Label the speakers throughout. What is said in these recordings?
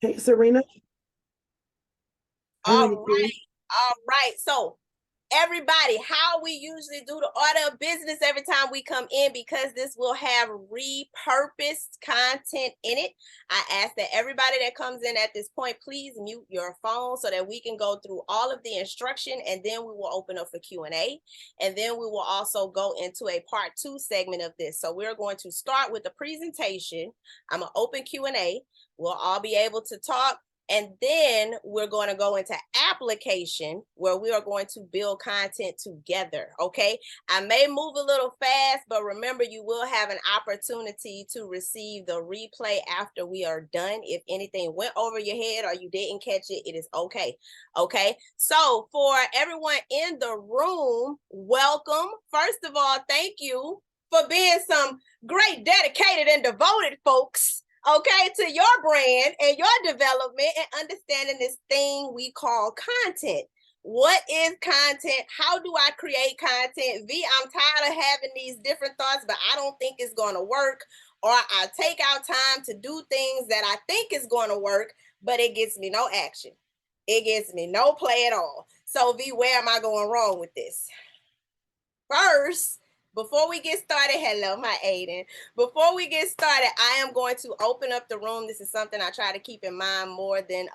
Speaker 1: Hey, Serena, I have
Speaker 2: All
Speaker 1: a
Speaker 2: right.
Speaker 1: question.
Speaker 2: All right. So, everybody, how we usually do the order of business every time we come in, because this will have repurposed content in it. I ask that everybody that comes in at this point, please mute your phone so that we can go through all of the instruction, and then we will open up for Q&A. And then we will also go into a part 2 segment of this. So we're going to start with the presentation. I'm going to open Q&A. We'll all be able to talk. And then we're going to go into application where we are going to build content together. Okay. I may move a little fast, but remember, you will have an opportunity to receive the replay after we are done. If anything went over your head or you didn't catch it, it is okay. Okay. So for everyone in the room, welcome. First of all, thank you for being some great, dedicated, and devoted folks, okay, to your brand and your development and understanding this thing we call content. What is content? How do I create content? V, I'm tired of having these different thoughts, but I don't think it's going to work. Or I take out time to do things that I think is going to work, but it gets me no action. It gets me no play at all. So, V, where am I going wrong with this? First, before we get started, hello, my Aiden. Before we get started, I am going to open up the room. This is something I try to keep in mind more than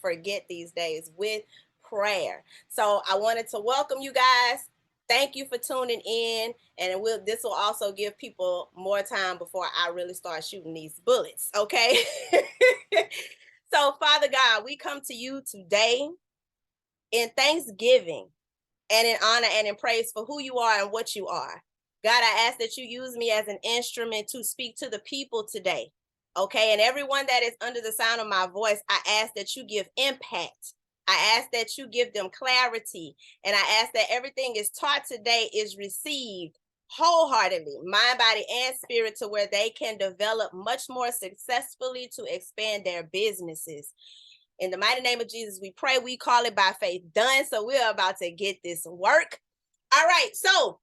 Speaker 2: forget these days, with prayer. So I wanted to welcome you guys. Thank you for tuning in, and this will also give people more time before I really start shooting these bullets. Okay. So, Father God, we come to you today in thanksgiving and in honor and in praise for who you are and what you are. God, I ask that you use me as an instrument to speak to the people today. Okay. And everyone that is under the sound of my voice, I ask that you give impact. I ask that you give them clarity. And I ask that everything is taught today is received wholeheartedly, mind, body, and spirit, to where they can develop much more successfully to expand their businesses. In the mighty name of Jesus, we pray, we call it by faith done. So we're about to get this work. All right. So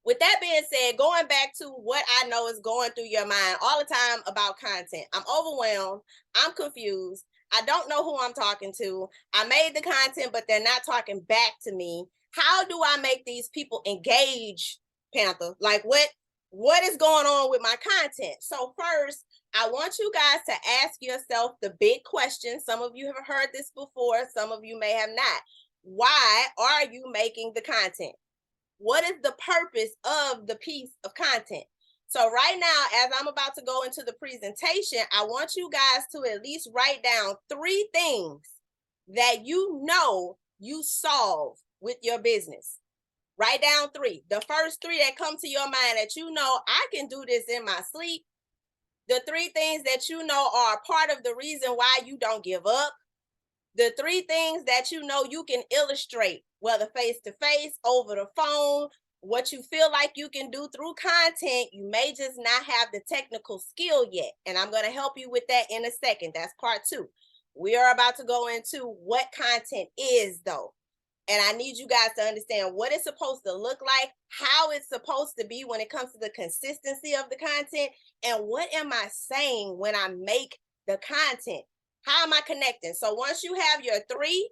Speaker 2: with that being said, going back to what I know is going through your mind all the time about content, I'm overwhelmed. I'm confused. I don't know who I'm talking to. I made the content, but they're not talking back to me. How do I make these people engage, Panther? Like what is going on with my content? So first, I want you guys to ask yourself the big question. Some of you have heard this before, some of you may have not. Why are you making the content? What is the purpose of the piece of content? So right now, as I'm about to go into the presentation, I want you guys to at least write down 3 things that you know you solve with your business. Write down 3. The first 3 that come to your mind that you know, I can do this in my sleep. The 3 things that you know are part of the reason why you don't give up. The 3 things that you know you can illustrate, whether face to face, over the phone, what you feel like you can do through content. You may just not have the technical skill yet. And I'm going to help you with that in a second. That's part 2. We are about to go into what content is, though. And I need you guys to understand what it's supposed to look like, how it's supposed to be when it comes to the consistency of the content, and what am I saying when I make the content? How am I connecting? So once you have your 3,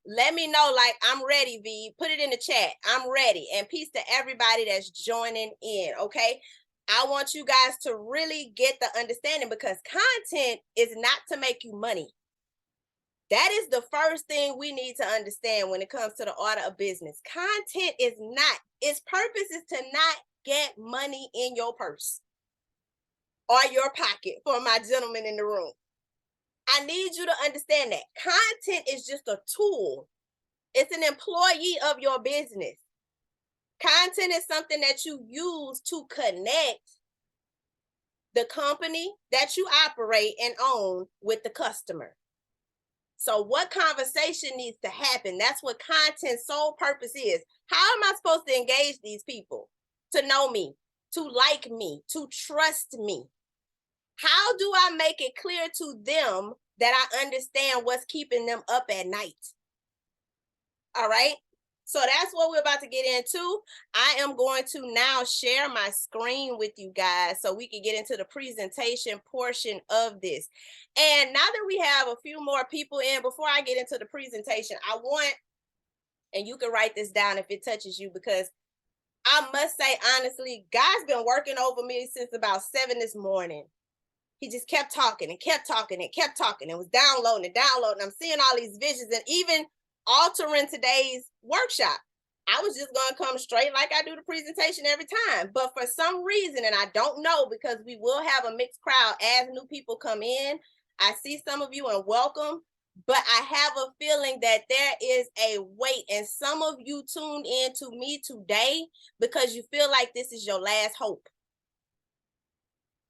Speaker 2: let me know, like, I'm ready, V. Put it in the chat. I'm ready. And peace to everybody that's joining in, okay? I want you guys to really get the understanding, because content is not to make you money. That is the first thing we need to understand when it comes to the order of business. Content is not, its purpose is to not get money in your purse or your pocket, for my gentlemen in the room. I need you to understand that content is just a tool. It's an employee of your business. Content is something that you use to connect the company that you operate and own with the customer. So what conversation needs to happen? That's what content's sole purpose is. How am I supposed to engage these people to know me, to like me, to trust me? How do I make it clear to them that I understand what's keeping them up at night? All right. So that's what we're about to get into. I am going to now share my screen with you guys so we can get into the presentation portion of this. And now that we have a few more people in, before I get into the presentation, I want, and you can write this down if it touches you, because I must say, honestly, God's been working over me since about 7 this morning. He just kept talking and kept talking and kept talking and was downloading and downloading. I'm seeing all these visions and even altering today's workshop. I was just going to come straight like I do the presentation every time. But for some reason, and I don't know, because we will have a mixed crowd as new people come in. I see some of you and welcome, but I have a feeling that there is a weight, and some of you tuned in to me today because you feel like this is your last hope.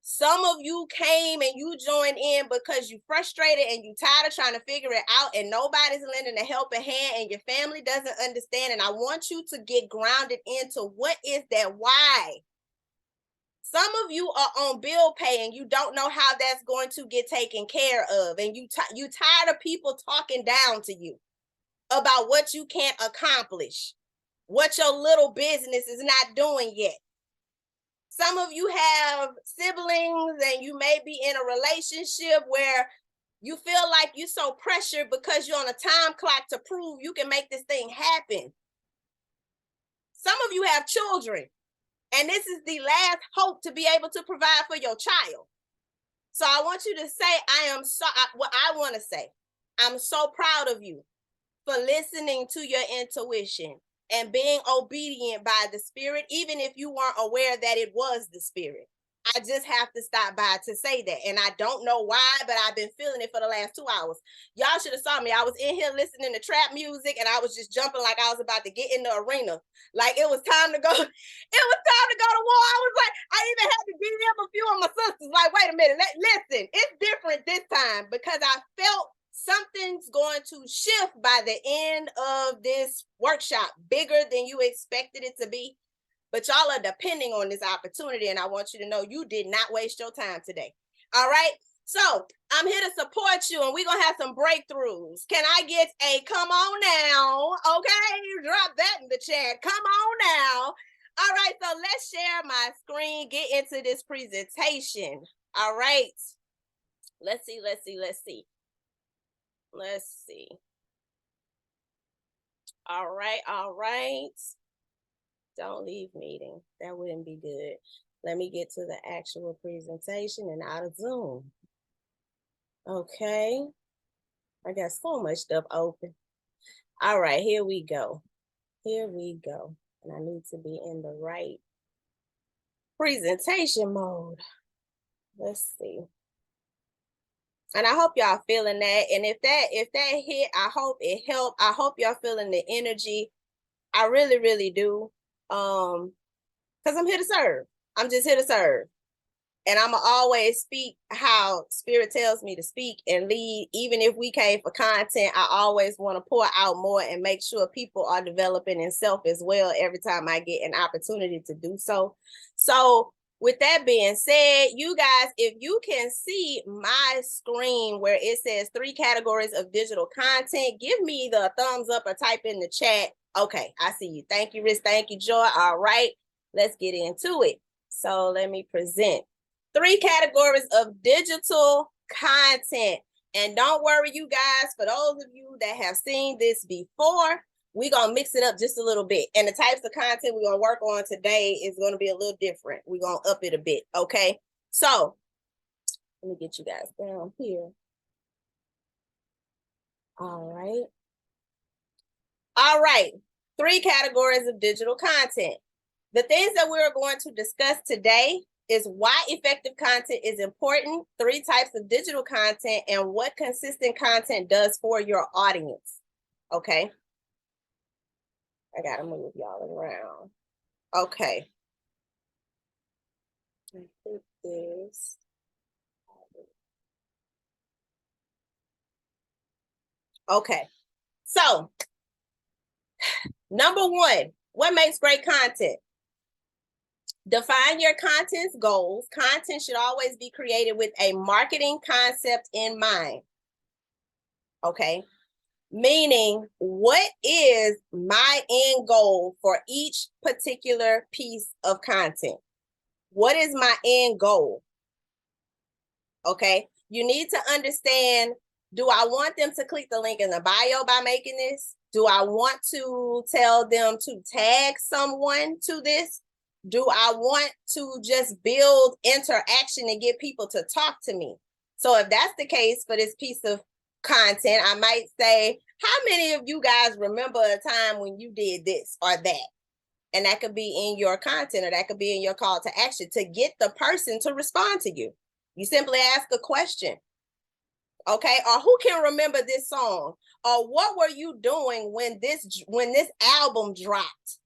Speaker 2: Some of you came and you joined in because you frustrated and you tired of trying to figure it out, and nobody's lending a helping hand and your family doesn't understand. And I want you to get grounded into what is that why. Some of you are on bill pay and you don't know how that's going to get taken care of. And you tired of people talking down to you about what you can't accomplish, what your little business is not doing yet. Some of you have siblings and you may be in a relationship where you feel like you're so pressured because you're on a time clock to prove you can make this thing happen. Some of you have children, and this is the last hope to be able to provide for your child. So I want you to say, what I want to say, I'm so proud of you for listening to your intuition and being obedient by the Spirit, even if you weren't aware that it was the Spirit. I just have to stop by to say that. And I don't know why, but I've been feeling it for the last 2 hours. Y'all should have saw me. I was in here listening to trap music and I was just jumping like I was about to get in the arena. Like it was time to go. It was time to go to war. I was like, I even had to DM a few of my sisters. Like, wait a minute, listen, it's different this time because I felt something's going to shift by the end of this workshop, bigger than you expected it to be. But y'all are depending on this opportunity, and I want you to know you did not waste your time today. All right? So I'm here to support you, and we're going to have some breakthroughs. Can I get a come on now? Okay, drop that in the chat. Come on now. All right, so let's share my screen, get into this presentation. All right. Let's see. All right. Don't leave meeting. That wouldn't be good. Let me get to the actual presentation and out of Zoom. Okay. I got so much stuff open. All right, here we go. And I need to be in the right presentation mode. Let's see. And I hope y'all feeling that. And if that hit, I hope it helped. I hope y'all feeling the energy. I really, really do. Because I'm here to serve. I'm just here to serve. And I'm always speak how Spirit tells me to speak and lead. Even if we came for content, I always want to pour out more and make sure people are developing in self as well every time I get an opportunity to do so. So with that being said, you guys, if you can see my screen where it says 3 categories of digital content, give me the thumbs up or type in the chat. Okay, I see you. Thank you, Riz. Thank you, Joy. All right, let's get into it. So let me present 3 categories of digital content. And don't worry, you guys, for those of you that have seen this before, we're going to mix it up just a little bit. And the types of content we're going to work on today is going to be a little different. We're going to up it a bit, okay? So let me get you guys down here. All right. 3 categories of digital content. The things that we're going to discuss today is why effective content is important, 3 types of digital content, and what consistent content does for your audience. Okay. I gotta move y'all around. Okay. This. Okay. So, number 1, what makes great content? Define your content's goals. Content should always be created with a marketing concept in mind. Okay. Meaning, what is my end goal for each particular piece of content? What is my end goal? Okay, you need to understand, do I want them to click the link in the bio by making this? Do I want to tell them to tag someone to this? Do I want to just build interaction and get people to talk to me? So if that's the case for this piece of content, I might say, how many of you guys remember a time when you did this or that? And that could be in your content, or that could be in your call to action to get the person to respond to you. You simply ask a question. Okay, or who can remember this song? Or what were you doing when this album dropped?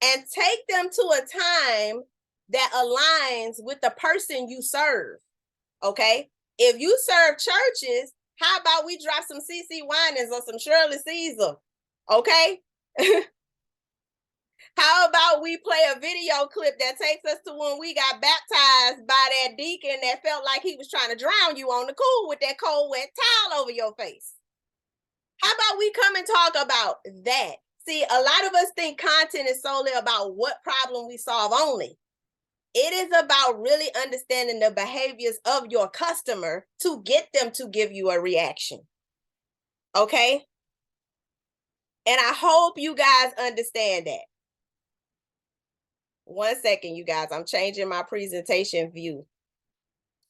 Speaker 2: And take them to a time that aligns with the person you serve. Okay, if you serve churches, how about we drop some CC Winans or some Shirley Caesar? Okay. How about we play a video clip that takes us to when we got baptized by that deacon that felt like he was trying to drown you on the cool with that cold, wet towel over your face? How about we come and talk about that? See, a lot of us think content is solely about what problem we solve only. It is about really understanding the behaviors of your customer to get them to give you a reaction. Okay? And I hope you guys understand that. 1 second, you guys. I'm changing my presentation view.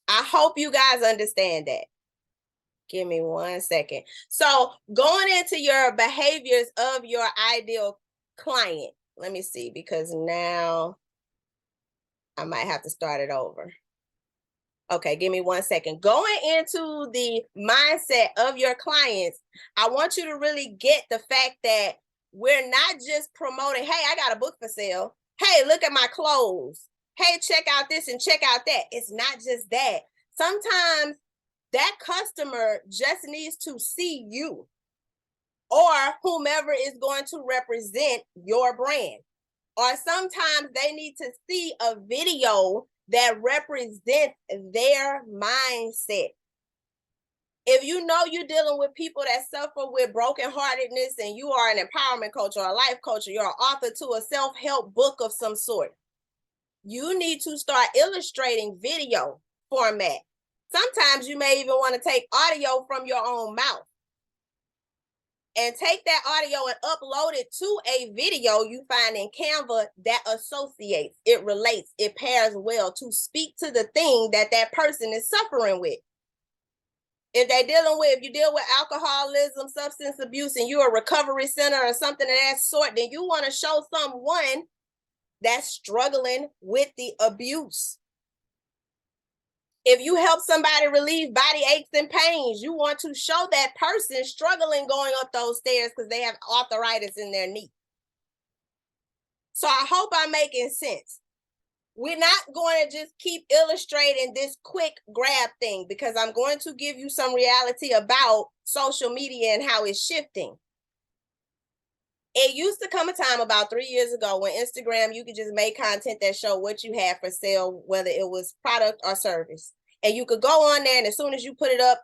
Speaker 2: I hope you guys understand that. Give me 1 second. So going into your behaviors of your ideal client. Let me see, because now I might have to start it over. Okay, give me 1 second. Going into the mindset of your clients, I want you to really get the fact that we're not just promoting, hey, I got a book for sale. Hey, look at my clothes. Hey, check out this and check out that. It's not just that. Sometimes that customer just needs to see you or whomever is going to represent your brand. Or sometimes they need to see a video that represents their mindset. If you know you're dealing with people that suffer with brokenheartedness and you are an empowerment coach or a life coach, or you're an author to a self-help book of some sort, you need to start illustrating video format. Sometimes you may even want to take audio from your own mouth and take that audio and upload it to a video you find in Canva that associates, it relates, it pairs well to speak to the thing that that person is suffering with. If you deal with alcoholism, substance abuse, and you're a recovery center or something of that sort, then you want to show someone that's struggling with the abuse. If you help somebody relieve body aches and pains, you want to show that person struggling going up those stairs because they have arthritis in their knee. So I hope I'm making sense. We're not going to just keep illustrating this quick grab thing, because I'm going to give you some reality about social media and how it's shifting. It used to come a time about 3 years ago when Instagram, you could just make content that showed what you had for sale, whether it was product or service. And you could go on there, and as soon as you put it up,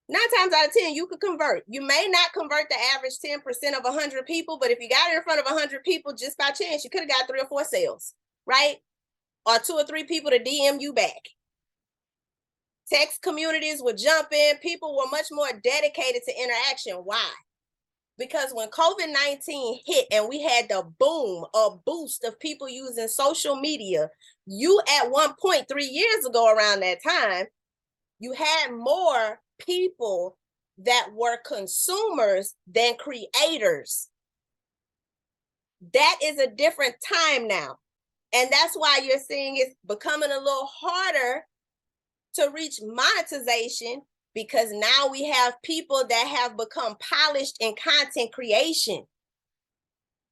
Speaker 2: 9 times out of 10, you could convert. You may not convert the average 10% of 100 people, but if you got it in front of 100 people, just by chance, you could have got 3 or 4 sales, right? Or 2 or 3 people to DM you back. Text communities would jump in. People were much more dedicated to interaction. Why? Because when COVID-19 hit and we had the boom, a boost of people using social media, you at one point 3 years ago around that time, you had more people that were consumers than creators. That is a different time now. And that's why you're seeing it's becoming a little harder to reach monetization, because now we have people that have become polished in content creation.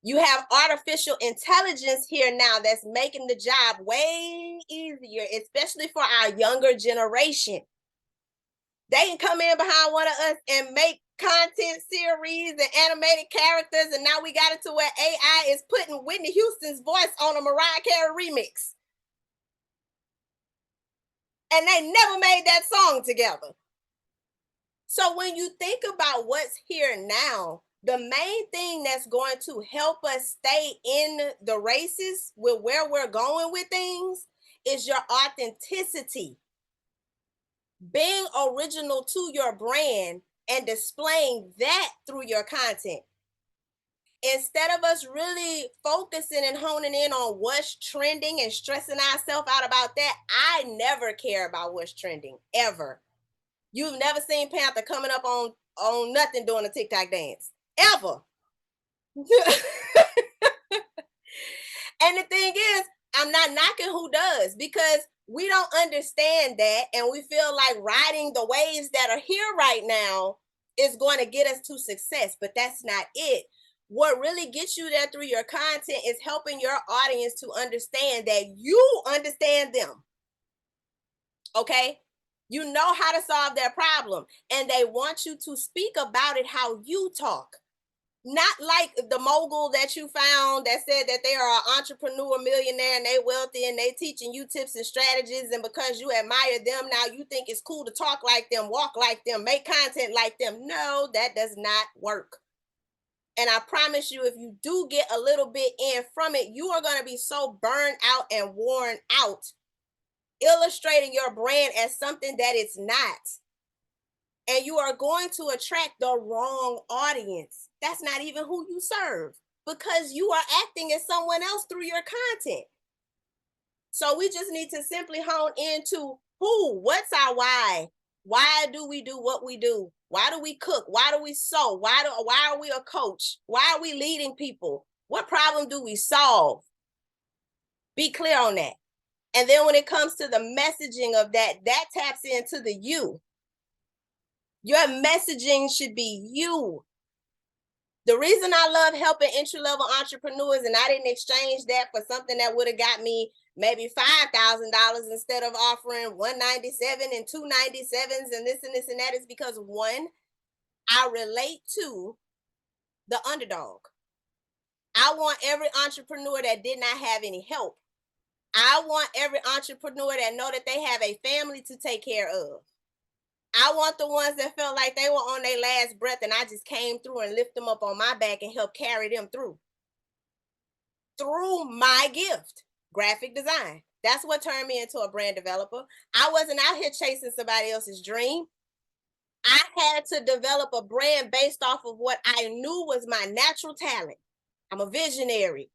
Speaker 2: You have artificial intelligence here now that's making the job way easier, especially for our younger generation. They can come in behind one of us and make content series and animated characters, and now we got it to where AI is putting Whitney Houston's voice on a Mariah Carey remix. And they never made that song together. So when you think about what's here now, the main thing that's going to help us stay in the races with where we're going with things is your authenticity. Being original to your brand and displaying that through your content. Instead of us really focusing and honing in on what's trending and stressing ourselves out about that, I never care about what's trending ever. You've never seen Panther coming up on nothing doing a TikTok dance ever. And the thing is, I'm not knocking who does, because we don't understand that, and we feel like riding the waves that are here right now is going to get us to success, but that's not it. What really gets you there through your content is helping your audience to understand that you understand them. Okay? You know how to solve their problem, and they want you to speak about it how you talk. Not like the mogul that you found that said that they are an entrepreneur millionaire and they wealthy and they teaching you tips and strategies, and because you admire them now you think it's cool to talk like them, walk like them, make content like them. No, that does not work. And I promise you, if you do get a little bit in from it, you are going to be so burned out and worn out illustrating your brand as something that it's not. And you are going to attract the wrong audience. That's not even who you serve, because you are acting as someone else through your content. So we just need to simply hone into what's our why? Why do we do what we do? Why do we cook? Why do we sew? Why are we a coach? Why are we leading people? What problem do we solve? Be clear on that. And then when it comes to the messaging of that taps into the you. Your messaging should be you. The reason I love helping entry-level entrepreneurs, and I didn't exchange that for something that would have got me maybe $5,000 instead of offering $197 and $297s and this and this and that, is because, one, I relate to the underdog. I want every entrepreneur that did not have any help. I want every entrepreneur that know that they have a family to take care of. I want the ones that felt like they were on their last breath and I just came through and lift them up on my back and help carry them through my gift, graphic design. That's what turned me into a brand developer. I wasn't out here chasing somebody else's dream. I had to develop a brand based off of what I knew was my natural talent. I'm a visionary,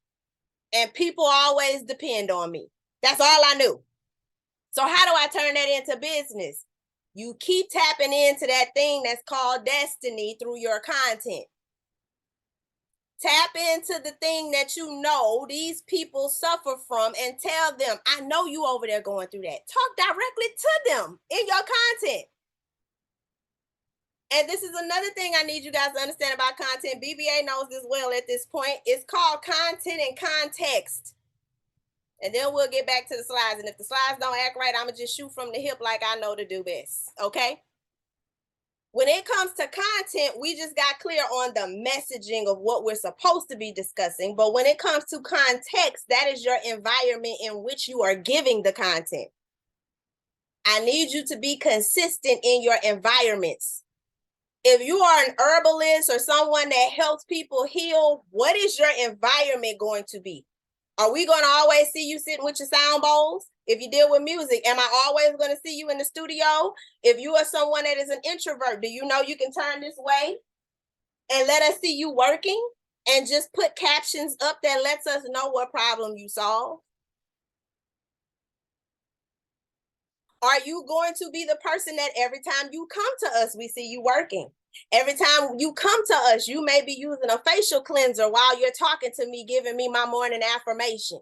Speaker 2: and people always depend on me. That's all I knew. So how do I turn that into business? You keep tapping into that thing that's called destiny through your content. Tap into the thing that you know these people suffer from and tell them, I know you over there going through that. Talk directly to them in your content. And this is another thing I need you guys to understand about content. BBA knows this well at this point. It's called content and context. And then we'll get back to the slides. And if the slides don't act right, I'm going to just shoot from the hip like I know to do best. Okay? When it comes to content, we just got clear on the messaging of what we're supposed to be discussing. But when it comes to context, that is your environment in which you are giving the content. I need you to be consistent in your environments. If you are an herbalist or someone that helps people heal, what is your environment going to be? Are we going to always see you sitting with your sound bowls? If you deal with music, am I always going to see you in the studio? If you are someone that is an introvert, do you know you can turn this way and let us see you working and just put captions up that lets us know what problem you solve? Are you going to be the person that every time you come to us, we see you working? Every time you come to us, you may be using a facial cleanser while you're talking to me, giving me my morning affirmation.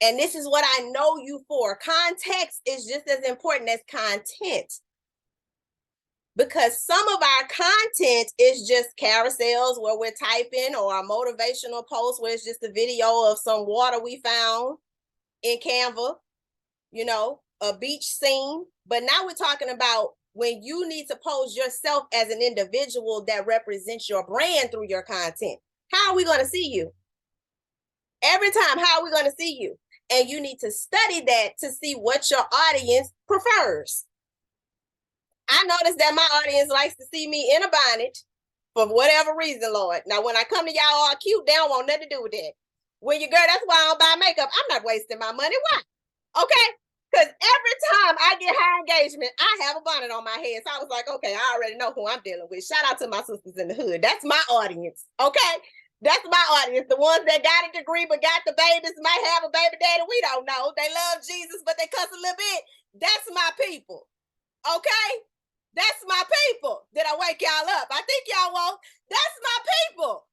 Speaker 2: And this is what I know you for. Context is just as important as content. Because some of our content is just carousels where we're typing, or a motivational post where it's just a video of some water we found in Canva, you know, a beach scene. But now we're talking about when you need to pose yourself as an individual that represents your brand through your content. How are we going to see you? Every time, how are we going to see you? And you need to study that to see what your audience prefers. I noticed that my audience likes to see me in a bonnet for whatever reason, Lord. Now, when I come to y'all all cute, they don't want nothing to do with that. When you girl, that's why I don't buy makeup. I'm not wasting my money. Why? Okay. Because every time I get high engagement, I have a bonnet on my head. So I was like, okay, I already know who I'm dealing with. Shout out to my sisters in the hood. That's my audience. Okay. That's my audience. The ones that got a degree but got the babies, might have a baby daddy. We don't know. They love Jesus, but they cuss a little bit. That's my people. Okay? That's my people. Did I wake y'all up? I think y'all won't. That's my people.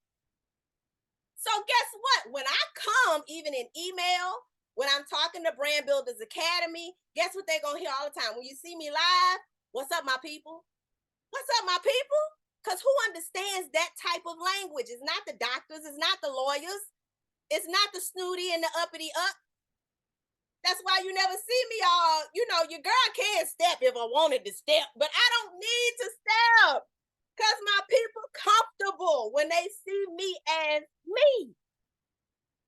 Speaker 2: So guess what? When I come, even in email, when I'm talking to Brand Builders Academy, guess what they're going to hear all the time? When you see me live, what's up, my people? What's up, my people? Because who understands that type of language? It's not the doctors. It's not the lawyers. It's not the snooty and the uppity up. That's why you never see me all, your girl can't step if I wanted to step, but I don't need to step because my people comfortable when they see me as me.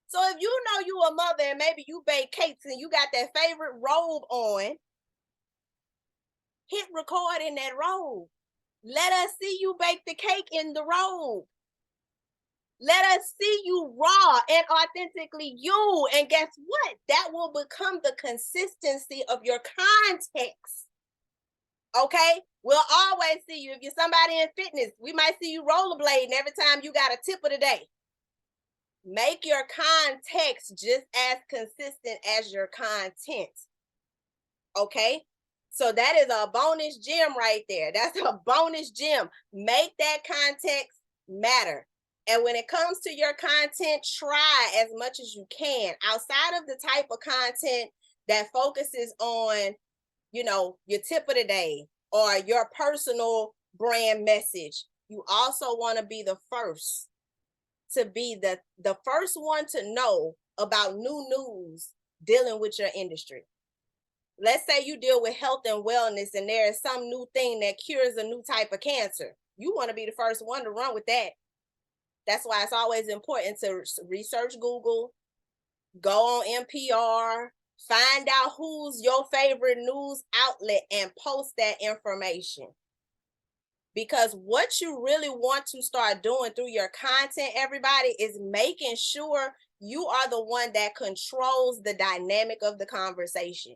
Speaker 2: So if you know you a mother and maybe you bake cakes and you got that favorite robe on, hit record in that robe. Let us see you bake the cake in the robe. Let us see you raw and authentically you. And guess what? That will become the consistency of your context. Okay? We'll always see you. If you're somebody in fitness, we might see you rollerblading every time you got a tip of the day. Make your context just as consistent as your content. Okay? So that is a bonus gem right there. That's a bonus gem. Make that context matter. And when it comes to your content, try as much as you can outside of the type of content that focuses on, your tip of the day or your personal brand message. You also want to be the first to be the first one to know about new news dealing with your industry. Let's say you deal with health and wellness and there is some new thing that cures a new type of cancer. You want to be the first one to run with that. That's why it's always important to research Google, go on NPR, find out who's your favorite news outlet and post that information. Because what you really want to start doing through your content, everybody, is making sure you are the one that controls the dynamic of the conversation.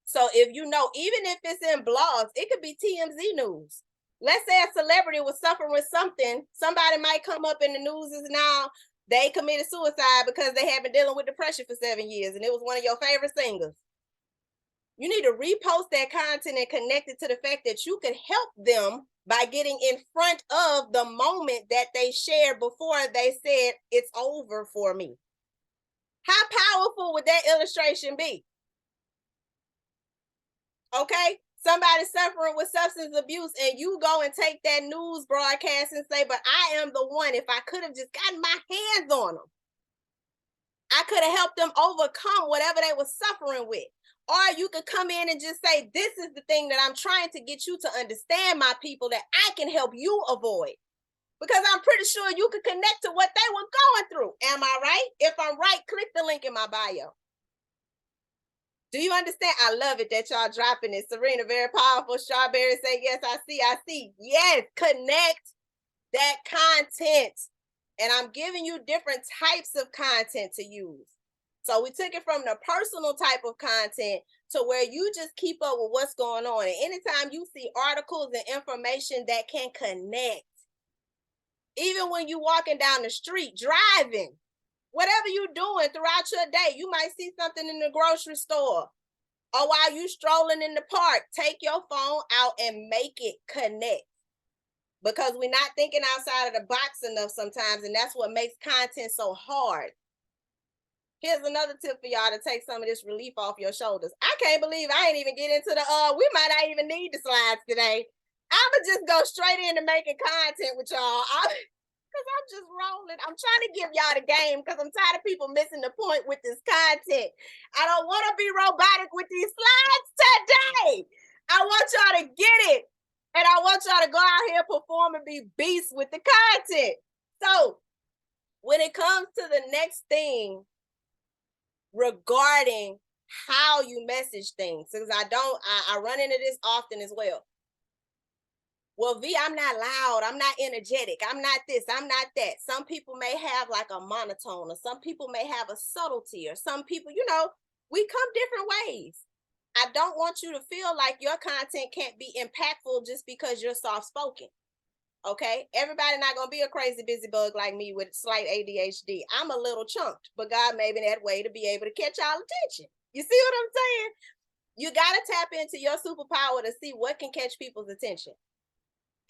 Speaker 2: So if even if it's in blogs, it could be TMZ news. Let's say a celebrity was suffering with something. Somebody might come up in the news is now they committed suicide because they had been dealing with depression for 7 years and it was one of your favorite singers. You need to repost that content and connect it to the fact that you can help them by getting in front of the moment that they shared before they said it's over for me. How powerful would that illustration be? Okay, somebody suffering with substance abuse and you go and take that news broadcast and say, but I am the one. If I could have just gotten my hands on them, I could have helped them overcome whatever they were suffering with. Or you could come in and just say, this is the thing that I'm trying to get you to understand, my people, that I can help you avoid. Because I'm pretty sure you could connect to what they were going through. Am I right? If I'm right, click the link in my bio. Do you understand? I love it that y'all dropping it. Serena, very powerful. Strawberry say, yes, I see. Yes, connect that content. And I'm giving you different types of content to use. So we took it from the personal type of content to where you just keep up with what's going on. And anytime you see articles and information that can connect, even when you're walking down the street, driving, whatever you're doing throughout your day, you might see something in the grocery store or while you strolling in the park, take your phone out and make it connect. Because we're not thinking outside of the box enough sometimes, and that's what makes content so hard. Here's another tip for y'all to take some of this relief off your shoulders. I can't believe I ain't even get into we might not even need the slides today. I'ma just go straight into making content with y'all. Because I'm just rolling. I'm trying to give y'all the game because I'm tired of people missing the point with this content. I don't want to be robotic with these slides today. I want y'all to get it. And I want y'all to go out here, perform, and be beasts with the content. So when it comes to the next thing regarding how you message things. Because I run into this often as well. Well, V, I'm not loud. I'm not energetic. I'm not this. I'm not that. Some people may have like a monotone, or some people may have a subtlety, or some people, we come different ways. I don't want you to feel like your content can't be impactful just because you're soft spoken. Okay, everybody not gonna be a crazy busy bug like me with slight ADHD. I'm a little chunked, but God made me that way to be able to catch y'all attention. You see what I'm saying? You gotta tap into your superpower to see what can catch people's attention.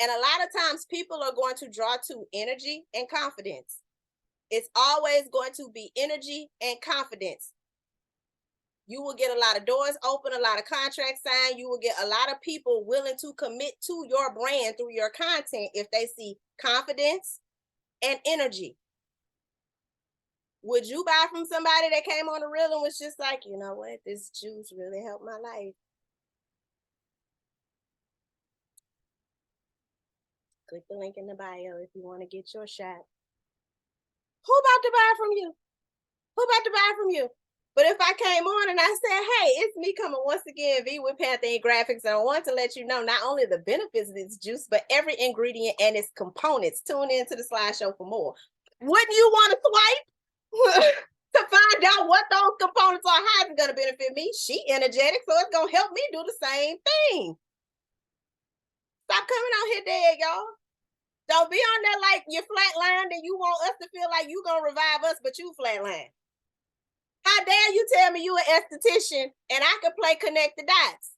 Speaker 2: And a lot of times people are going to draw to energy and confidence. It's always going to be energy and confidence. You will get a lot of doors open, a lot of contracts signed. You will get a lot of people willing to commit to your brand through your content if they see confidence and energy. Would you buy from somebody that came on the reel and was just like, you know what, this juice really helped my life? Click the link in the bio if you want to get your shot. Who about to buy from you? Who about to buy from you? But if I came on and I said, hey, it's me coming once again, V with Pantheon Graphics, and I want to let you know not only the benefits of this juice, but every ingredient and its components. Tune into the slideshow for more. Wouldn't you want to swipe to find out what those components are? How it's going to benefit me? She energetic, so it's going to help me do the same thing. Stop coming out here dead, y'all. Don't be on there like you're flatlined and you want us to feel like you going to revive us, but you flatlined. How dare you tell me you an esthetician and I can play connect the dots?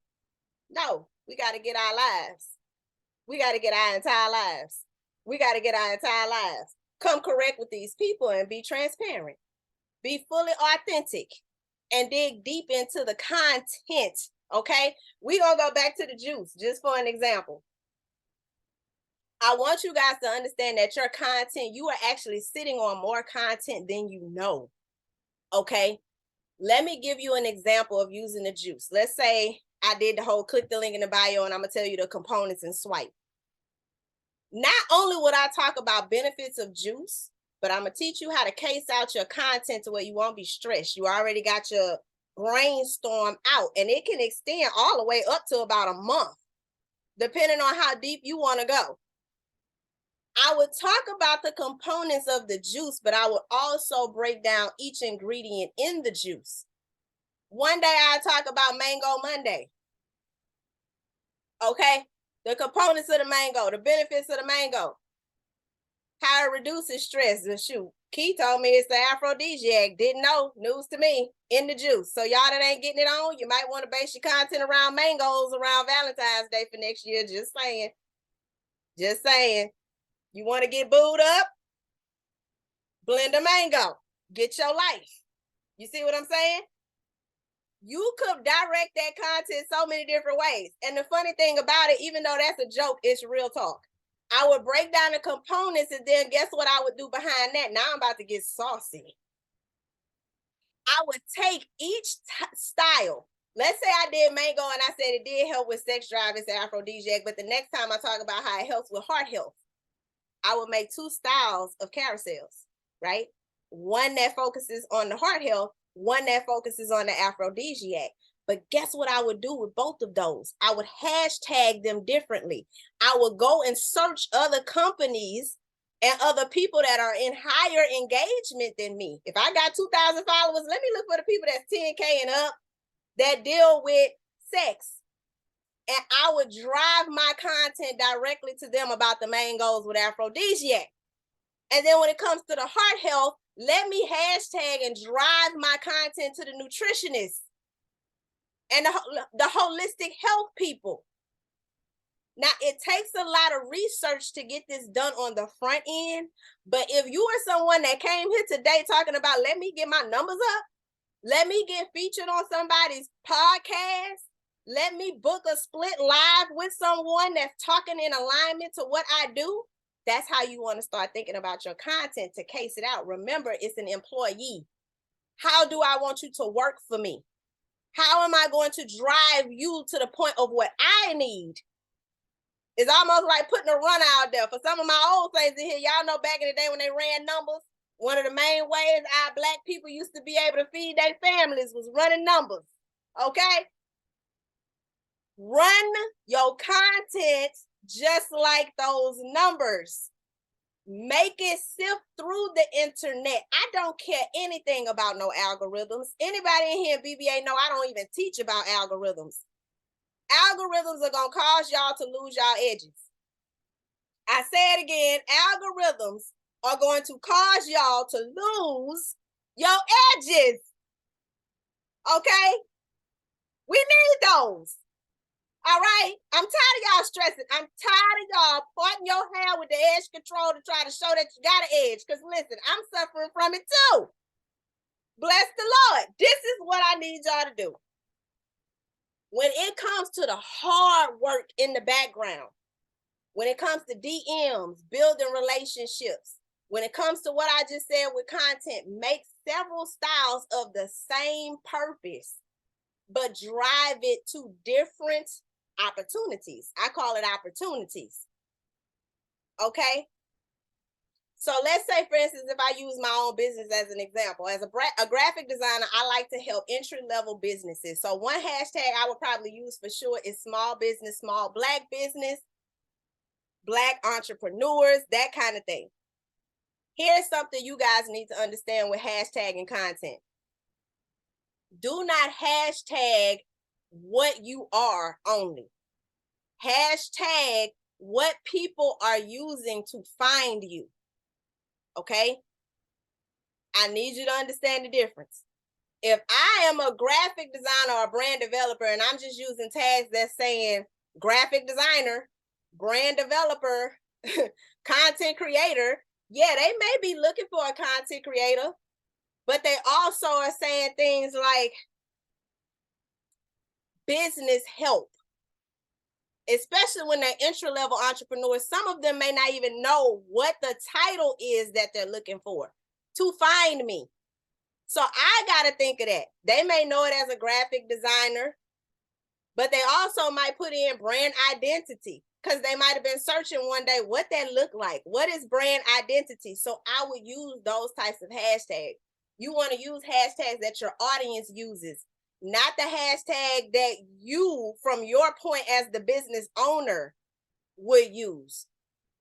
Speaker 2: No, we got to get our lives. We got to get our entire lives. We got to get our entire lives. Come correct with these people and be transparent. Be fully authentic and dig deep into the content, okay? We're going to go back to the juice just for an example. I want you guys to understand that your content, you are actually sitting on more content than you know. Okay, let me give you an example of using the juice. Let's say I did the whole click the link in the bio and I'm gonna tell you the components and swipe. Not only would I talk about benefits of juice, but I'm gonna teach you how to case out your content to where you won't be stressed. You already got your brainstorm out, and it can extend all the way up to about a month, depending on how deep you want to go. I would talk about the components of the juice, but I would also break down each ingredient in the juice. One day I talk about Mango Monday. Okay, the components of the mango, the benefits of the mango, how it reduces stress. Shoot, Key told me it's the aphrodisiac. Didn't know, news to me, in the juice. So y'all that ain't getting it on, you might want to base your content around mangoes around Valentine's Day for next year. Just saying. Just saying. You want to get booed up? Blend a mango. Get your life. You see what I'm saying? You could direct that content so many different ways. And the funny thing about it, even though that's a joke, it's real talk. I would break down the components, and then guess what I would do behind that? Now I'm about to get saucy. I would take each style. Let's say I did mango and I said it did help with sex drive, it's an aphrodisiac, but the next time I talk about how it helps with heart health, I would make two styles of carousels, right? One that focuses on the heart health, one that focuses on the aphrodisiac. But guess what I would do with both of those? I would hashtag them differently. I would go and search other companies and other people that are in higher engagement than me. If I got 2,000 followers, let me look for the people that's 10K and up that deal with sex. And I would drive my content directly to them about the mangoes with aphrodisiac. And then when it comes to the heart health, let me hashtag and drive my content to the nutritionists and the holistic health people. Now, it takes a lot of research to get this done on the front end. But if you are someone that came here today talking about, let me get my numbers up, let me get featured on somebody's podcast, let me book a split live with someone that's talking in alignment to what I do, that's how you want to start thinking about your content to case it out. Remember, it's an employee. How do I want you to work for me? How am I going to drive you to the point of what I need? It's almost like putting a run out there. For some of my old things in here, y'all know back in the day when they ran numbers, One of the main ways our Black people used to be able to feed their families was running numbers. Okay? Run your content just like those numbers. Make it sift through the internet. I don't care anything about no algorithms. Anybody in here, BBA, know I don't even teach about algorithms. Algorithms are going to cause y'all to lose y'all edges. I say it again, algorithms are going to cause y'all to lose your edges. Okay? We need those. All right? I'm tired of y'all stressing. I'm tired of y'all parting your hair with the edge control to try to show that you got an edge. Because listen, I'm suffering from it too. Bless the Lord. This is what I need y'all to do. When it comes to the hard work in the background, when it comes to DMs, building relationships, when it comes to what I just said with content, make several styles of the same purpose, but drive it to different opportunities. I call it opportunities. Okay? So let's say, for instance, if I use my own business as an example, as a graphic designer, I like to help entry-level businesses. So one hashtag I would probably use for sure is small business, small Black business, Black entrepreneurs, that kind of thing. Here's something you guys need to understand with hashtagging content. Do not hashtag what you are only. Hashtag what people are using to find you. Okay? I need you to understand the difference. If I am a graphic designer or brand developer and I'm just using tags that's saying graphic designer, brand developer, content creator, yeah, they may be looking for a content creator, but they also are saying things like business help, especially when they're entry-level entrepreneurs. Some of them may not even know what the title is that they're looking for to find me. So I got to think of that. They may know it as a graphic designer, but they also might put in brand identity because they might have been searching one day what that looked like. What is brand identity? So I would use those types of hashtags. You want to use hashtags that your audience uses, not the hashtag that you, from your point as the business owner, would use.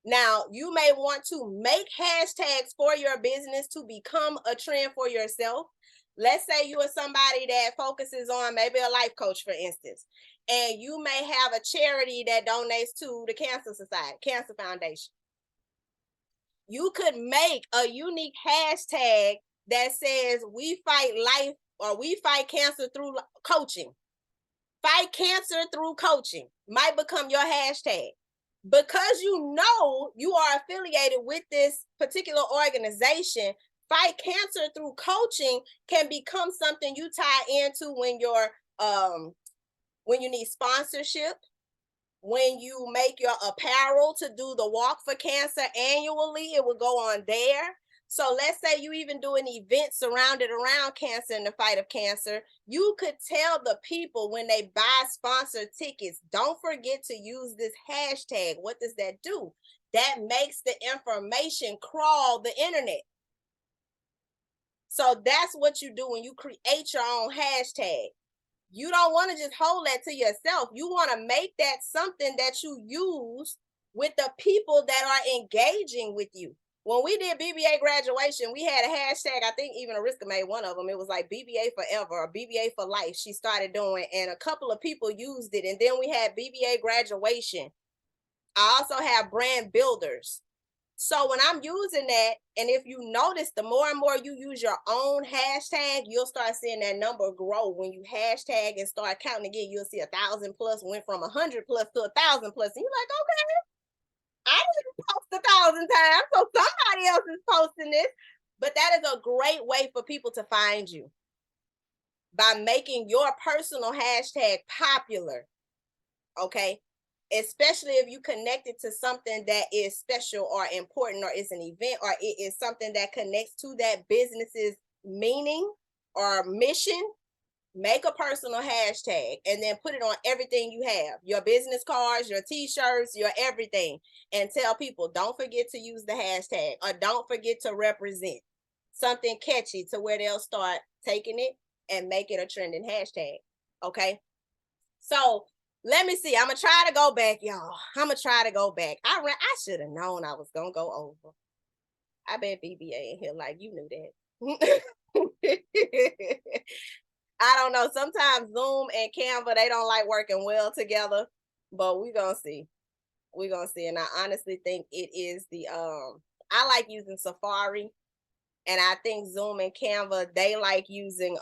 Speaker 2: Now, you may want to make hashtags for your business to become a trend for yourself. Let's say you are somebody that focuses on maybe a life coach, for instance, and you may have a charity that donates to the Cancer Society, Cancer Foundation. You could make a unique hashtag that says we fight life or we fight cancer through coaching. Fight cancer through coaching might become your hashtag. Because you know you are affiliated with this particular organization, Fight Cancer Through Coaching can become something you tie into when you need sponsorship, when you make your apparel to do the Walk for Cancer annually, it will go on there. So let's say you even do an event surrounded around cancer and the fight of cancer. You could tell the people when they buy sponsored tickets, don't forget to use this hashtag. What does that do? That makes the information crawl the internet. So that's what you do when you create your own hashtag. You don't want to just hold that to yourself. You want to make that something that you use with the people that are engaging with you. When we did BBA graduation, we had a hashtag. I think even Ariska made one of them. It was like BBA forever or BBA for life. She started doing, and a couple of people used it. And then we had BBA graduation. I also have brand builders. So when I'm using that, and if you notice, the more and more you use your own hashtag, you'll start seeing that number grow. When you hashtag and start counting again, you'll see 1,000 plus went from 100 plus to 1,000 plus. And you're like, okay, I didn't post 1,000 times, so somebody else is posting this. But that is a great way for people to find you by making your personal hashtag popular. Okay. Especially if you connect it to something that is special or important or is an event or it is something that connects to that business's meaning or mission, make a personal hashtag and then put it on everything you have, your business cards, your t-shirts, your everything, and tell people, don't forget to use the hashtag or don't forget to represent. something catchy to where they'll start taking it and make it a trending hashtag. Okay. So let me see. I'm gonna try to go back, y'all. I'm gonna try to go back. I should have known I was gonna go over. I bet BBA in here like you knew that. I don't know. Sometimes Zoom and Canva, they don't like working well together, but we're gonna see. We're gonna see. And I honestly think it is the I like using Safari, and I think Zoom and Canva, they like using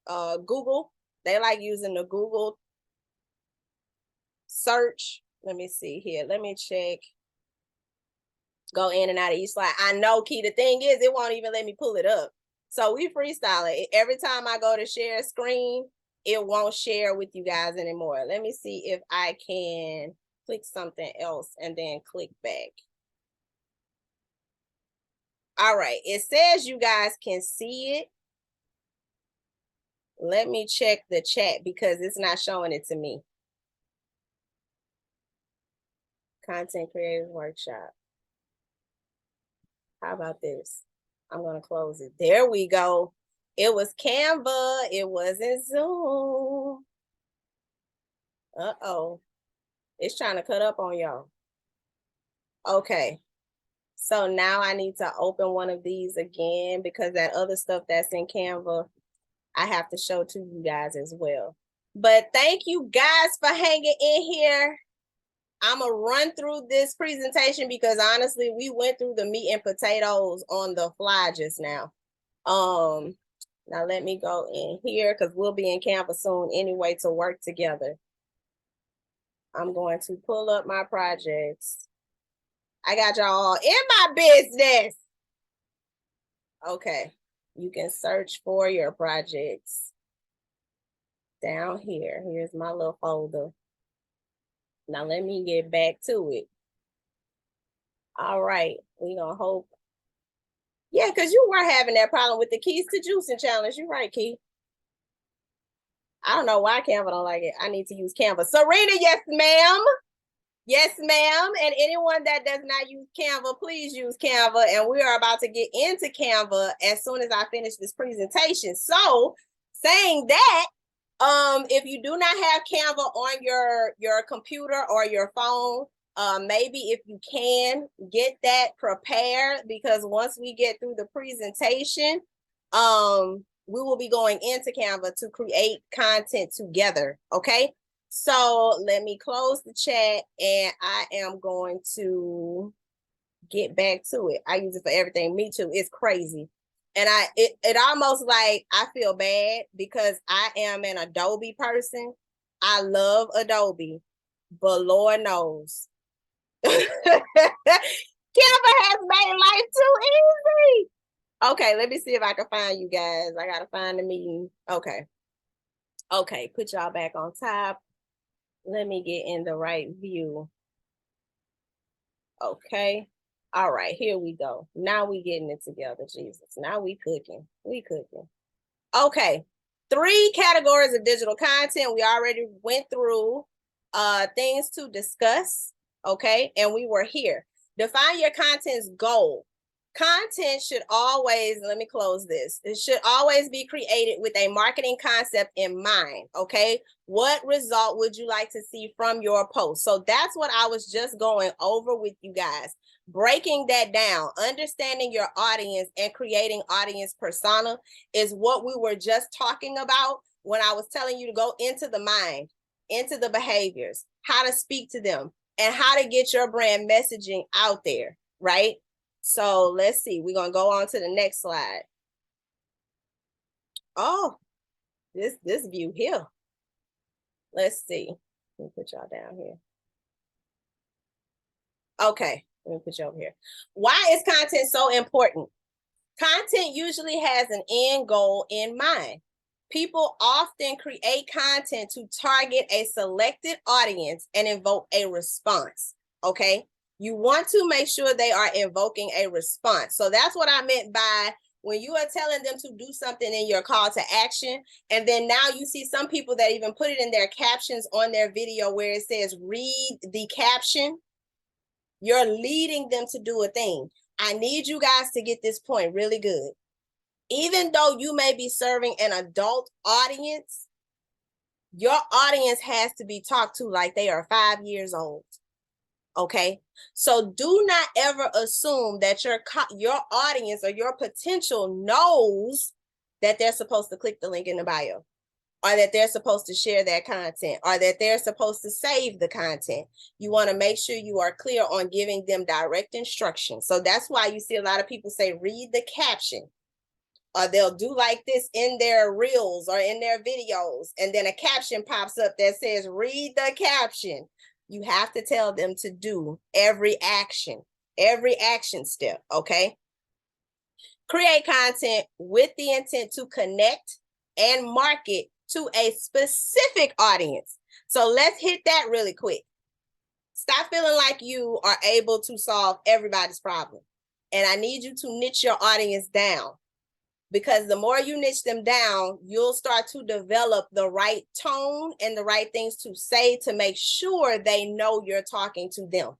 Speaker 2: Google. They like using the Google search. Let me see here. Let me check. Go in and out of each slide. I know, Key. The thing is, it won't even let me pull it up. So we freestyle it. Every time I go to share a screen, it won't share with you guys anymore. Let me see if I can click something else and then click back. All right. It says you guys can see it. Let me check the chat because it's not showing it to me. Content Creators Workshop. How about this? I'm going to close it. There we go. It was Canva. It wasn't Zoom. Uh-oh. It's trying to cut up on y'all. Okay. So now I need to open one of these again because that other stuff that's in Canva, I have to show to you guys as well. But thank you guys for hanging in here. I'm going to run through this presentation because honestly, we went through the meat and potatoes on the fly just now. Now let me go in here because we'll be in Canva soon anyway to work together. I'm going to pull up my projects. I got y'all in my business. Okay, you can search for your projects down here. Here's my little folder. Now let me get back to it. All right, we gonna hope. Yeah, because you were having that problem with the Keys to Juicing challenge. You're right, Key. I don't know why Canva don't like it. I need to use Canva. Serena, yes, ma'am. Yes, ma'am. And anyone that does not use Canva, please use Canva. And we are about to get into Canva as soon as I finish this presentation. So saying that, if you do not have Canva on your computer or your phone, maybe if you can get that prepared, because once we get through the presentation, we will be going into Canva to create content together. Okay. So let me close the chat and I am going to get back to it. I use it for everything. Me too. It's crazy. And it almost like I feel bad because I am an Adobe person. I love Adobe, but Lord knows. Canva has made life too easy. Okay, let me see if I can find you guys. I gotta find the meeting. Okay. Okay, put y'all back on top. Let me get in the right view. Okay. All right, here we go. Now we getting it together, Jesus. Now we cooking. We cooking. Okay. 3 categories of digital content. We already went through things to discuss. Okay. And we were here. Define your content's goal. Content should always, let me close this. It should always be created with a marketing concept in mind. Okay. What result would you like to see from your post? So that's what I was just going over with you guys. Breaking that down, understanding your audience and creating audience persona is what we were just talking about when I was telling you to go into the mind, into the behaviors, how to speak to them, and how to get your brand messaging out there, right? So let's see. We're going to go on to the next slide. Oh, this view here. Let's see. Let me put y'all down here. Okay, let me put you over here. Why is content so important? Content usually has an end goal in mind. People often create content to target a selected audience and invoke a response, okay? You want to make sure they are invoking a response. So that's what I meant by when you are telling them to do something in your call to action, and then now you see some people that even put it in their captions on their video where it says, read the caption. You're leading them to do a thing. I need you guys to get this point really good. Even though you may be serving an adult audience, your audience has to be talked to like they are 5 years old. Okay, so do not ever assume that your audience or your potential knows that they're supposed to click the link in the bio, or that they're supposed to share that content, or that they're supposed to save the content. You want to make sure you are clear on giving them direct instructions. So that's why you see a lot of people say, read the caption, or they'll do like this in their reels or in their videos, and then a caption pops up that says, read the caption. You have to tell them to do every action step, okay? Create content with the intent to connect and market to a specific audience. So let's hit that really quick. Stop feeling like you are able to solve everybody's problem. And I need you to niche your audience down, because the more you niche them down, you'll start to develop the right tone and the right things to say to make sure they know you're talking to them.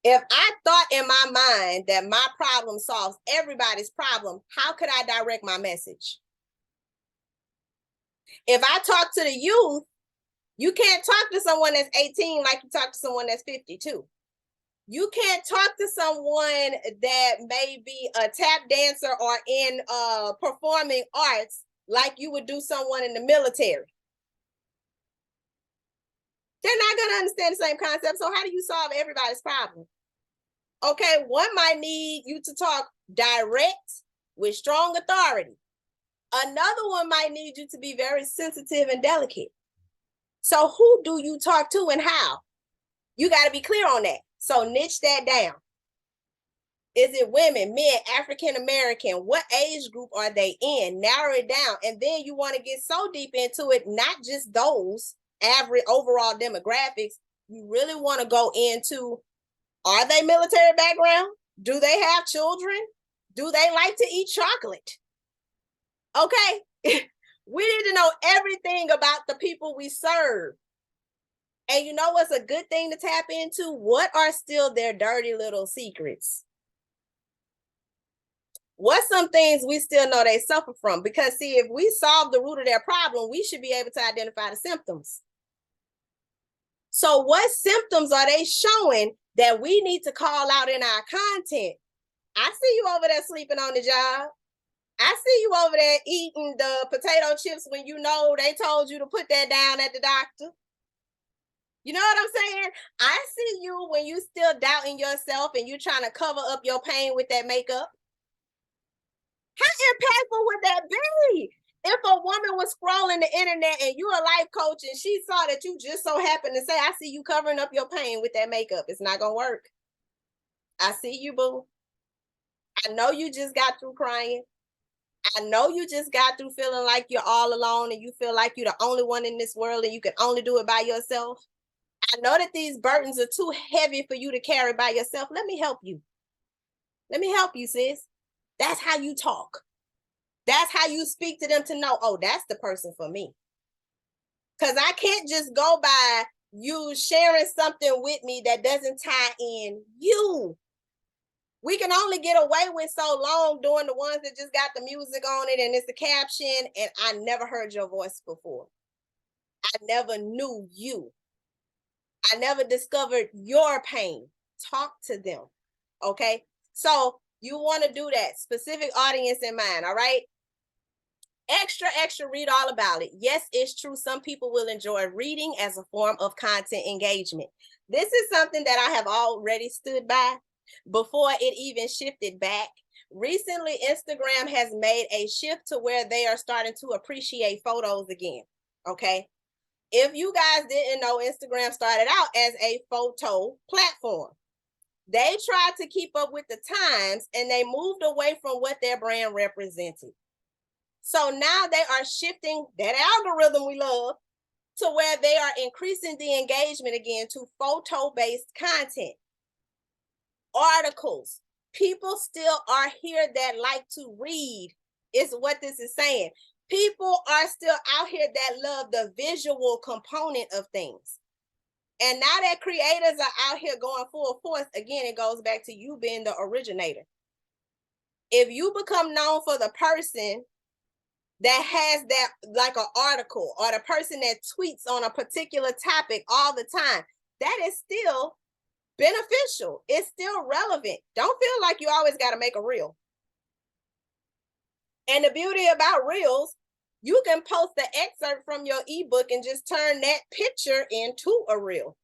Speaker 2: If I thought in my mind that my problem solves everybody's problem, how could I direct my message? If I talk to the youth, you can't talk to someone that's 18 like you talk to someone that's 52. You can't talk to someone that may be a tap dancer or in performing arts like you would do someone in the military. They're not going to understand the same concept. So how do you solve everybody's problem? Okay, one might need you to talk direct with strong authority. Another one might need you to be very sensitive and delicate. So who do you talk to and how? You got to be clear on that. So niche that down. Is it women, men, African American? What age group are they in? Narrow it down. And then you want to get so deep into it, not just those average overall demographics. You really want to go into, are they military background? Do they have children? Do they like to eat chocolate? Okay. We need to know everything about the people we serve. And you know what's a good thing to tap into? What are still their dirty little secrets? What's some things we still know they suffer from? Because see, if we solve the root of their problem, we should be able to identify the symptoms. So what symptoms are they showing that we need to call out in our content? I see you over there sleeping on the job. I see you over there eating the potato chips when you know they told you to put that down at the doctor. You know what I'm saying? I see you when you still doubting yourself and you trying to cover up your pain with that makeup. How impactful would that be? If a woman was scrolling the internet and you're a life coach and she saw that you just so happened to say, I see you covering up your pain with that makeup. It's not going to work. I see you, boo. I know you just got through crying. I know you just got through feeling like you're all alone and you feel like you're the only one in this world and you can only do it by yourself. I know that these burdens are too heavy for you to carry by yourself. Let me help you. Let me help you, sis. That's how you talk. That's how you speak to them to know, oh, that's the person for me. Because I can't just go by you sharing something with me that doesn't tie in you. We can only get away with so long doing the ones that just got the music on it and it's the caption, and I never heard your voice before. I never knew you. I never discovered your pain. Talk to them, okay? So you want to do that, specific audience in mind, all right? Extra, read all about it. Yes, it's true. Some people will enjoy reading as a form of content engagement. This is something that I have already stood by before it even shifted back. Recently, Instagram has made a shift to where they are starting to appreciate photos again, okay? If you guys didn't know, Instagram started out as a photo platform. They tried to keep up with the times and they moved away from what their brand represented. So now they are shifting that algorithm we love to where they are increasing the engagement again to photo-based content. Articles. People still are here that like to read, is what this is saying. People are still out here that love the visual component of things. And now that creators are out here going full force, again, it goes back to you being the originator. If you become known for the person that has that, like an article, or the person that tweets on a particular topic all the time, that is still beneficial. It's still relevant. Don't feel like you always got to make a reel. And the beauty about reels, you can post the excerpt from your ebook and just turn that picture into a reel.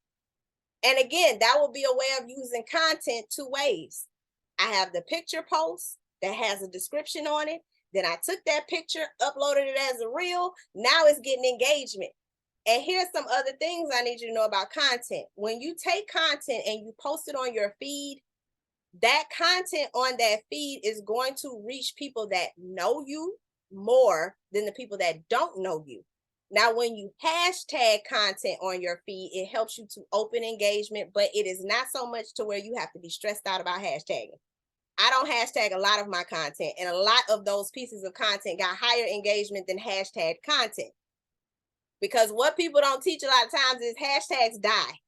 Speaker 2: And again, that will be a way of using content two ways. I have the picture post that has a description on it. Then I took that picture, uploaded it as a reel. Now it's getting engagement. And here's some other things I need you to know about content. When you take content and you post it on your feed, that content on that feed is going to reach people that know you more than the people that don't know you. Now, when you hashtag content on your feed, it helps you to open engagement, but it is not so much to where you have to be stressed out about hashtagging. I don't hashtag a lot of my content, and a lot of those pieces of content got higher engagement than hashtag content. Because what people don't teach a lot of times is hashtags die.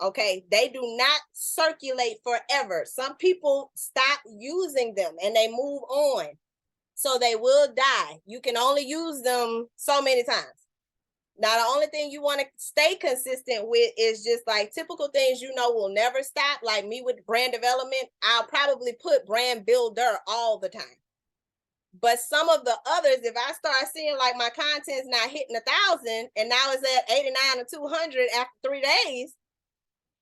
Speaker 2: Okay, they do not circulate forever. Some people stop using them and they move on. So they will die. You can only use them so many times. Now, the only thing you want to stay consistent with is just like typical things you know will never stop. Like me with brand development, I'll probably put brand builder all the time. But some of the others, if I start seeing like my content's not hitting 1,000 and now it's at 89 or 200 after 3 days,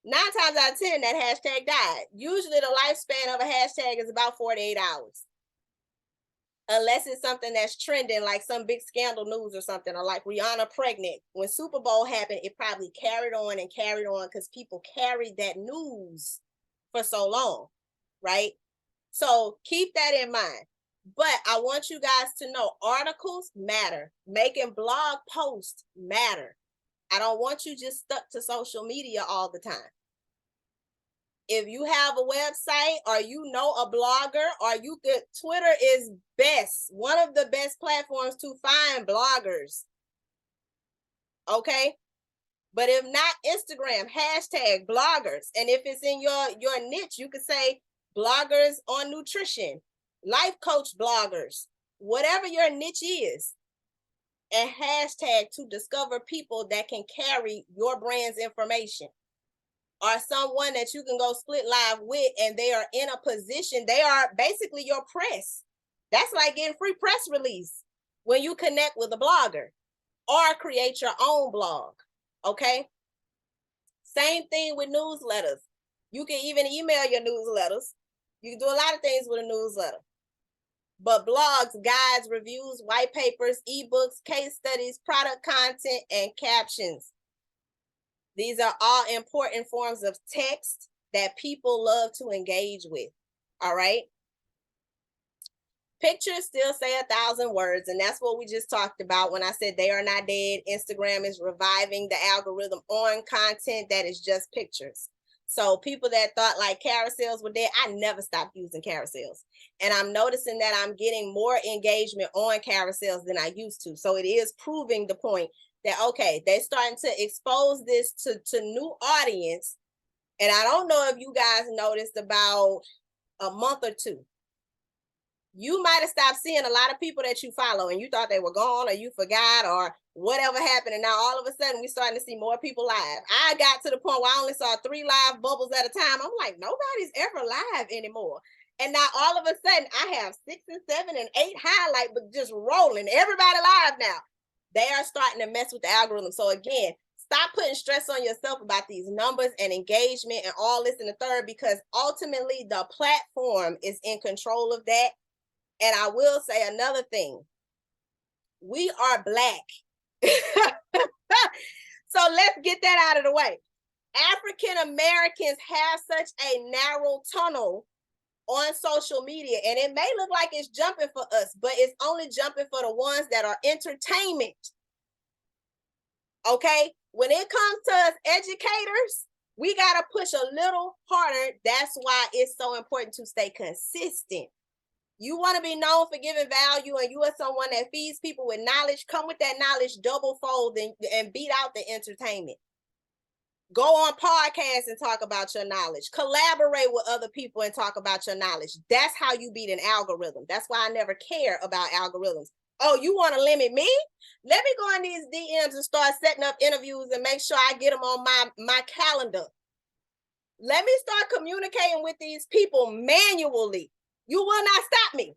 Speaker 2: 9 times out of 10, that hashtag died. Usually the lifespan of a hashtag is about 48 hours. Unless it's something that's trending, like some big scandal news or something, or like Rihanna pregnant. When Super Bowl happened, it probably carried on because people carried that news for so long, right? So keep that in mind. But I want you guys to know articles matter. Making blog posts matter. I don't want you just stuck to social media all the time. If you have a website or you know a blogger, or you could, Twitter is best, one of the best platforms to find bloggers. Okay? But if not, Instagram, hashtag bloggers. And if it's in your niche, you could say bloggers on nutrition, life coach bloggers, whatever your niche is. And hashtag to discover people that can carry your brand's information, or someone that you can go split live with, and they are in a position, they are basically your press. That's like getting free press release when you connect with a blogger or create your own blog, okay? Same thing with newsletters. You can even email your newsletters. You can do a lot of things with a newsletter. But blogs, guides, reviews, white papers, ebooks, case studies, product content, and captions. These are all important forms of text that people love to engage with, all right? Pictures still say 1,000 words, and that's what we just talked about when I said they are not dead. Instagram is reviving the algorithm on content that is just pictures. So people that thought like carousels were dead, I never stopped using carousels. And I'm noticing that I'm getting more engagement on carousels than I used to. So it is proving the point that, okay, they're starting to expose this to new audience. And I don't know if you guys noticed, about a month or two, you might have stopped seeing a lot of people that you follow and you thought they were gone, or you forgot, or whatever happened. And now all of a sudden we're starting to see more people live. I got to the point where I only saw 3 live bubbles at a time. I'm like, nobody's ever live anymore. And now all of a sudden I have 6 and 7 and 8 highlight, but just rolling. Everybody live now. They are starting to mess with the algorithm. So again, stop putting stress on yourself about these numbers and engagement and all this and the third, because ultimately the platform is in control of that. And I will say another thing. We are Black. So let's get that out of the way. African Americans have such a narrow tunnel on social media, and it may look like it's jumping for us, but it's only jumping for the ones that are entertainment. Okay? When it comes to us educators, we got to push a little harder. That's why it's so important to stay consistent. You want to be known for giving value, and you are someone that feeds people with knowledge. Come with that knowledge double fold and beat out the entertainment. Go on podcasts and talk about your knowledge. Collaborate with other people and talk about your knowledge. That's how you beat an algorithm. That's why I never care about algorithms. Oh, you want to limit me? Let me go in these DMs and start setting up interviews and make sure I get them on my calendar. Let me start communicating with these people manually. You will not stop me.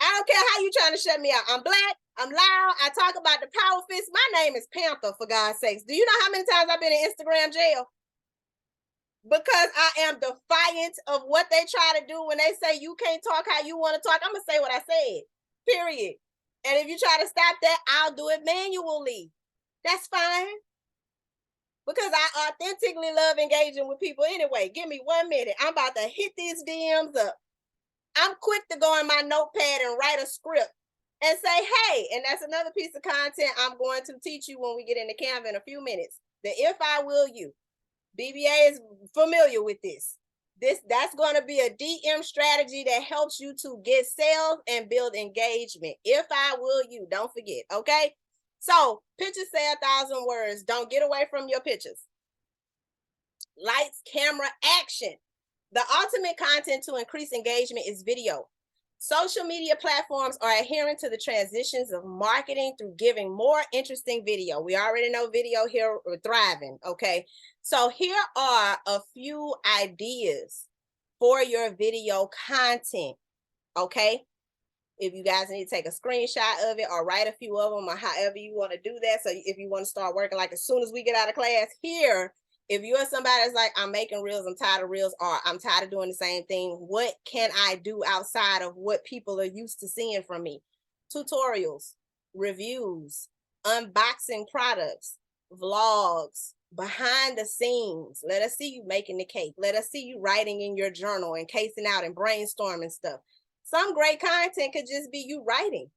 Speaker 2: I don't care how you trying to shut me out. I'm black. I'm loud. I talk about the power fist. My name is Panther, for God's sakes. Do you know how many times I've been in Instagram jail? Because I am defiant of what they try to do when they say you can't talk how you want to talk. I'm going to say what I said, period. And if you try to stop that, I'll do it manually. That's fine. Because I authentically love engaging with people anyway. Give me 1 minute. I'm about to hit these DMs up. I'm quick to go in my notepad and write a script and say, hey, and that's another piece of content I'm going to teach you when we get into Canva in a few minutes. The if I will you. BBA is familiar with this. That's going to be a DM strategy that helps you to get sales and build engagement. If I will you, don't forget, okay? So pictures say 1,000 words. Don't get away from your pictures. Lights, camera, action. The ultimate content to increase engagement is video. Social media platforms are adhering to the transitions of marketing through giving more interesting video. We already know video here thriving, okay? So here are a few ideas for your video content, okay? If you guys need to take a screenshot of it or write a few of them or however you want to do that. So if you want to start working, like as soon as we get out of class here, if you're somebody that's like, I'm making reels, I'm tired of reels, or I'm tired of doing the same thing, what can I do outside of what people are used to seeing from me? Tutorials, reviews, unboxing products, vlogs, behind the scenes. Let us see you making the cake. Let us see you writing in your journal and casing out and brainstorming stuff. Some great content could just be you writing.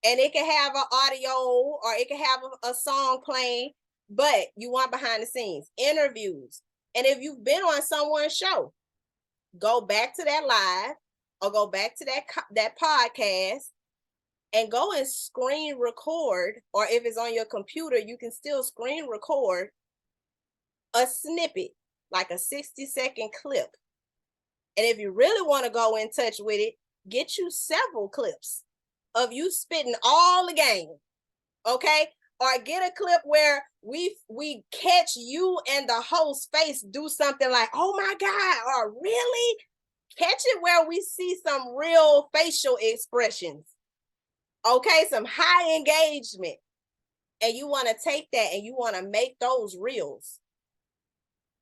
Speaker 2: And it can have an audio or it can have a song playing, but you want behind the scenes, interviews. And if you've been on someone's show, go back to that live or go back to that podcast and go and screen record, or if it's on your computer, you can still screen record a snippet, like a 60-second clip. And if you really want to go in touch with it, get you several clips of you spitting all the game, okay? Or get a clip where we catch you and the host face do something like, oh my God, or really? Catch it where we see some real facial expressions, okay? Some high engagement. And you want to take that and you want to make those reels,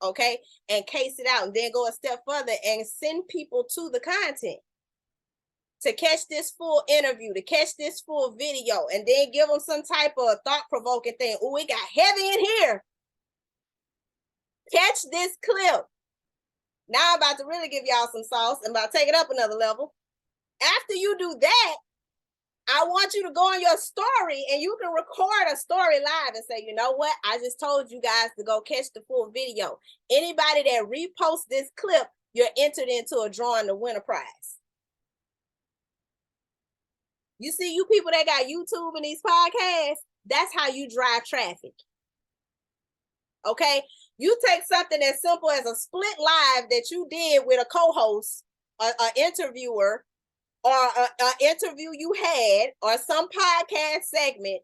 Speaker 2: okay? And case it out and then go a step further and send people to the content to catch this full interview, to catch this full video, and then give them some type of thought-provoking thing. Oh, it got heavy in here. Catch this clip. Now I'm about to really give y'all some sauce. I'm about to take it up another level. After you do that, I want you to go on your story and you can record a story live and say, you know what? I just told you guys to go catch the full video. Anybody that reposts this clip, you're entered into a drawing to win a prize. You see, you people that got YouTube and these podcasts, that's how you drive traffic. Okay? You take something as simple as a split live that you did with a co-host, an interviewer, or an interview you had, or some podcast segment,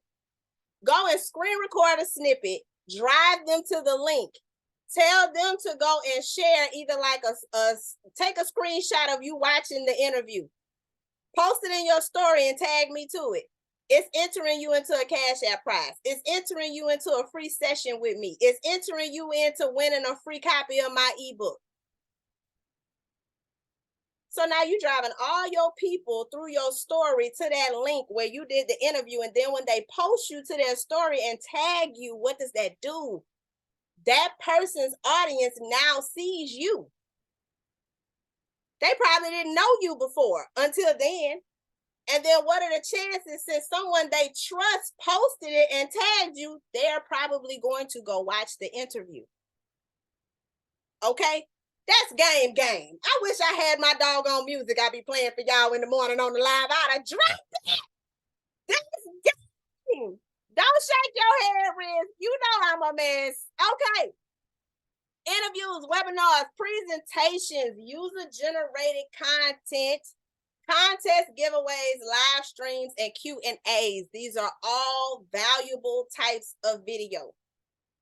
Speaker 2: go and screen record a snippet, drive them to the link, tell them to go and share either like take a screenshot of you watching the interview. Post it in your story and tag me to it. It's entering you into a Cash App prize. It's entering you into a free session with me. It's entering you into winning a free copy of my ebook. So now you're driving all your people through your story to that link where you did the interview. And then when they post you to their story and tag you, what does that do? That person's audience now sees you. They probably didn't know you before until then. And then what are the chances, since someone they trust posted it and tagged you, they're probably going to go watch the interview. Okay? That's game. I wish I had my doggone music I'd be playing for y'all in the morning on the live. I'd have dropped that. That's game. Don't shake your head, Riz. You know I'm a mess. Okay. Interviews, webinars, presentations, user-generated content, contests, giveaways, live streams, and Q&As. These are all valuable types of video.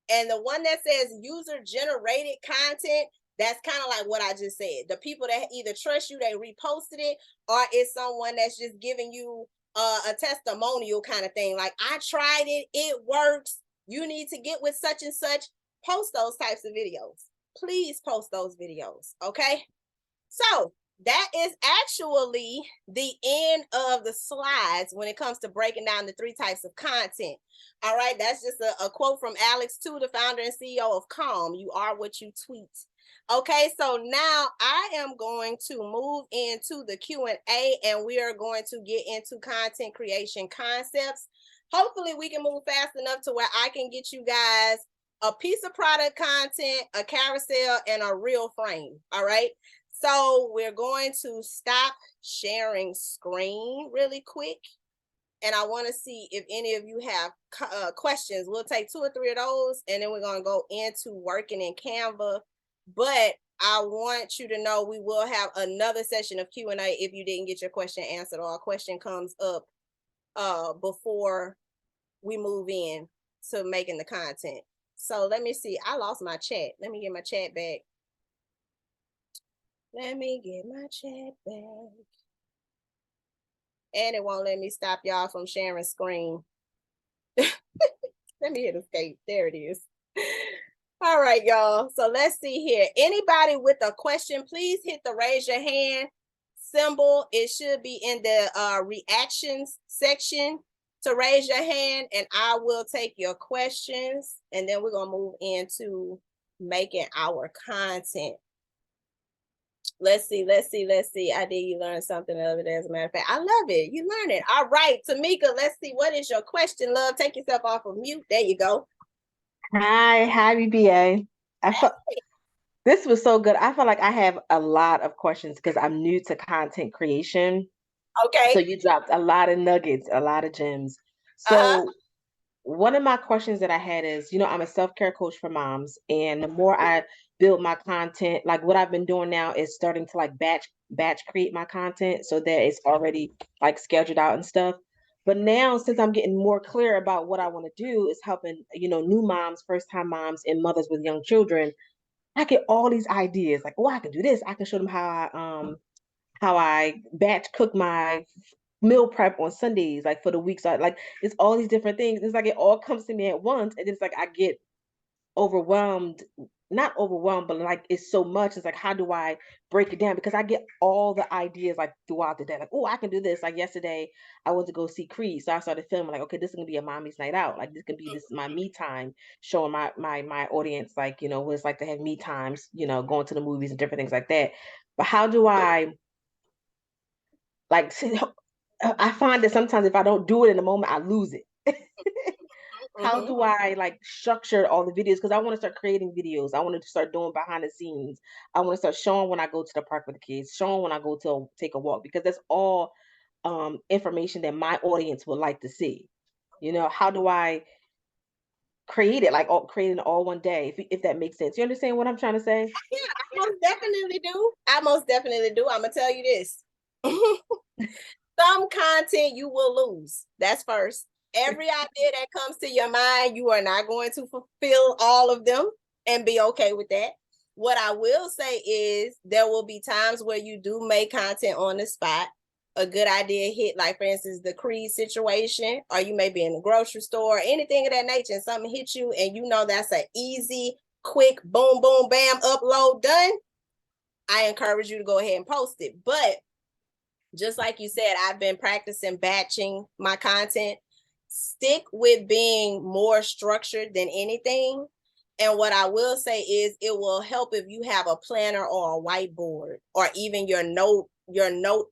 Speaker 2: And the one that says user-generated content, that's kind of like what I just said. The people that either trust you, they reposted it, or it's someone that's just giving you a testimonial kind of thing. Like, I tried it, it works. You need to get with such and such. Post those types of videos. Please post those videos, okay? So that is actually the end of the slides when it comes to breaking down the 3 types of content. All right, that's just a quote from Alex Tu, the founder and CEO of Calm. You are what you tweet. Okay, so now I am going to move into the Q&A, and we are going to get into content creation concepts. Hopefully we can move fast enough to where I can get you guys a piece of product content, a carousel, and a real frame. All right. So we're going to stop sharing screen really quick. And I want to see if any of you have questions. We'll take 2 or 3 of those, and then we're going to go into working in Canva. But I want you to know we will have another session of Q&A if you didn't get your question answered or a question comes up before we move in to making the content. So let me see. I lost my chat. Let me get my chat back. Let me get my chat back. And it won't let me stop y'all from sharing screen. Let me hit escape. There it is. All right, y'all. So let's see here. Anybody with a question, please hit the raise your hand symbol. It should be in the reactions section to raise your hand, and I will take your questions. And then we're going to move into making our content. Let's see. I did you learn something the other day, as a matter of fact. I love it. You learn it. All right, Tamika, let's see. What is your question, love? Take yourself off of mute. There you go.
Speaker 1: Hi, BBA. This was so good. I feel like I have a lot of questions because I'm new to content creation.
Speaker 2: Okay.
Speaker 1: So you dropped a lot of nuggets, a lot of gems. So one of my questions that I had is, I'm a self-care coach for moms, and the more I build my content, like what I've been doing now is starting to like batch create my content so that it's already like scheduled out and stuff. But now, since I'm getting more clear about what I want to do is helping, new moms, first-time moms, and mothers with young children, I get all these ideas like, oh, I can do this. I can show them how I batch cook my meal prep on Sundays, like for the weeks. Like it's all these different things. It's like it all comes to me at once, and it's like I get overwhelmed. Not overwhelmed, but like it's so much. It's like, how do I break it down? Because I get all the ideas like throughout the day. Like, oh, I can do this. Like yesterday, I went to go see Creed, so I started filming. Like, okay, this is gonna be a mommy's night out. Like, this is my me time, showing my audience like what it's like to have me times. Going to the movies and different things like that. But how do I like? I find that sometimes if I don't do it in the moment, I lose it. How do I like structure all the videos? Because I want to start creating videos. I want to start doing behind the scenes. I want to start showing when I go to the park with the kids, showing when I go to take a walk, because that's all information that my audience would like to see. How do I create it, like creating all one day, if that makes sense? You understand what I'm trying to say?
Speaker 2: Yeah, I most definitely do. I'm gonna tell you this. Some content you will lose. That's first. Every idea that comes to your mind, you are not going to fulfill all of them and be okay with that. What I will say is there will be times where you do make content on the spot. A good idea hit, like for instance, the Creed situation, or you may be in the grocery store, anything of that nature, and something hit you, and that's an easy, quick, boom, boom, bam, upload, done. I encourage you to go ahead and post it. But just like you said, I've been practicing batching my content. Stick with being more structured than anything. And what I will say is it will help if you have a planner or a whiteboard or even your note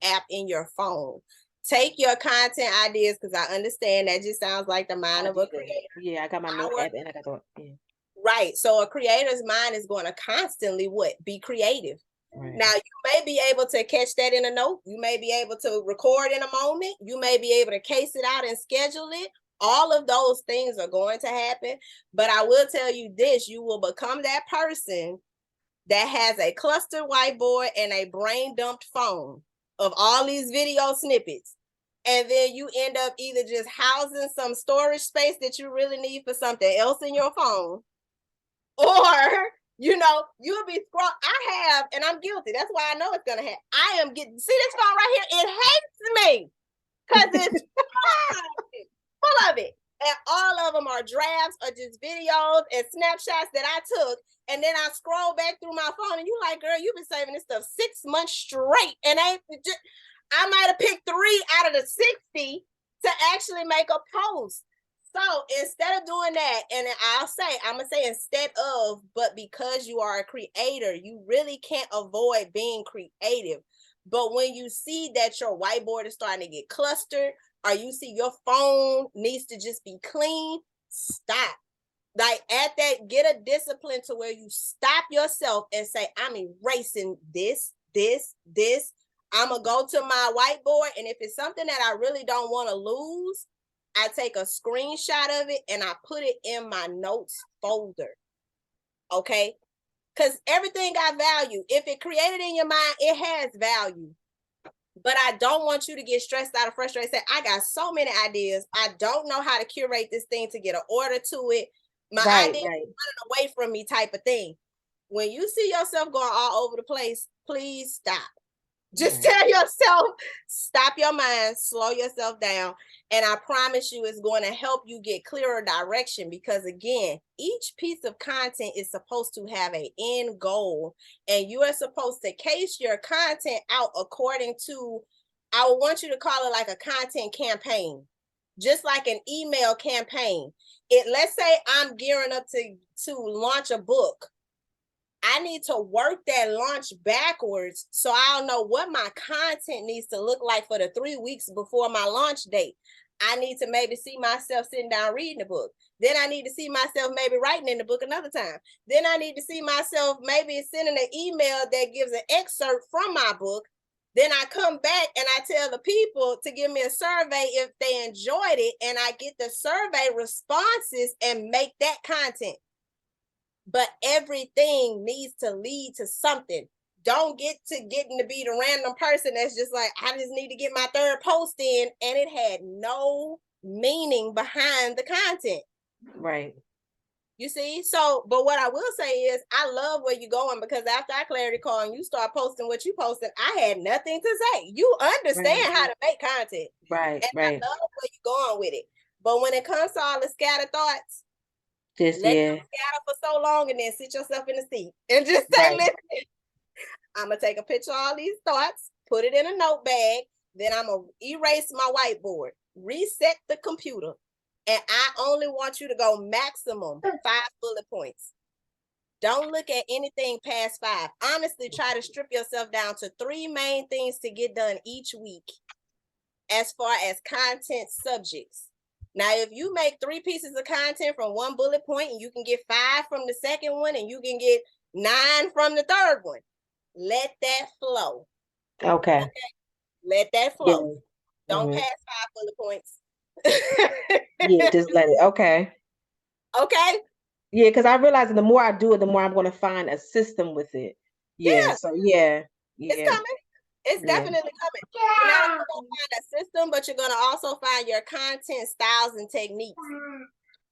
Speaker 2: app in your phone. Take your content ideas, because I understand that just sounds like the mind of a creator.
Speaker 1: Yeah, I got my note app and I got the
Speaker 2: Right. So a creator's mind is going to constantly be creative. Right. Now, you may be able to catch that in a note. You may be able to record in a moment. You may be able to case it out and schedule it, All of those things are going to happen. But I will tell you this, you will become that person that has a clustered whiteboard and a brain dumped phone of all these video snippets. And then you end up either just housing some storage space that you really need for something else in your phone, or you'll be scroll. I have, and I'm guilty. That's why I know it's gonna happen. I am getting, see this phone right here? It hates me because it's full of it. And all of them are drafts or just videos and snapshots that I took. And then I scroll back through my phone and you like, girl, you've been saving this stuff 6 months straight. And I might have picked 3 out of the 60 to actually make a post. So instead of doing that, and I'm going to say instead of, but because you are a creator, you really can't avoid being creative. But when you see that your whiteboard is starting to get clustered, or you see your phone needs to just be clean, stop. Like at that, get a discipline to where you stop yourself and say, I'm erasing this. I'm going to go to my whiteboard. And if it's something that I really don't want to lose, I take a screenshot of it and I put it in my notes folder. Okay? Because everything got value. If it created in your mind, it has value. But I don't want you to get stressed out or frustrated. Say, I got so many ideas. I don't know how to curate this thing to get an order to it. My idea is running away from me type of thing. When you see yourself going all over the place, please stop. Just tell yourself, stop your mind, slow yourself down. And I promise you it's going to help you get clearer direction, because again, each piece of content is supposed to have an end goal, and you are supposed to case your content out according to, I would want you to call it like a content campaign, just like an email campaign. Let's say I'm gearing up to launch a book. I need to work that launch backwards so I'll know what my content needs to look like for the 3 weeks before my launch date. I need to maybe see myself sitting down reading the book. Then I need to see myself maybe writing in the book another time. Then I need to see myself maybe sending an email that gives an excerpt from my book. Then I come back and I tell the people to give me a survey if they enjoyed it, and I get the survey responses and make that content. But everything needs to lead to something. Don't get to getting to be the random person that's just like, I just need to get my 3rd post in, and it had no meaning behind the content.
Speaker 1: Right.
Speaker 2: You see? So, but what I will say is I love where you're going, because after I clarity call and you start posting what you posted, I had nothing to say. You understand how to make content.
Speaker 1: Right.
Speaker 2: And I love where you're going with it. But when it comes to all the scattered thoughts, let them scatter for so long and then sit yourself in the seat and just say, listen, I'm going to take a picture of all these thoughts, put it in a note bag, then I'm going to erase my whiteboard, reset the computer, and I only want you to go maximum 5 bullet points. Don't look at anything past 5. Honestly, try to strip yourself down to 3 main things to get done each week as far as content subjects. Now, if you make 3 pieces of content from 1 bullet point, and you can get 5 from the second one, and you can get 9 from the third one, let that flow.
Speaker 1: Okay.
Speaker 2: Let that flow. Don't pass 5 bullet points.
Speaker 1: Just let it. Okay. Yeah, because I realize the more I do it, the more I'm going to find a system with it. So
Speaker 2: it's coming. It's definitely coming. You're not only going to find a system, but you're going to also find your content styles and techniques.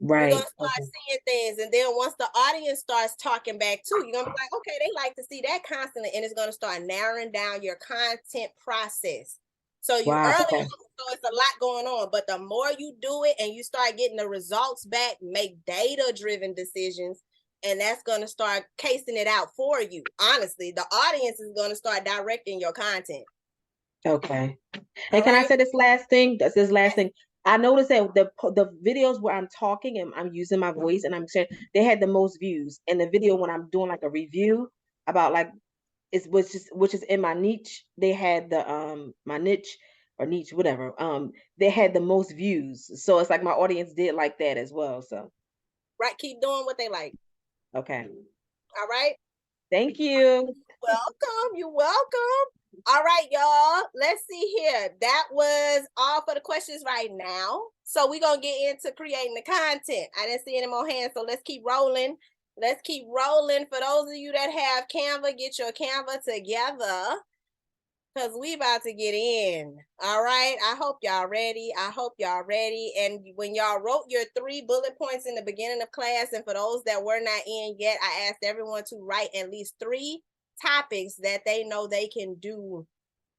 Speaker 2: You're going to start seeing things. And then once the audience starts talking back too, you're going to be like, okay, they like to see that constantly. And it's going to start narrowing down your content process. So you early on, so it's a lot going on. But the more you do it and you start getting the results back, make data-driven decisions, and that's going to start casing it out for you. Honestly, the audience is going to start directing your content.
Speaker 1: Okay. And can I say this last thing? That's this last thing. I noticed that the videos where I'm talking and I'm using my voice and I'm saying, they had the most views. And the video when I'm doing like a review about like which is in my niche, they had the my niche or niche, whatever. They had the most views. So it's like my audience did like that as well. So
Speaker 2: keep doing what they like.
Speaker 1: Okay.
Speaker 2: All right.
Speaker 1: Thank you.
Speaker 2: Welcome. You're welcome. All right, y'all. Let's see here. That was all for the questions right now. So we're going to get into creating the content. I didn't see any more hands, so let's keep rolling. Let's keep rolling. For those of you that have Canva, get your Canva together because we about to get in. All right. I hope y'all ready. I hope y'all ready. And when y'all wrote your 3 bullet points in the beginning of class, and for those that were not in yet, I asked everyone to write at least 3 topics that they know they can do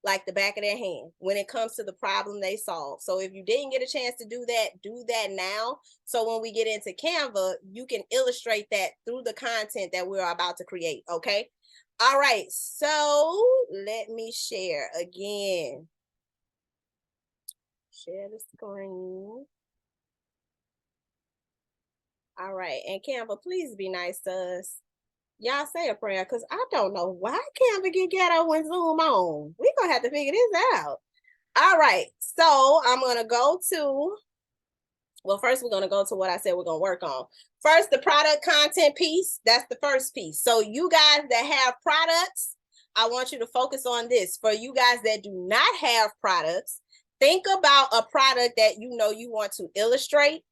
Speaker 2: like the back of their hand when it comes to the problem they solve. So if you didn't get a chance to do that now. So when we get into Canva, you can illustrate that through the content that we're about to create, okay? All right, so let me share again. Share the screen. All right, and Canva, please be nice to us. Y'all say a prayer, because I don't know why Canva get ghetto when Zoom on. We're going to have to figure this out. All right, so I'm going to go to, well, first we're going to go to what I said we're going to work on. First, the product content piece. That's the first piece. So you guys that have products, I want you to focus on this. For you guys that do not have products, think about a product that you know you want to illustrate,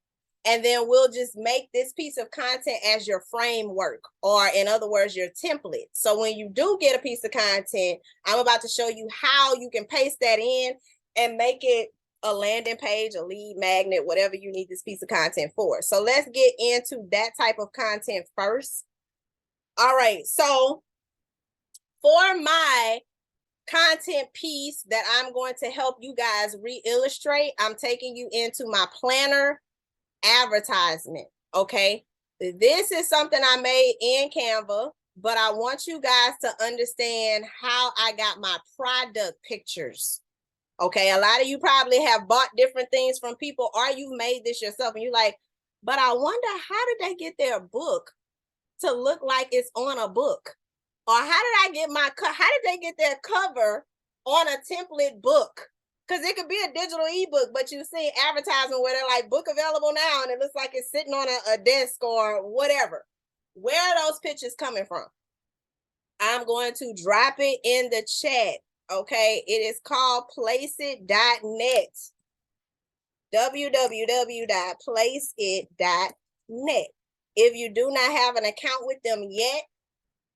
Speaker 2: and then we'll just make this piece of content as your framework, or in other words, your template. So when you do get a piece of content, I'm about to show you how you can paste that in and make it a landing page, a lead magnet, whatever you need this piece of content for. So let's get into that type of content first. All right, so for my content piece that I'm going to help you guys re-illustrate, I'm taking you into my planner advertisement, okay? This is something I made in Canva, but I want you guys to understand how I got my product pictures. Okay, a lot of you probably have bought different things from people, or you made this yourself, and you're like, but I wonder, how did they get their book to look like it's on a book? Or how did they get their cover on a template book? Because it could be a digital ebook, but you see advertisement where they're like, book available now, and it looks like it's sitting on a desk or whatever. Where are those pictures coming from? I'm going to drop it in the chat. Okay, it is called placeit.net. www.placeit.net. If you do not have an account with them yet,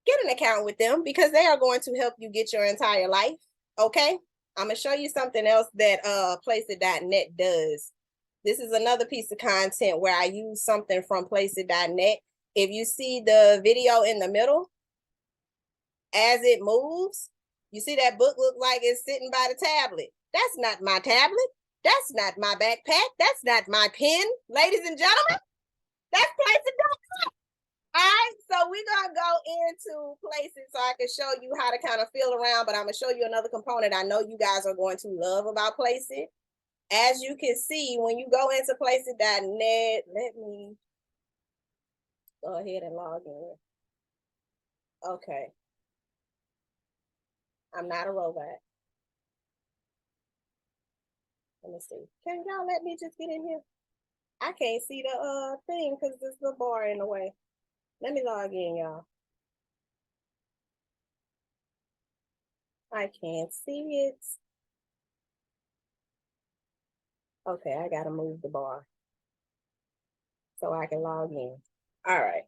Speaker 2: get an account with them, because they are going to help you get your entire life. Okay, I'm going to show you something else that placeit.net does. This is another piece of content where I use something from placeit.net. If you see the video in the middle, as it moves, you see that book look like it's sitting by the tablet. That's not my tablet. That's not my backpack. That's not my pen. Ladies and gentlemen, that's Placeit.net. All right, so we're going to go into Placeit so I can show you how to kind of feel around, but I'm going to show you another component I know you guys are going to love about Placeit. As you can see, when you go into Placeit.net, let me go ahead and log in. Okay. I'm not a robot. Let me see. Can y'all let me just get in here? I can't see the thing because there's the bar in the way. Let me log in, y'all. I can't see it. Okay, I gotta move the bar so I can log in. All right.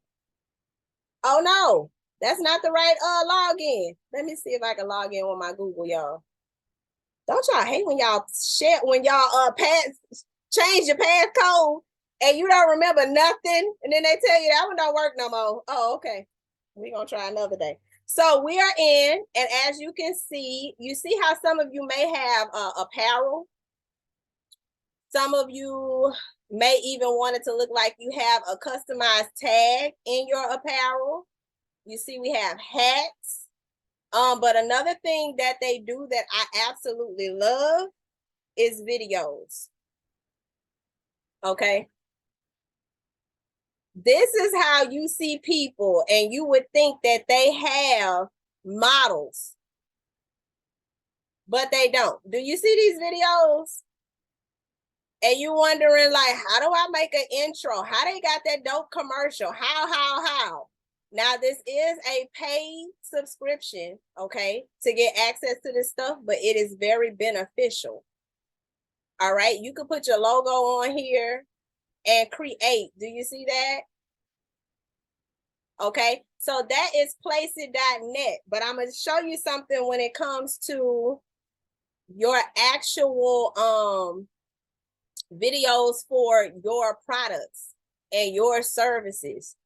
Speaker 2: Oh no, that's not the right login. Let me see if I can log in with my Google, y'all. Don't y'all hate when y'all change your passcode and you don't remember nothing, and then they tell you that one don't work no more? Oh, okay. We're gonna try another day. So we are in, and as you can see, you see how some of you may have apparel. Some of you may even want it to look like you have a customized tag in your apparel. You see we have hats. But another thing that they do that I absolutely love is videos. Okay. This is how you see people, and you would think that they have models, but they don't. Do you see these videos? And you wondering, like, how do I make an intro? How they got that dope commercial? How? Now, this is a paid subscription, okay, to get access to this stuff, but it is very beneficial. All right, you can put your logo on here and create. Do you see that? Okay, so that is Placeit.net, but I'm gonna show you something when it comes to your actual videos for your products and your services.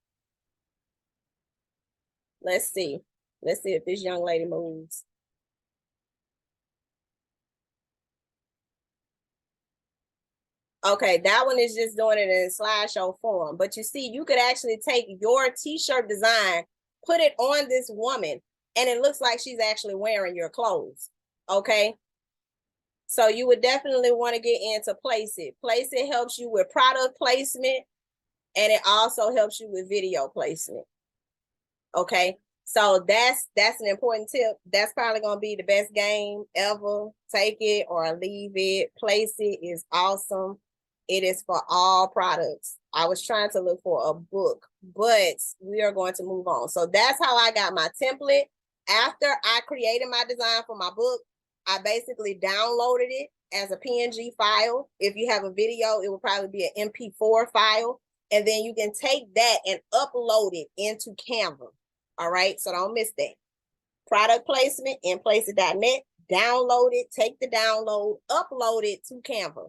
Speaker 2: Let's see if this young lady moves. Okay, that one is just doing it in slideshow form. But you see, you could actually take your t-shirt design, put it on this woman, and it looks like she's actually wearing your clothes. Okay. So you would definitely want to get into Placeit. Placeit helps you with product placement, and it also helps you with video placement. Okay. So that's an important tip. That's probably going to be the best game ever. Take it or leave it. Placeit is awesome. It is for all products. I was trying to look for a book, but we are going to move on. So that's how I got my template. After I created my design for my book, I basically downloaded it as a PNG file. If you have a video, it will probably be an MP4 file. And then you can take that and upload it into Canva. All right, so don't miss that. Product placement in Placeit.net. Download it, take the download, upload it to Canva.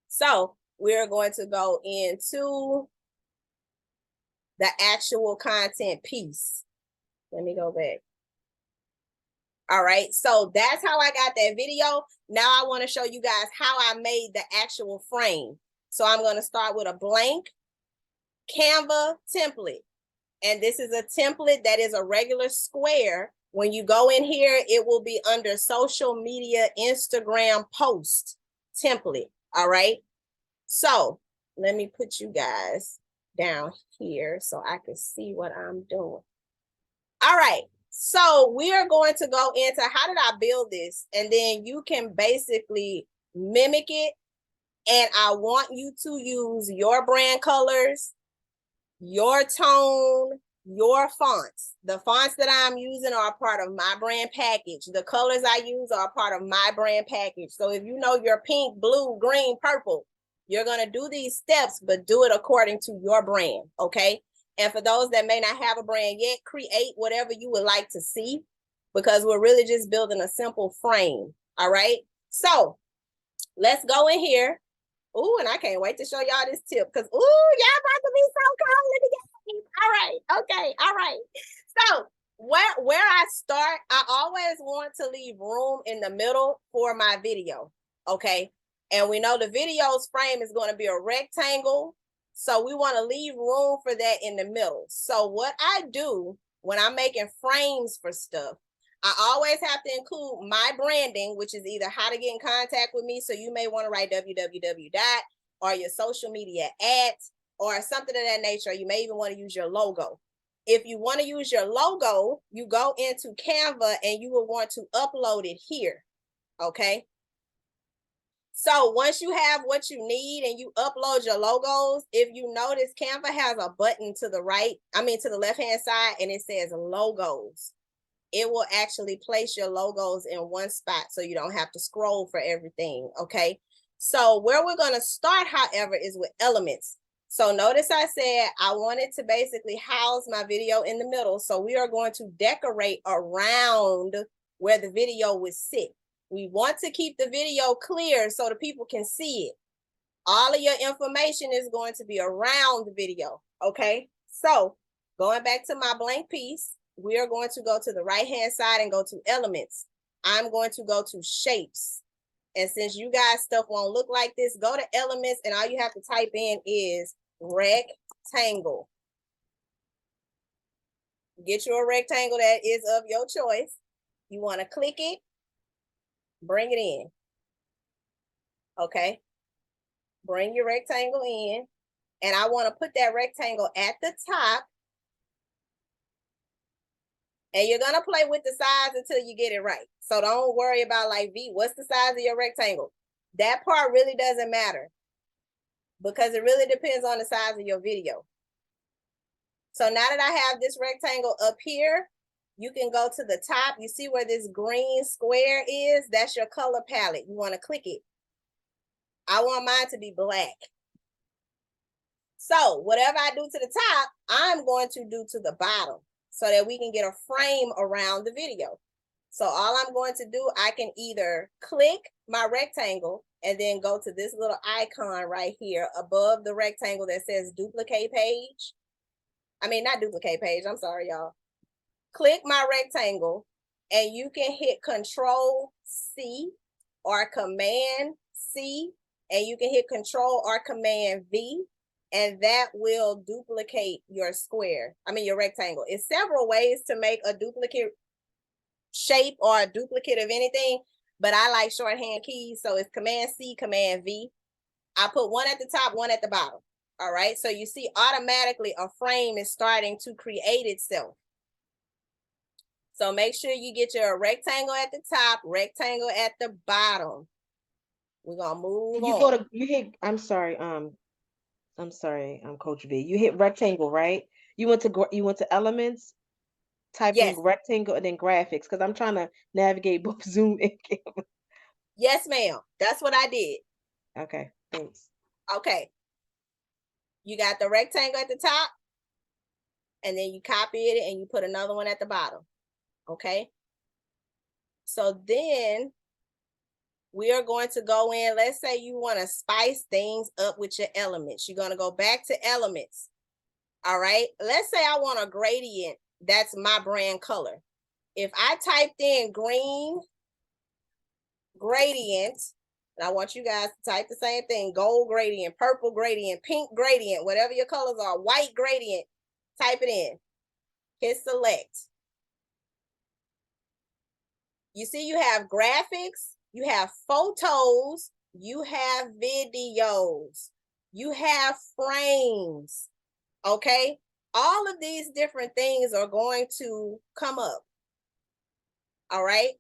Speaker 2: So we're going to go into the actual content piece. Let me go back. All right, so that's how I got that video. Now I want to show you guys how I made the actual frame. So I'm going to start with a blank Canva template. And this is a template that is a regular square. When you go in here, it will be under social media, Instagram post template. All right. So let me put you guys down here so I can see what I'm doing. All right. So we are going to go into how did I build this? And then you can basically mimic it. And I want you to use your brand colors, your tone, your fonts. The fonts that I'm using are a part of my brand package. The colors I use are a part of my brand package. So if you know your pink, blue, green, purple, you're going to do these steps, but do it according to your brand, okay? And for those that may not have a brand yet, create whatever you would like to see because we're really just building a simple frame, all right? So let's go in here. Ooh, and I can't wait to show y'all this tip because, ooh, y'all about to be so cold in the game. All right, okay, all right. So where I start, I always want to leave room in the middle for my video, okay? And we know the video's frame is going to be a rectangle, so we want to leave room for that in the middle. So what I do when I'm making frames for stuff, I always have to include my branding, which is either how to get in contact with me. So you may want to write www. or your social media at or something of that nature. You may even want to use your logo. If you want to use your logo, you go into Canva and you will want to upload it here. Okay. So once you have what you need and you upload your logos, if you notice, Canva has a button to the right, to the left-hand side, and it says logos. It will actually place your logos in one spot so you don't have to scroll for everything, okay? So where we're going to start, however, is with elements. So notice I said I wanted to basically house my video in the middle. So we are going to decorate around where the video would sit. We want to keep the video clear so the people can see it. All of your information is going to be around the video, okay? So going back to my blank piece, we are going to go to the right-hand side and go to elements. I'm going to go to shapes. And since you guys stuff won't look like this, go to elements and all you have to type in is rectangle. Get you a rectangle that is of your choice. You want to click it, bring it in. Okay. Bring your rectangle in. And I want to put that rectangle at the top. And you're going to play with the size until you get it right. So don't worry about like, V, what's the size of your rectangle? That part really doesn't matter because it really depends on the size of your video. So now that I have this rectangle up here, you can go to the top. You see where this green square is? That's your color palette. You want to click it. I want mine to be black. So whatever I do to the top, I'm going to do to the bottom so that we can get a frame around the video. So all I'm going to do, I can either click my rectangle and then go to this little icon right here above the rectangle that says duplicate page. I mean, not duplicate page. I'm sorry, y'all. Click my rectangle and you can hit Control C or Command C, and you can hit Control or Command V, and that will duplicate your square. I mean, your rectangle. It's several ways to make a duplicate shape or a duplicate of anything, but I like shorthand keys. So it's Command C, Command V. I put one at the top, one at the bottom. All right. So you see automatically a frame is starting to create itself. So make sure you get your rectangle at the top, rectangle at the bottom. We're gonna move
Speaker 1: You
Speaker 2: on.
Speaker 1: go to, you hit, I'm sorry, Coach V. You hit rectangle, right? You went to elements, type in
Speaker 2: Yes.
Speaker 1: rectangle and then graphics, because I'm trying to navigate both Zoom and Canva.
Speaker 2: Yes, ma'am. That's what I did.
Speaker 1: Okay, thanks.
Speaker 2: Okay. You got the rectangle at the top, and then you copy it and you put another one at the bottom. Okay. So then we are going to go in. Let's say you want to spice things up with your elements. You're going to go back to elements. All right. Let's say I want a gradient. That's my brand color. If I typed in green gradient, and I want you guys to type the same thing: gold gradient, purple gradient, pink gradient, whatever your colors are, white gradient, type it in. Hit select. You see, you have graphics, you have photos, you have videos, you have frames. Okay. All of these different things are going to come up. All right.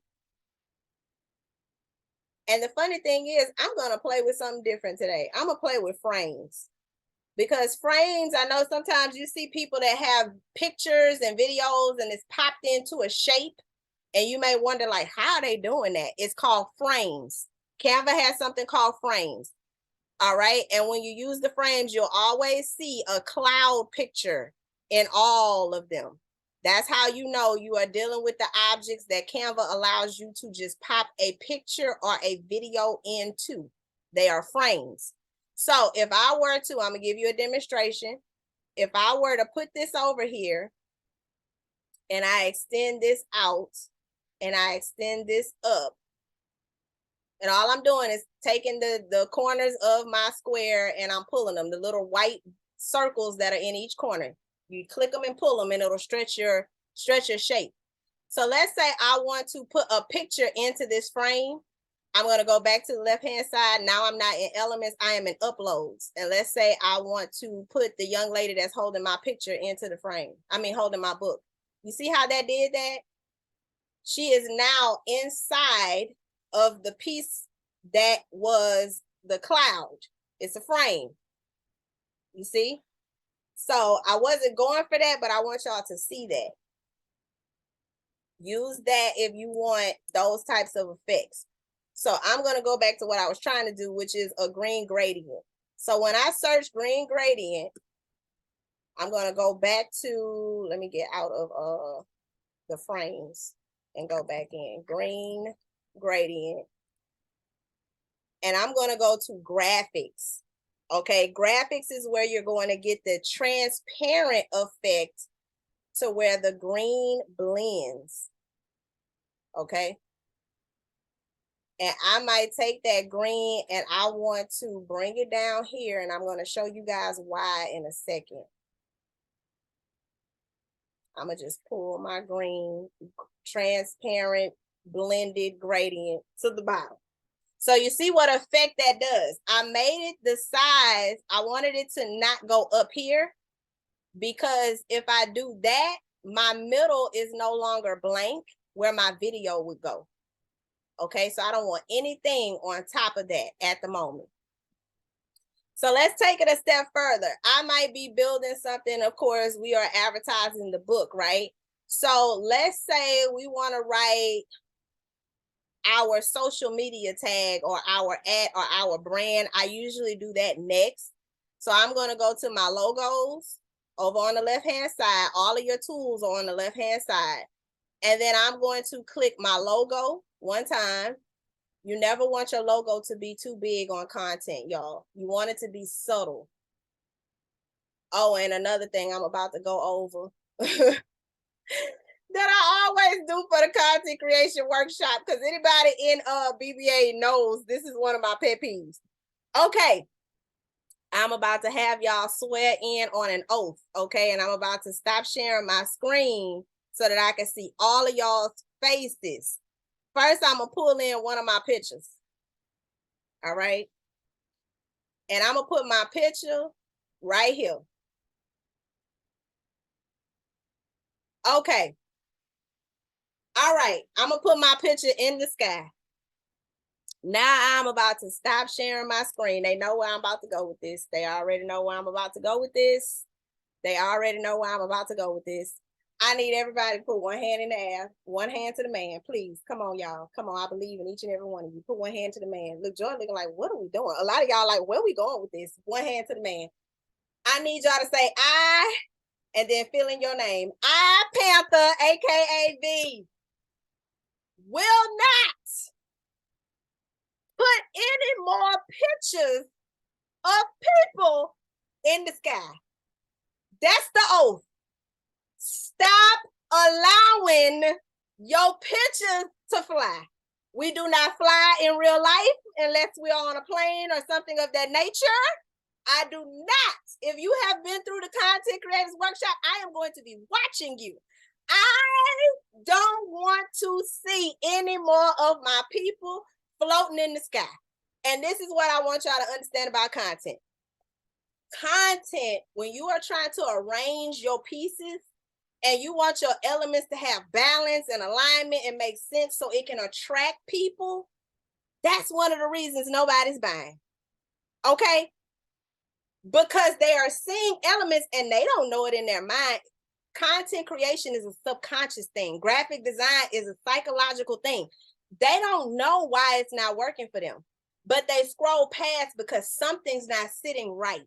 Speaker 2: And the funny thing is, I'm going to play with something different today. I'm going to play with frames, because frames, I know sometimes you see people that have pictures and videos and it's popped into a shape, and you may wonder, like, how are they doing that? It's called frames. Canva has something called frames. All right. And when you use the frames, you'll always see a cloud picture in all of them. That's how you know you are dealing with the objects that Canva allows you to just pop a picture or a video into. They are frames. So if I were to, I'm going to give you a demonstration. If I were to put this over here and I extend this out and I extend this up, and all I'm doing is taking the corners of my square and I'm pulling them, the little white circles that are in each corner. You click them and pull them and it'll stretch your shape. So let's say I want to put a picture into this frame. I'm going to go back to the left-hand side. Now I'm not in elements, I am in uploads. And let's say I want to put the young lady that's holding my picture into the frame. I mean, holding my book. You see how that did that? She is now inside of the piece that was the cloud. It's a frame. You see? So I wasn't going for that, but I want y'all to see that. Use that if you want those types of effects. So I'm going to go back to what I was trying to do, which is a green gradient. So when I search green gradient, I'm going to go back to, let me get out of the frames and go back in. Green gradient. And I'm going to go to graphics. Okay, graphics is where you're going to get the transparent effect to where the green blends. Okay. And I might take that green and I want to bring it down here, and I'm going to show you guys why in a second. I'm going to just pull my green transparent blended gradient to the bottom. So you see what effect that does. I made it the size. I wanted it to not go up here, because if I do that, my middle is no longer blank where my video would go. Okay, so I don't want anything on top of that at the moment. So let's take it a step further. I might be building something. Of course, we are advertising the book, right? So let's say we want to write our social media tag or our ad or our brand. I usually do that next. So I'm going to go to my logos over on the left-hand side. All of your tools are on the left-hand side. And then I'm going to click my logo one time. You never want your logo to be too big on content, y'all. You want it to be subtle. Oh, and another thing I'm about to go over that I always do for the content creation workshop, because anybody in BBA knows this is one of my pet peeves. Okay, I'm about to have y'all swear in on an oath, okay? And I'm about to stop sharing my screen so that I can see all of y'all's faces. First, I'm going to pull in one of my pictures, all right? And I'm going to put my picture right here. Okay. All right, I'm going to put my picture in the sky. Now I'm about to stop sharing my screen. They know where I'm about to go with this. They already know where I'm about to go with this. They already know where I'm about to go with this. I need everybody to put one hand in the air, one hand to the man, please. Come on, y'all. Come on, I believe in each and every one of you. Put one hand to the man. Look, Joy looking like, what are we doing? A lot of y'all like, where are we going with this? One hand to the man. I need y'all to say I, and then fill in your name. I, Panther, aka V, will not put any more pictures of people in the sky. That's the oath. Stop allowing your pictures to fly. We do not fly in real life unless we're on a plane or something of that nature. I do not. If you have been through the Content Creators Workshop, I am going to be watching you. I don't want to see any more of my people floating in the sky. And this is what I want y'all to understand about content. Content, when you are trying to arrange your pieces and you want your elements to have balance and alignment and make sense so it can attract people, that's one of the reasons nobody's buying. Okay? Because they are seeing elements and they don't know it in their mind. Content creation is a subconscious thing. Graphic design is a psychological thing. They don't know why it's not working for them, but they scroll past because something's not sitting right.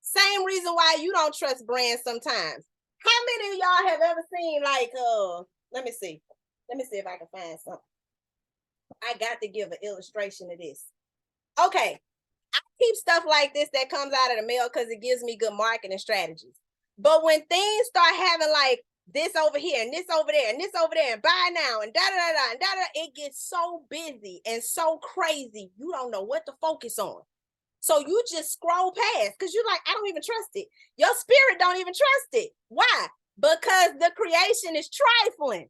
Speaker 2: Same reason why you don't trust brands sometimes. How many of y'all have ever seen like, let me see if I can find something. I got to give an illustration of this. Okay, I keep stuff like this that comes out of the mail because it gives me good marketing strategies. But when things start having like this over here and this over there and this over there and buy now and da-da-da-da and da-da, it gets so busy and so crazy, you don't know what to focus on. So you just scroll past because you're like, I don't even trust it. Your spirit don't even trust it. Why? Because the creation is trifling.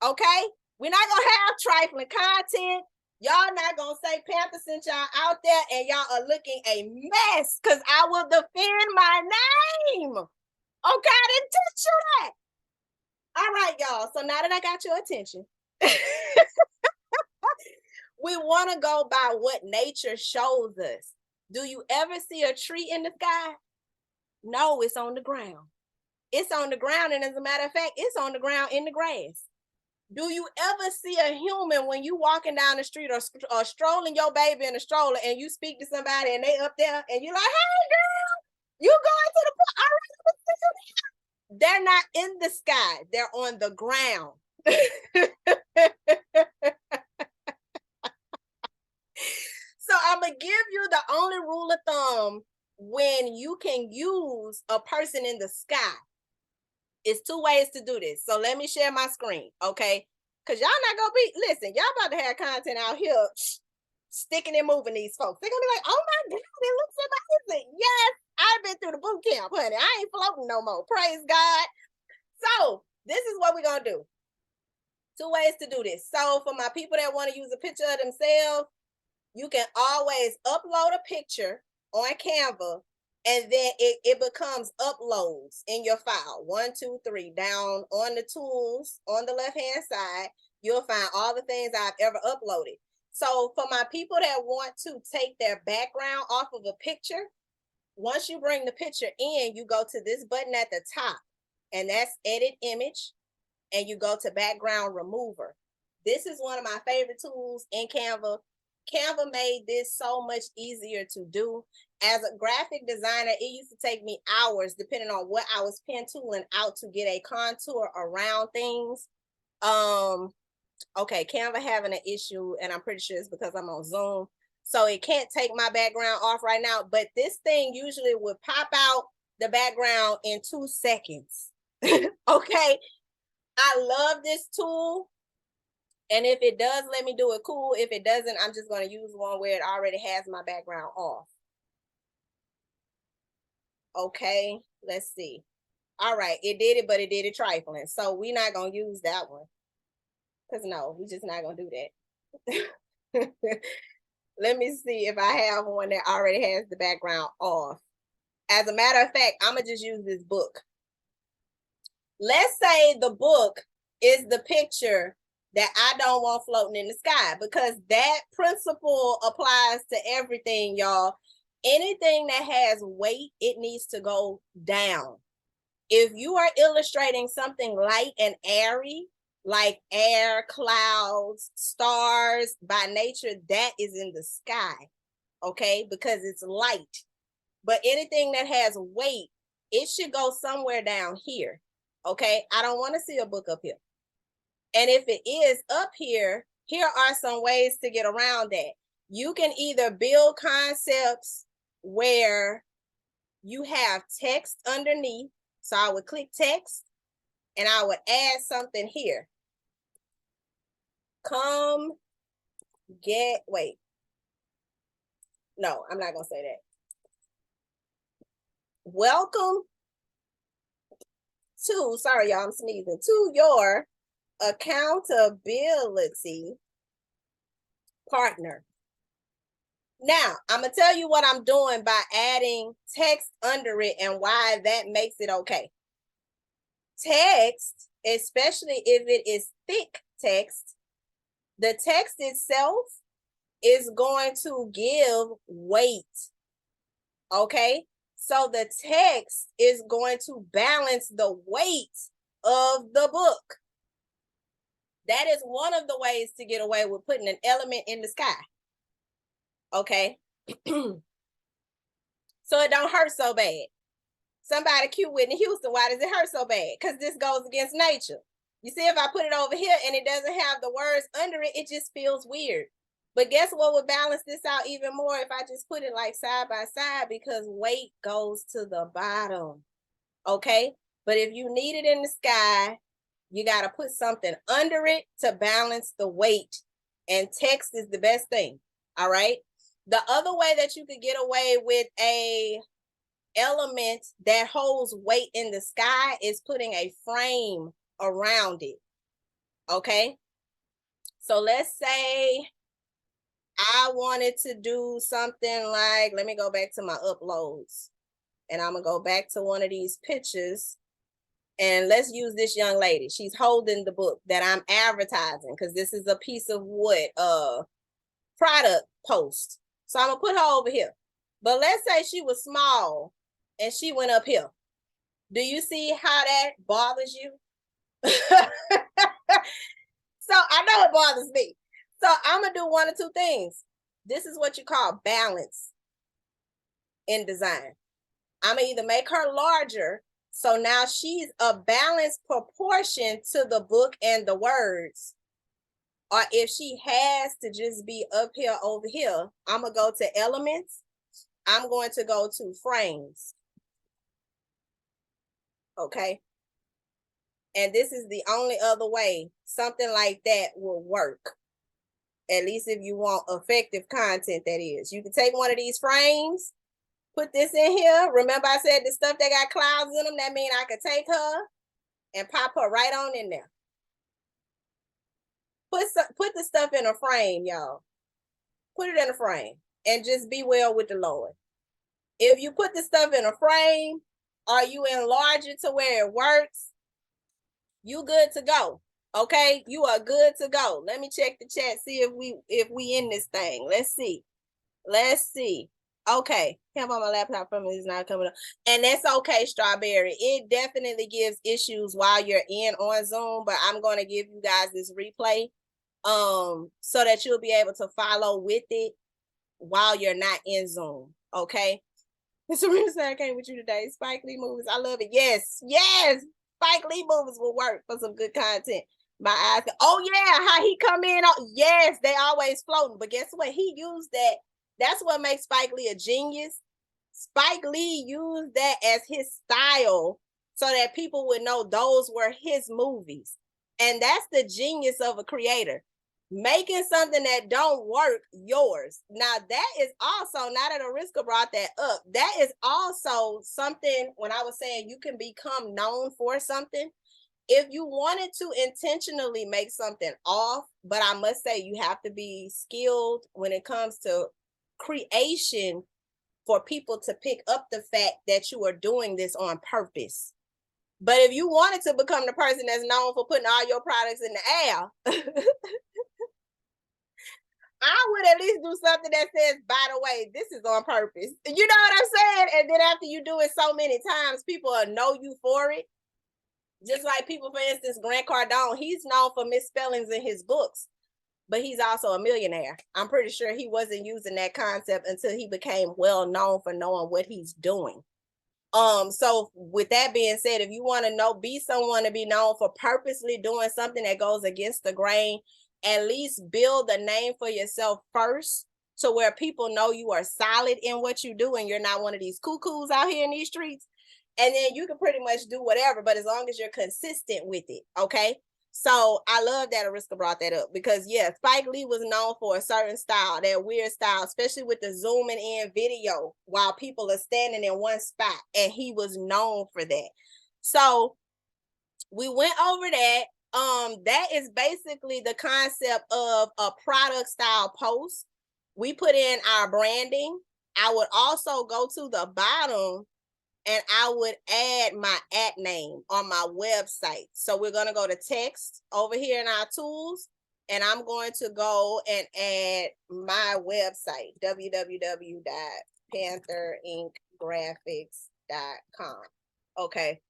Speaker 2: Okay? We're not going to have trifling content. Y'all not going to say Panther sent y'all out there and y'all are looking a mess because I will defend my name. Okay, I didn't teach you that. All right, y'all. So now that I got your attention, we want to go by what nature shows us. Do you ever see a tree in the sky? No, it's on the ground. It's on the ground, and as a matter of fact, it's on the ground in the grass. Do you ever see a human when you walking down the street or strolling your baby in a stroller and you speak to somebody and they up there and you're like, hey girl, you going to the park? They're not in the sky. They're on the ground. So I'm going to give you the only rule of thumb when you can use a person in the sky. It's two ways to do this. So let me share my screen, okay? Because y'all not going to be, listen, y'all about to have content out here sticking and moving these folks. They're going to be like, oh my God, it looks amazing. Yes, I've been through the boot camp, honey. I ain't floating no more. Praise God. So this is what we're going to do. Two ways to do this. So for my people that want to use a picture of themselves, you can always upload a picture on Canva and then it becomes uploads in your file. 1, 2, 3, down on the tools on the left-hand side, you'll find all the things I've ever uploaded. So for my people that want to take their background off of a picture, once you bring the picture in, you go to this button at the top, and that's edit image, and you go to background remover. This is one of my favorite tools in Canva. Canva made this so much easier to do. As a graphic designer, it used to take me hours, depending on what I was pen tooling out, to get a contour around things. Okay, Canva having an issue, and I'm pretty sure it's because I'm on Zoom. So it can't take my background off right now, but this thing usually would pop out the background in 2 seconds. Okay, I love this tool. And if it does let me do it, cool. If it doesn't, I'm just going to use one where it already has my background off. Okay, let's see. All right, it did it, but it did it trifling. So we're not going to use that one. Because no, we're just not going to do that. Let me see if I have one that already has the background off. As a matter of fact, I'm going to just use this book. Let's say the book is the picture that I don't want floating in the sky, because that principle applies to everything, y'all. Anything that has weight, it needs to go down. If you are illustrating something light and airy, like air, clouds, stars, by nature, that is in the sky, okay? Because it's light. But anything that has weight, it should go somewhere down here, okay? I don't want to see a book up here. And if it is up here, here are some ways to get around that. You can either build concepts where you have text underneath. So I would click text and I would add something here. Come get, wait. No, I'm not going to say that. Welcome to, sorry y'all, I'm sneezing, to your accountability partner. Now, I'm going to tell you what I'm doing by adding text under it and why that makes it okay. Text, especially if it is thick text, the text itself is going to give weight, okay? So the text is going to balance the weight of the book. That is one of the ways to get away with putting an element in the sky, okay? So it don't hurt so bad. Somebody cute Whitney Houston, why does it hurt so bad? Because this goes against nature. You see, if I put it over here and it doesn't have the words under it, it just feels weird. But guess what would balance this out even more if I just put it like side by side, because weight goes to the bottom, okay? But if you need it in the sky, you got to put something under it to balance the weight, and text is the best thing, all right? The other way that you could get away with a element that holds weight in the sky is putting a frame around it, okay? So let's say I wanted to do something like, let me go back to my uploads, and I'm gonna go back to one of these pictures, and let's use this young lady. She's holding the book that I'm advertising, because this is a piece of what, product post. So I'm gonna put her over here. But let's say she was small and she went up here. Do you see how that bothers you? So I know it bothers me. So I'm gonna do one of two things. This is what you call balance in design. I'm gonna either make her larger, so now she's a balanced proportion to the book and the words, or if she has to just be up here over here, I'm gonna go to elements. I'm going to go to frames. Okay. And this is the only other way something like that will work. At least if you want effective content, that is. You can take one of these frames, put this in here. Remember I said the stuff that got clouds in them? That means I could take her and pop her right on in there. Put the stuff in a frame, y'all. Put it in a frame and just be well with the Lord. If you put the stuff in a frame or you enlarge it to where it works, you good to go. Okay, you are good to go. Let me check the chat, see if we in this thing. Let's see. Let's see. Okay, help on my laptop from is not coming up. And that's okay, Strawberry. It definitely gives issues while you're on Zoom, but I'm going to give you guys this replay so that you'll be able to follow with it while you're not in Zoom. Okay. Serena said I came with you today. Spike Lee movies. I love it. Yes, yes. Spike Lee movies will work for some good content. My eyes. Oh yeah, how he come in. Yes, they always floating. But guess what? He used that. That's what makes Spike Lee a genius. Spike Lee used that as his style so that people would know those were his movies. And that's the genius of a creator. Making something that don't work yours. Now that is also, now that Ariska brought that up, that is also something when I was saying you can become known for something. If you wanted to intentionally make something off, but I must say you have to be skilled when it comes to creation for people to pick up the fact that you are doing this on purpose. But if you wanted to become the person that's known for putting all your products in the air, I would at least do something that says, by the way, this is on purpose. You know what I'm saying? And then after you do it so many times, people will know you for it. Just like people, for instance, Grant Cardone, he's known for misspellings in his books, but he's also a millionaire. I'm pretty sure he wasn't using that concept until he became well known for knowing what he's doing. So with that being said, if you want to be someone to be known for purposely doing something that goes against the grain, at least build a name for yourself first to where people know you are solid in what you do and you're not one of these cuckoos out here in these streets. And then you can pretty much do whatever, but as long as you're consistent with it, okay? So I love that Ariska brought that up because, yeah, Spike Lee was known for a certain style, that weird style, especially with the zooming in video while people are standing in one spot, and he was known for that. So we went over that. That is basically the concept of a product style post. We put in our branding. I would also go to the bottom and I would add my @name on my website. So we're going to go to text over here in our tools, and I'm going to go and add my website, www.pantherinkgraphics.com. Okay.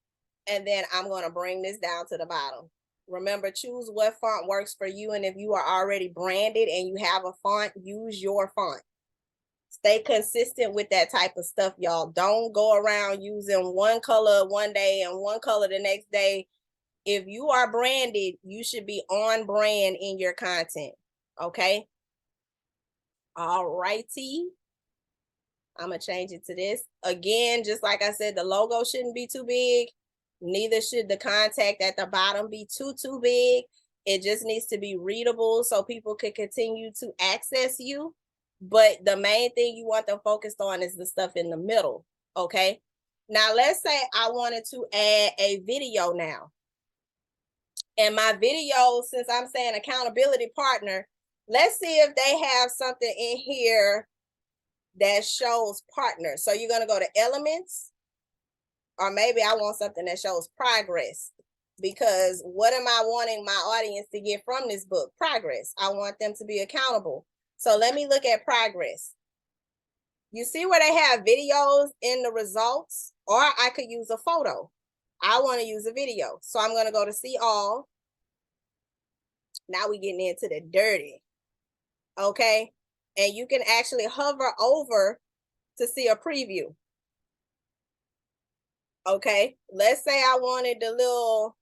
Speaker 2: And then I'm going to bring this down to the bottom. Remember, choose what font works for you. And if you are already branded and you have a font, use your font. Stay consistent with that type of stuff, y'all. Don't go around using one color one day and one color the next day. If you are branded, you should be on brand in your content. Okay. All righty. I'm going to change it to this. Again, just like I said, the logo shouldn't be too big. Neither should the contact at the bottom be too big. It just needs to be readable so people can continue to access you. But the main thing you want them focused on is the stuff in the middle, okay? Now, let's say I wanted to add a video now. And my video, since I'm saying accountability partner, let's see if they have something in here that shows partner. So you're going to go to elements, or maybe I want something that shows progress. Because what am I wanting my audience to get from this book? Progress. I want them to be accountable. So let me look at progress. You see where they have videos in the results, or I could use a photo. I want to use a video. So I'm going to go to see all. Now we're getting into the dirty. Okay. And you can actually hover over to see a preview. Okay. Let's say I wanted the little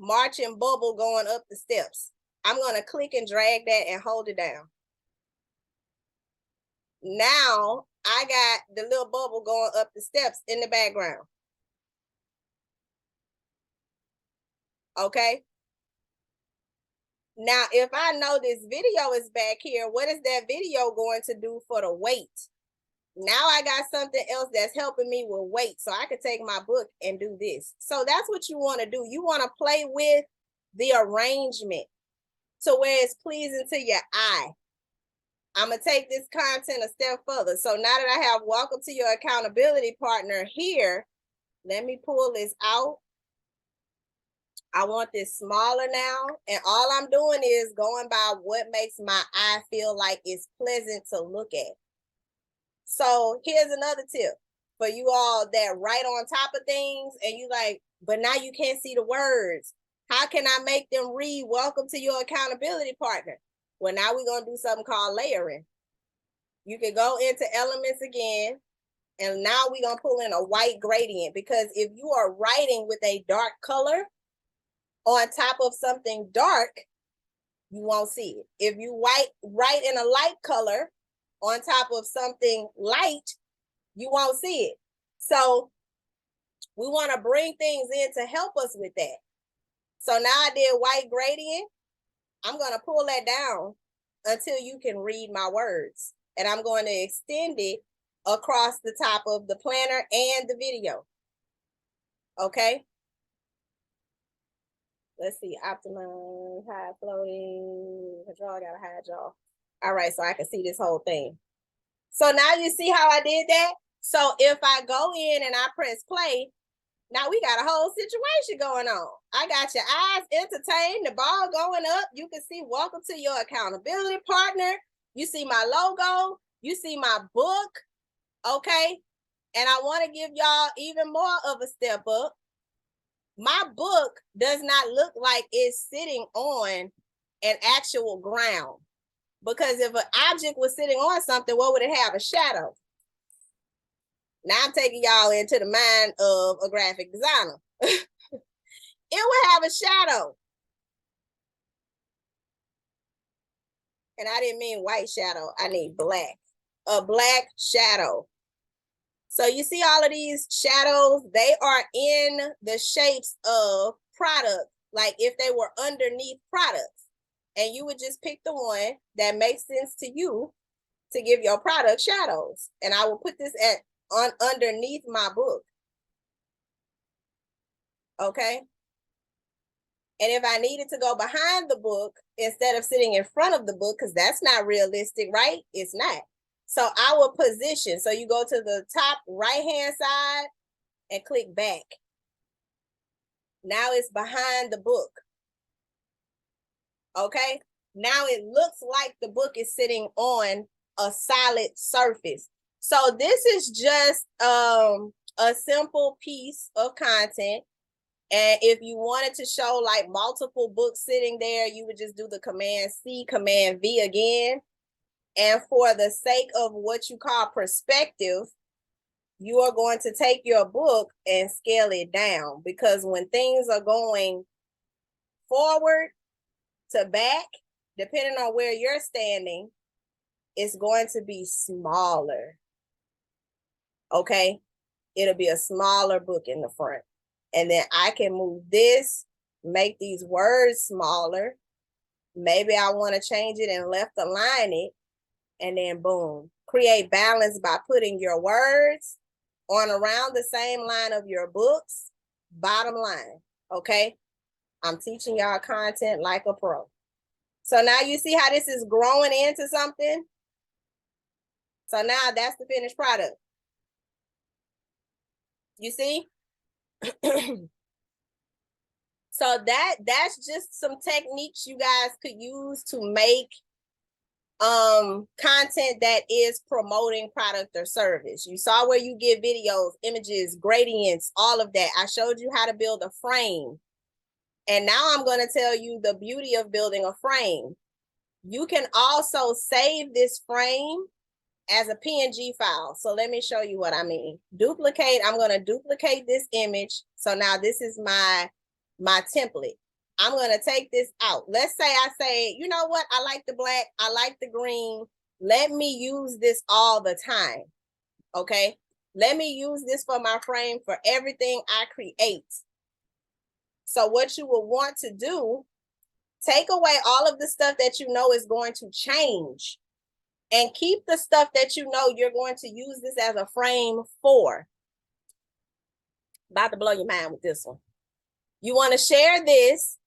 Speaker 2: marching bubble going up the steps. I'm going to click and drag that and hold it down. Now I got the little bubble going up the steps in the background. Okay. Now, if I know this video is back here, what is that video going to do for the weight? Now I got something else that's helping me with weight. So I could take my book and do this. So that's what you want to do. You want to play with the arrangement to where it's pleasing to your eye. I'm going to take this content a step further. So now that I have welcome to your accountability partner here, let me pull this out. I want this smaller now. And all I'm doing is going by what makes my eye feel like it's pleasant to look at. So here's another tip for you all that write on top of things and you like, but now you can't see the words. How can I make them read welcome to your accountability partner? Well, now we're going to do something called layering. You can go into elements again, and now we're going to pull in a white gradient, because if you are writing with a dark color on top of something dark, you won't see it. If you write in a light color on top of something light, you won't see it. So we want to bring things in to help us with that. So now I did white gradient. I'm going to pull that down until you can read my words. And I'm going to extend it across the top of the planner and the video. Okay. Let's see, optimize, high floating, control, I gotta hide y'all. All right, so I can see this whole thing. So now you see how I did that? So if I go in and I press play, now we got a whole situation going on. I got your eyes entertained, the ball going up. You can see welcome to your accountability partner. You see my logo, you see my book, okay? And I wanna give y'all even more of a step up. My book does not look like it's sitting on an actual ground, because if an object was sitting on something, what would it have? A shadow. Now I'm taking y'all into the mind of a graphic designer. It would have a shadow. And I didn't mean white shadow. I need black. A black shadow. So you see all of these shadows, they are in the shapes of product, like if they were underneath products. And you would just pick the one that makes sense to you to give your product shadows. And I will put this underneath my book. Okay. And if I needed to go behind the book instead of sitting in front of the book, because that's not realistic, right? It's not. So I will position. So you go to the top right-hand side and click back. Now it's behind the book. Okay. Now it looks like the book is sitting on a solid surface. So this is just a simple piece of content. And if you wanted to show like multiple books sitting there, you would just do the Command C, Command V again. And for the sake of what you call perspective, you are going to take your book and scale it down, because when things are going forward to back, depending on where you're standing, it's going to be smaller. Okay? It'll be a smaller book in the front. And then I can move this, make these words smaller. Maybe I want to change it and left align it. And then boom, create balance by putting your words on around the same line of your books, bottom line, okay? I'm teaching y'all content like a pro. So now you see how this is growing into something? So now that's the finished product. You see? So that's just some techniques you guys could use to make content that is promoting product or service. You saw where you get videos, images, gradients, all of that. I showed you how to build a frame. And now I'm going to tell you the beauty of building a frame. You can also save this frame as a PNG file. So let me show you what I mean. Duplicate, I'm going to duplicate this image. So now this is my template. I'm going to take this out. Let's say I say, you know what? I like the black. I like the green. Let me use this all the time. Okay. Let me use this for my frame for everything I create. So what you will want to do, take away all of the stuff that you know is going to change and keep the stuff that you know you're going to use this as a frame for. About to blow your mind with this one. You want to share this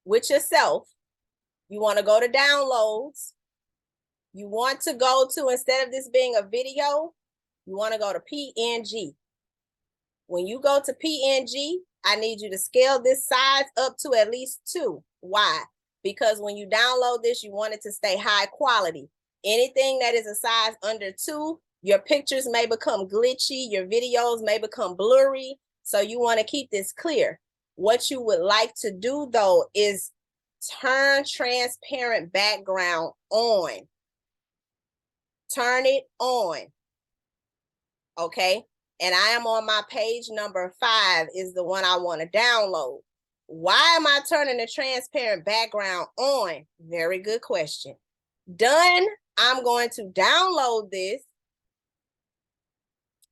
Speaker 2: with yourself. You want to go to downloads. You want to go to, instead of this being a video, you want to go to PNG. When you go to PNG, I need you to scale this size up to at least 2. Why? Because when you download this, you want it to stay high quality. Anything that is a size under 2, your pictures may become glitchy, your videos may become blurry. So you want to keep this clear. What you would like to do though is turn transparent background on. Turn it on. Okay. And I am on my page number 5 is the one I want to download. Why am I turning the transparent background on? Very good question. Done. I'm going to download this.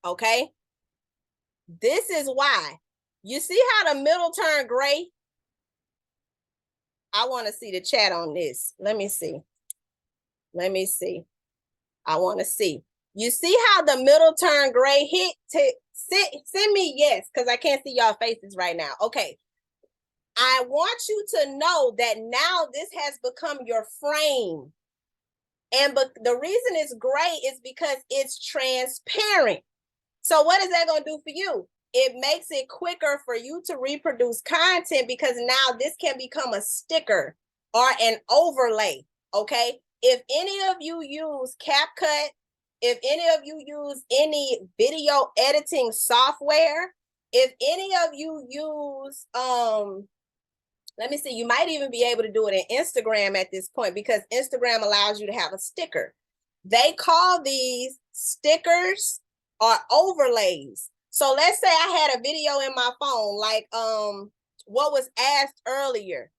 Speaker 2: Okay. This is why. You see how the middle turned gray? I want to see the chat on this. Let me see. Let me see. I want to see. You see how the middle turned gray? Hit to send me yes, because I can't see y'all faces right now. Okay. I want you to know that now this has become your frame. And but the reason it's gray is because it's transparent. So what is that going to do for you? It makes it quicker for you to reproduce content because now this can become a sticker or an overlay, okay? If any of you use CapCut, if any of you use any video editing software, if any of you use, let me see, you might even be able to do it in Instagram at this point because Instagram allows you to have a sticker. They call these stickers or overlays. So let's say I had a video in my phone, like what was asked earlier.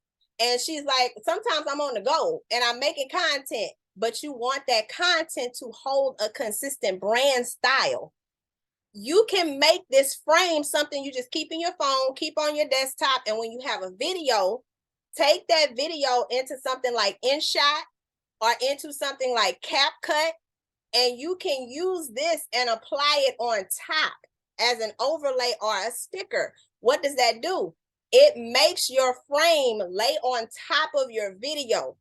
Speaker 2: And she's like, sometimes I'm on the go and I'm making content, but you want that content to hold a consistent brand style. You can make this frame something you just keep in your phone, keep on your desktop. And when you have a video, take that video into something like InShot or into something like CapCut, and you can use this and apply it on top as an overlay or a sticker. What does that do? It makes your frame lay on top of your video.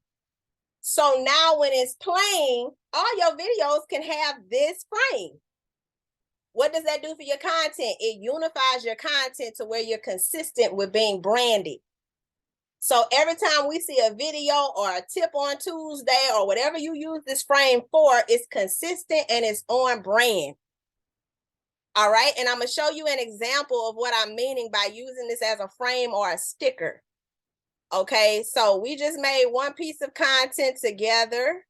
Speaker 2: So now when it's playing, all your videos can have this frame. What does that do for your content? It unifies your content to where you're consistent with being branded. So every time we see a video or a tip on Tuesday or whatever you use this frame for, it's consistent and it's on brand. All right. And I'm going to show you an example of what I'm meaning by using this as a frame or a sticker. Okay. So we just made one piece of content together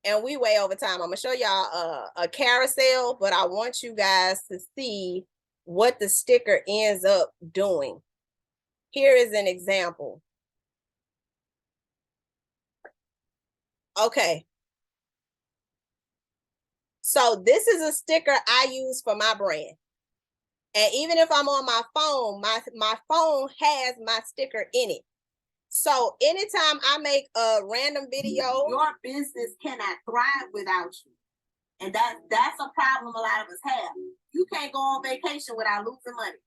Speaker 2: and we way over time. I'm going to show y'all a carousel, but I want you guys to see what the sticker ends up doing. Here is an example. Okay. So this is a sticker I use for my brand. And even if I'm on my phone, my phone has my sticker in it. So anytime I make a random video,
Speaker 3: your business cannot thrive without you. And that's a problem a lot of us have. You can't go on vacation without losing money.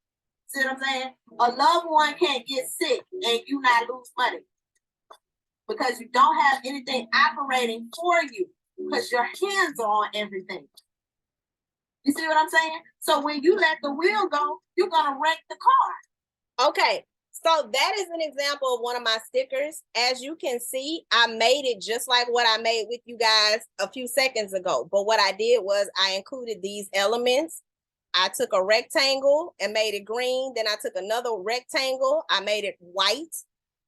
Speaker 3: See what I'm saying? A loved one can't get sick and you not lose money because you don't have anything operating for you because your hands are on everything. You see what I'm saying? So when you let the wheel go, you're going to wreck the car.
Speaker 2: Okay. So that is an example of one of my stickers. As you can see, I made it just like what I made with you guys a few seconds ago. But what I did was I included these elements. I took a rectangle and made it green. Then I took another rectangle. I made it white.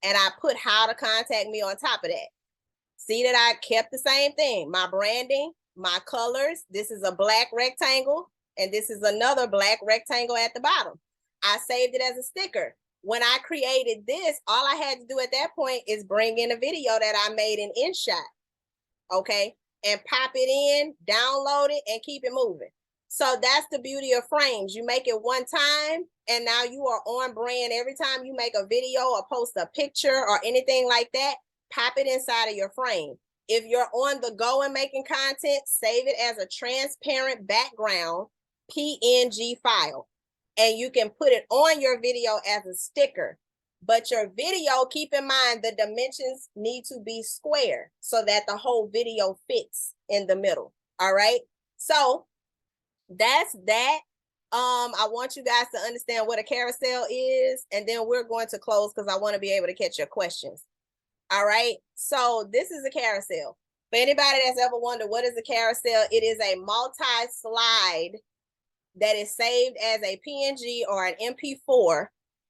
Speaker 2: And I put how to contact me on top of that. See that I kept the same thing. My branding, my colors. This is a black rectangle. And this is another black rectangle at the bottom. I saved it as a sticker. When I created this, all I had to do at that point is bring in a video that I made in InShot, okay? And pop it in, download it, and keep it moving. So that's the beauty of frames. You make it one time, and now you are on brand. Every time you make a video or post a picture or anything like that, pop it inside of your frame. If you're on the go and making content, save it as a transparent background PNG file. And you can put it on your video as a sticker. But your video, keep in mind, the dimensions need to be square so that the whole video fits in the middle. All right. So that's that. I want you guys to understand what a carousel is, and then we're going to close because I want to be able to catch your questions. All right. So this is a carousel. For anybody that's ever wondered what is a carousel, it is a multi-slide that is saved as a PNG or an MP4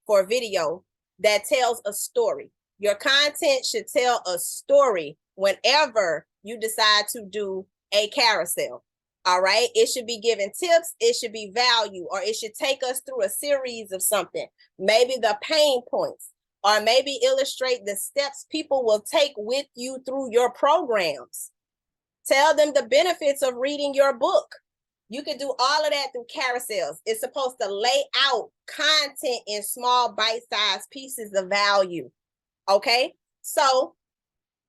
Speaker 2: for video that tells a story. Your content should tell a story whenever you decide to do a carousel. All right. It should be giving tips. It should be value, or it should take us through a series of something, maybe the pain points, or maybe illustrate the steps people will take with you through your programs. Tell them the benefits of reading your book. You can do all of that through carousels. It's supposed to lay out content in small bite-sized pieces of value. Okay. So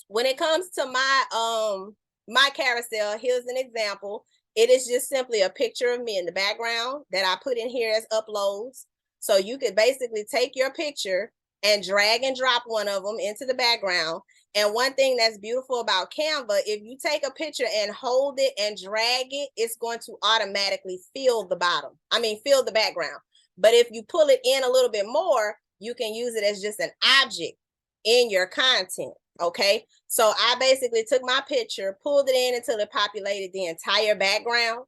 Speaker 2: when it comes to my carousel, here's an example. It is just simply a picture of me in the background that I put in here as uploads. So you could basically take your picture and drag and drop one of them into the background. And one thing that's beautiful about Canva, if you take a picture and hold it and drag it, it's going to automatically fill the fill the background. But if you pull it in a little bit more, you can use it as just an object in your content. Okay. So I basically took my picture, pulled it in until it populated the entire background.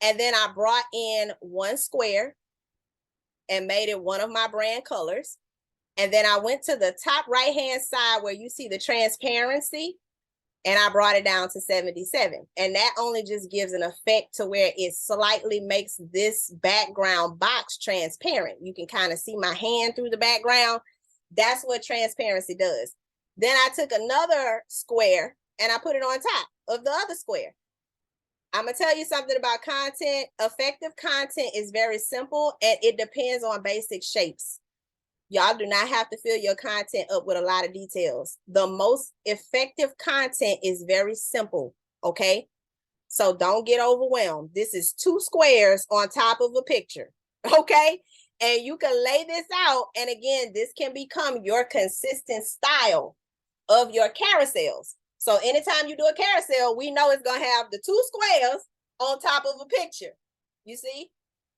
Speaker 2: And then I brought in one square and made it one of my brand colors. And then I went to the top right-hand side where you see the transparency, and I brought it down to 77. And that only just gives an effect to where it slightly makes this background box transparent. You can kind of see my hand through the background. That's what transparency does. Then I took another square and I put it on top of the other square. I'm going to tell you something about content. Effective content is very simple, and it depends on basic shapes. Y'all do not have to fill your content up with a lot of details. The most effective content is very simple, okay? So don't get overwhelmed. This is 2 squares on top of a picture, okay? And you can lay this out, and again, this can become your consistent style of your carousels. So anytime you do a carousel, we know it's going to have the 2 squares on top of a picture. You see?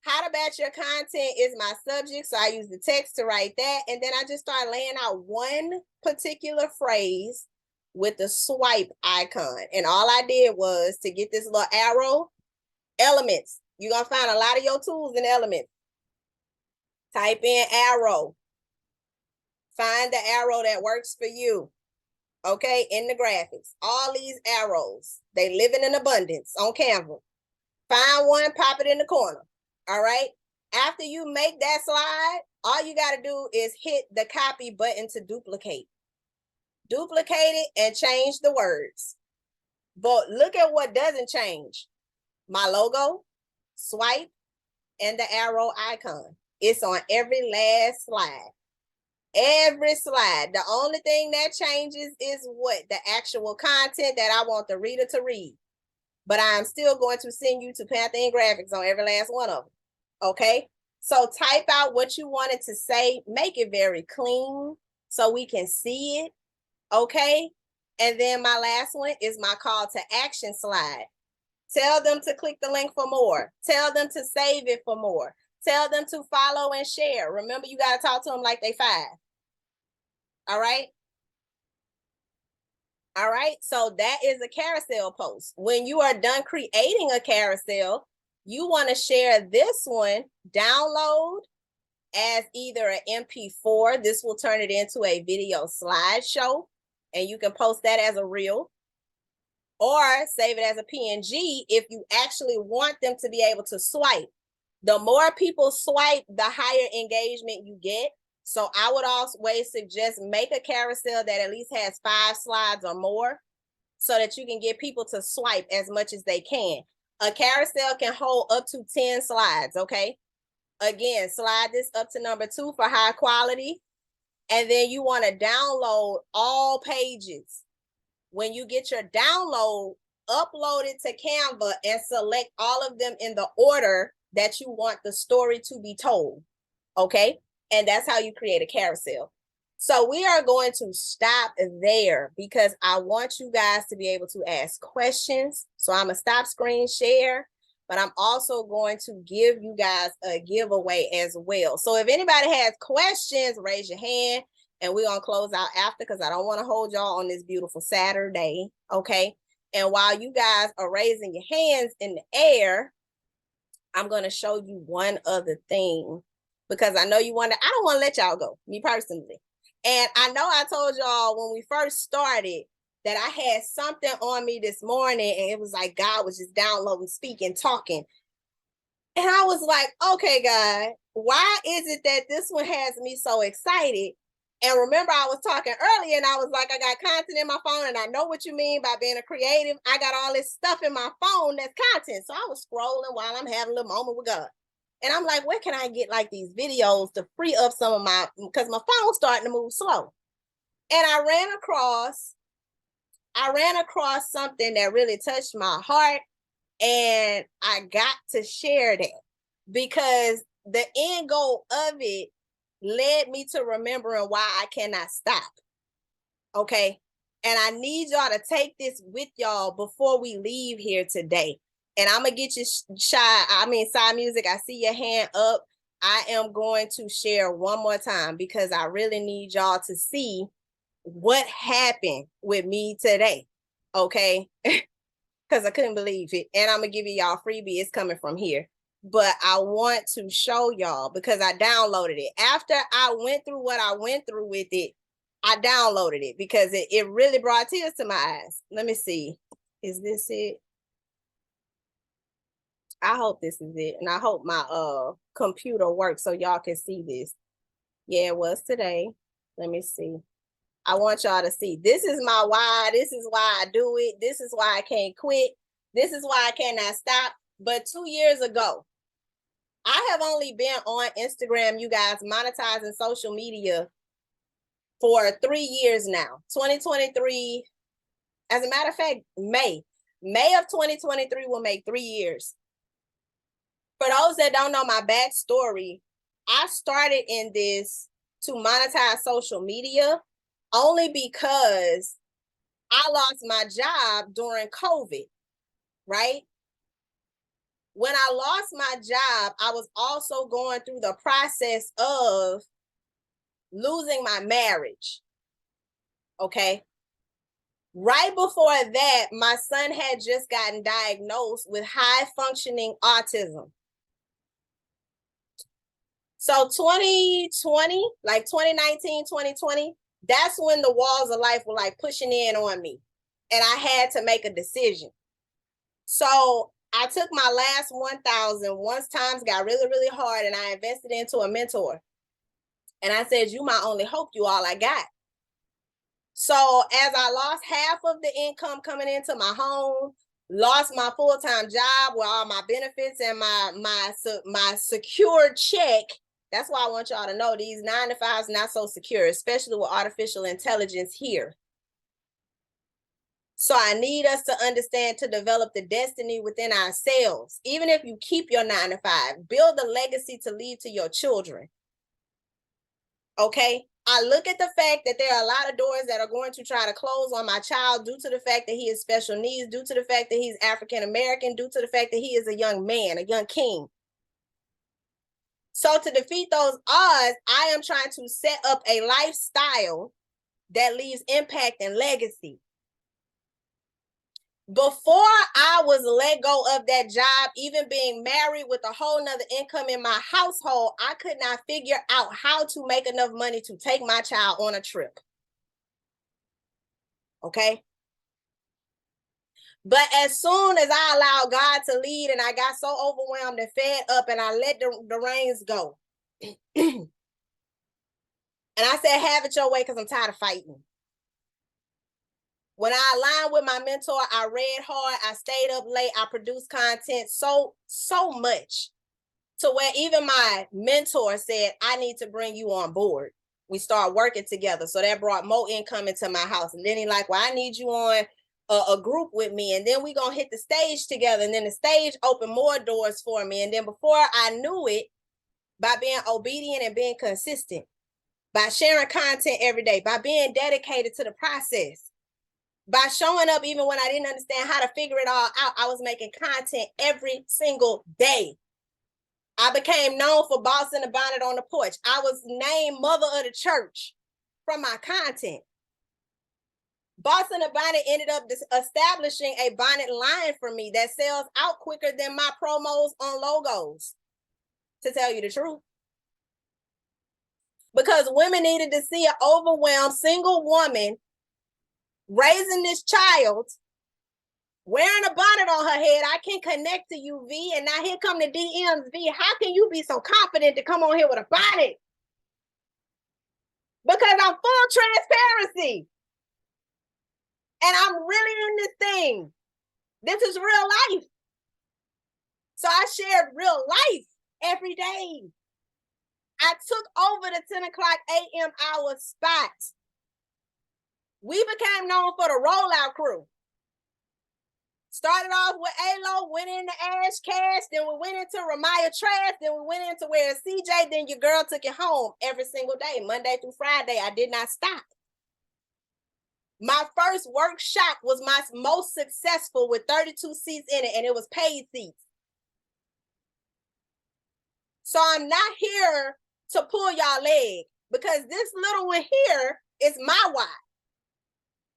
Speaker 2: How to batch your content is my subject, so I use the text to write that. And then I just start laying out one particular phrase with the swipe icon. And all I did was to get this little arrow, elements. You're going to find a lot of your tools in elements. Type in arrow. Find the arrow that works for you. Okay, in the graphics. All these arrows, they live in an abundance on Canva. Find one, pop it in the corner. All right. After you make that slide, all you got to do is hit the copy button to duplicate. Duplicate it and change the words. But look at what doesn't change. My logo, swipe, and the arrow icon. It's on every last slide. Every slide. The only thing that changes is what? The actual content that I want the reader to read. But I'm still going to send you to Panther Graphics on every last one of them. Okay, so type out what you wanted to say, make it very clean so we can see it. Okay, and then my last one is my call to action slide. Tell them to click the link for more. Tell them to save it for more. Tell them to follow and share. Remember, you got to talk to them like they 5. All right. All right, so that is a carousel post. When you are done creating a carousel, you want to share this one, download as either an MP4. This will turn it into a video slideshow, and you can post that as a reel, or save it as a PNG if you actually want them to be able to swipe. The more people swipe, the higher engagement you get. So I would always suggest make a carousel that at least has 5 slides or more so that you can get people to swipe as much as they can. A carousel can hold up to 10 slides, okay? Again, slide this up to number 2 for high quality. And then you want to download all pages. When you get your download, upload it to Canva and select all of them in the order that you want the story to be told, okay? And that's how you create a carousel. So we are going to stop there because I want you guys to be able to ask questions. So I'm going to stop screen share. but I'm also going to give you guys a giveaway as well. So if anybody has questions, raise your hand and we're going to close out after, because I don't want to hold y'all on this beautiful Saturday. Okay. And while you guys are raising your hands in the air, I'm going to show you one other thing, because I know you want to, I don't want to let y'all go, me personally. And I know I told y'all when we first started that I had something on me this morning, and it was like God was just downloading, speaking, talking. And I was like, okay, God, why is it that this one has me so excited? And remember, I was talking earlier and I was like, I got content in my phone, and I know what you mean by being a creative. I got all this stuff in my phone that's content. So I was scrolling while I'm having a little moment with God. And I'm like, where can I get like these videos to free up some of my, because my phone's starting to move slow. And I ran across something that really touched my heart, and I got to share that because the end goal of it led me to remembering why I cannot stop. Okay. And I need y'all to take this with y'all before we leave here today. And I'm going to get you Side Music. I see your hand up. I am going to share one more time because I really need y'all to see what happened with me today. Okay. Because I couldn't believe it. And I'm going to give y'all freebie. It's coming from here. But I want to show y'all because I downloaded it. After I went through what I went through with it, I downloaded it because it really brought tears to my eyes. Let me see. Is this it? I hope this is it. And I hope my computer works so y'all can see this. Yeah, it was today. Let me see. I want y'all to see. This is my why. This is why I do it. This is why I can't quit. This is why I cannot stop. But 2 years ago, I have only been on Instagram, you guys, monetizing social media for 3 years now. 2023, as a matter of fact, May of 2023 will make 3 years. For those that don't know my backstory, I started in this to monetize social media only because I lost my job during COVID, right? When I lost my job, I was also going through the process of losing my marriage. Okay. Right before that, my son had just gotten diagnosed with high functioning autism. So 2020, like 2019, 2020, that's when the walls of life were like pushing in on me. And I had to make a decision. So I took my last 1,000 once times got really, really hard, and I invested into a mentor. And I said, you my only hope, you all I got. So as I lost half of the income coming into my home, lost my full-time job with all my benefits and my secure check. That's why I want y'all to know these 9 to 5s not so secure, especially with artificial intelligence here. So I need us to understand to develop the destiny within ourselves. Even if you keep your 9 to 5, build a legacy to leave to your children. Okay. I look at the fact that there are a lot of doors that are going to try to close on my child due to the fact that he is special needs, due to the fact that he's African American, due to the fact that he is a young man, a young king. So to defeat those odds, I am trying to set up a lifestyle that leaves impact and legacy. Before I was let go of that job, even being married with a whole nother income in my household, I could not figure out how to make enough money to take my child on a trip. Okay. But as soon as I allowed God to lead and I got so overwhelmed and fed up and I let the reins go. And I said, have it your way because I'm tired of fighting. When I aligned with my mentor, I read hard, I stayed up late, I produced content so much to where even my mentor said, I need to bring you on board. We start working together. So that brought more income into my house. And then he like, well, I need you on a group with me. And then we going to hit the stage together. And then the stage opened more doors for me. And then before I knew it, by being obedient and being consistent, by sharing content every day, by being dedicated to the process, By showing up even when I didn't understand how to figure it all out, I was making content every single day. I became known for bossing the bonnet on the porch. I was named mother of the church from my content. Bossing the bonnet ended up establishing a bonnet line for me that sells out quicker than my promos on logos, to tell you the truth. Because women needed to see an overwhelmed single woman raising this child, wearing a bonnet on her head. I can connect to you, V. And now here come the DMs, V. How can you be so confident to come on here with a bonnet? Because I'm full transparency. And I'm really in this thing. This is real life. So I shared real life every day. I took over the 10 o'clock a.m. hour spot. We became known for the rollout crew. Started off with A-Lo, went into Ash Cash, then we went into Ramaya Trash, then we went into Where is CJ, then your girl took it home every single day, Monday through Friday. I did not stop. My first workshop was my most successful with 32 seats in it, and it was paid seats. So I'm not here to pull y'all leg, because this little one here is my why.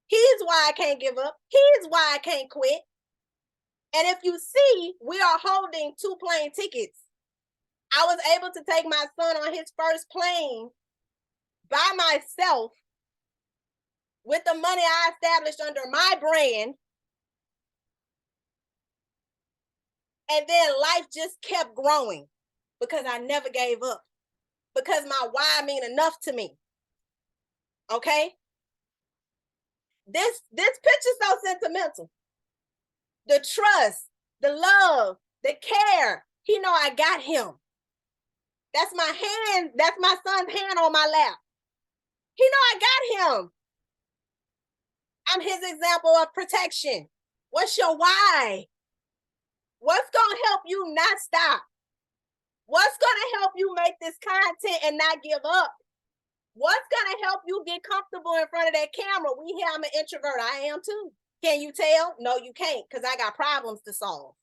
Speaker 2: Here's why I can't give up. Here's why I can't quit. And if you see, we are holding 2 plane tickets. I was able to take my son on his first plane by myself with the money I established under my brand. And then life just kept growing because I never gave up. Because my why mean enough to me. Okay? This picture's so sentimental. The trust, the love, the care. He know I got him. That's my hand. That's my son's hand on my lap. He know I got him. I'm his example of protection. What's your why? What's going to help you not stop? What's going to help you make this content and not give up? What's going to help you get comfortable in front of that camera? We hear I'm an introvert. I am too. Can you tell? No, you can't, because I got problems to solve.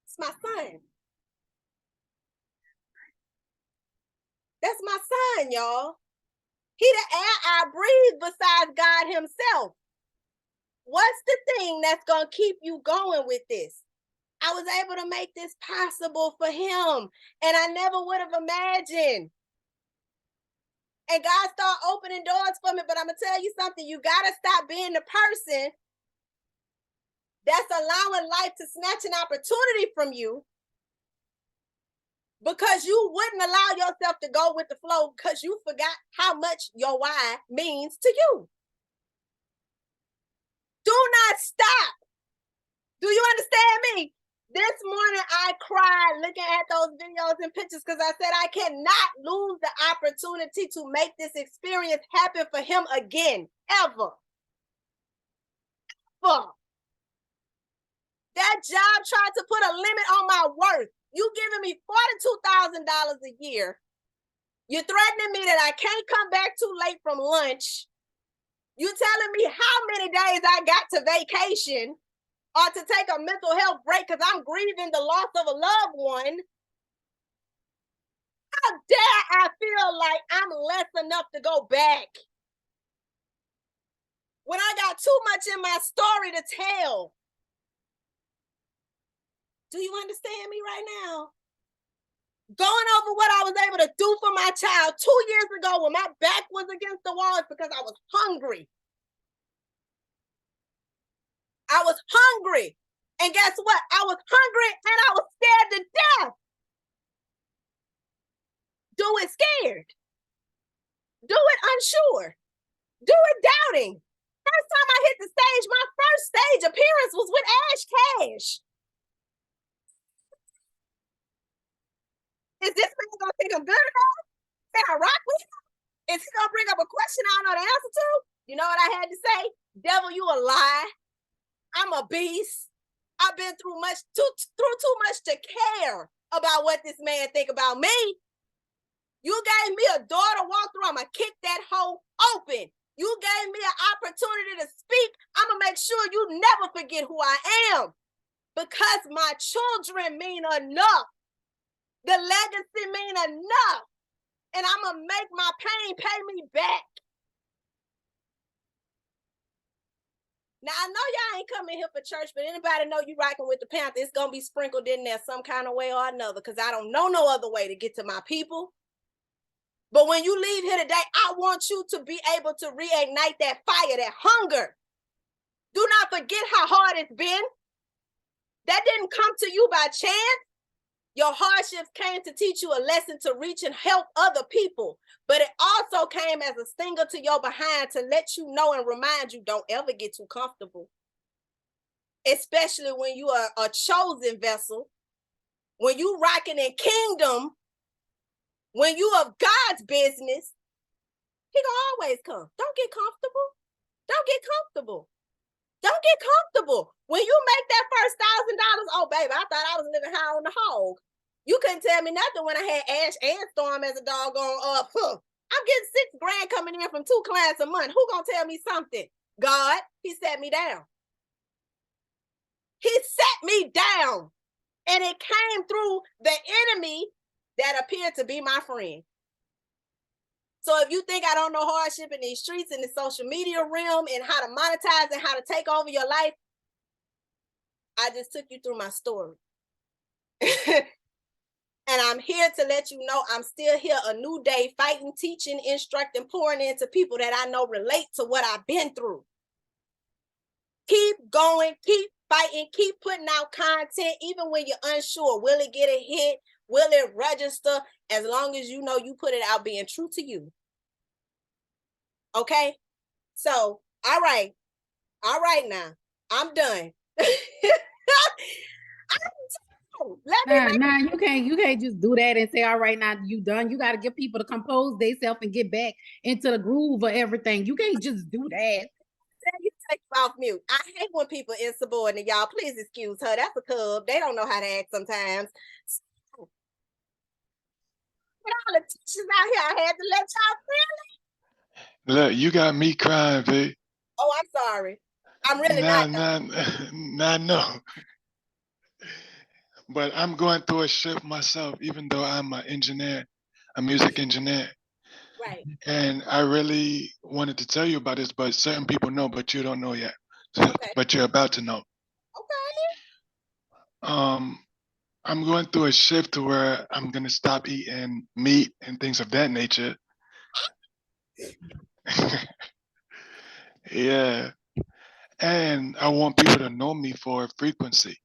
Speaker 2: It's my son. That's my son, y'all. He the air I breathe besides God himself. What's the thing that's going to keep you going with this? I was able to make this possible for him, and I never would have imagined. And God started opening doors for me, but I'm going to tell you something. You got to stop being the person that's allowing life to snatch an opportunity from you because you wouldn't allow yourself to go with the flow because you forgot how much your why means to you. Do not stop. Do you understand me? This morning I cried looking at those videos and pictures because I said I cannot lose the opportunity to make this experience happen for him again, ever. That job tried to put a limit on my worth. You giving me $42,000 a year. You're threatening me that I can't come back too late from lunch. You telling me how many days I got to vacation or to take a mental health break because I'm grieving the loss of a loved one. How dare I feel like I'm less enough to go back when I got too much in my story to tell? Do you understand me right now? Going over what I was able to do for my child 2 years ago when my back was against the wall is because I was hungry. I was hungry. And guess what? I was hungry and I was scared to death. Do it scared. Do it unsure. Do it doubting. First time I hit the stage, my first stage appearance was with Ash Cash. Is this man gonna think I'm good enough? Can I rock with him? Is he gonna bring up a question I don't know the answer to? You know what I had to say? Devil, you a lie. I'm a beast. I've been through too much to care about what this man think about me. You gave me a door to walk through. I'm going to kick that hole open. You gave me an opportunity to speak. I'm going to make sure you never forget who I am, because my children mean enough. The legacy mean enough. And I'm going to make my pain pay me back. Now, I know y'all ain't coming here for church, but anybody know you rocking with the Panther, it's going to be sprinkled in there some kind of way or another, because I don't know no other way to get to my people. But when you leave here today, I want you to be able to reignite that fire, that hunger. Do not forget how hard it's been. That didn't come to you by chance. Your hardships came to teach you a lesson to reach and help other people. But it also came as a stinger to your behind to let you know and remind you, don't ever get too comfortable. Especially when you are a chosen vessel, when you rocking in kingdom, when you of God's business, he gonna always come. Don't get comfortable. Don't get comfortable. Don't get comfortable. When you make that first $1,000, oh baby, I thought I was living high on the hog. You couldn't tell me nothing when I had Ash and Storm as a doggone I'm getting $6,000 coming in from 2 clients a month. Who gonna tell me something? God, he set me down. He set me down. And it came through the enemy that appeared to be my friend. So if you think I don't know hardship in these streets, in the social media realm, and how to monetize and how to take over your life, I just took you through my story. And I'm here to let you know I'm still here a new day, fighting, teaching, instructing, pouring into people that I know relate to what I've been through. Keep going, keep fighting, keep putting out content, even when you're unsure. Will it get a hit? Will it register? As long as you know you put it out being true to you. Okay? So, all right now. I'm done.
Speaker 4: Nah, you can't just do that and say, all right, now you done. You got to get people to compose themselves and get back into the groove of everything. You can't just do that.
Speaker 2: You take off mute. I hate when people insubordinate, y'all. Please excuse her. That's a cub. They don't know how to act sometimes. With all the teachers out here, I had to let y'all feel it.
Speaker 5: Look, you got me crying, babe.
Speaker 2: Oh, I'm sorry. I'm really not.
Speaker 5: No. But I'm going through a shift myself, even though I'm an engineer, a music engineer.
Speaker 2: Right.
Speaker 5: And I really wanted to tell you about this, but certain people know, but you don't know yet. Okay. But you're about to know.
Speaker 2: Okay.
Speaker 5: I'm going through a shift to where I'm gonna stop eating meat and things of that nature. Yeah. And I want people to know me for frequency.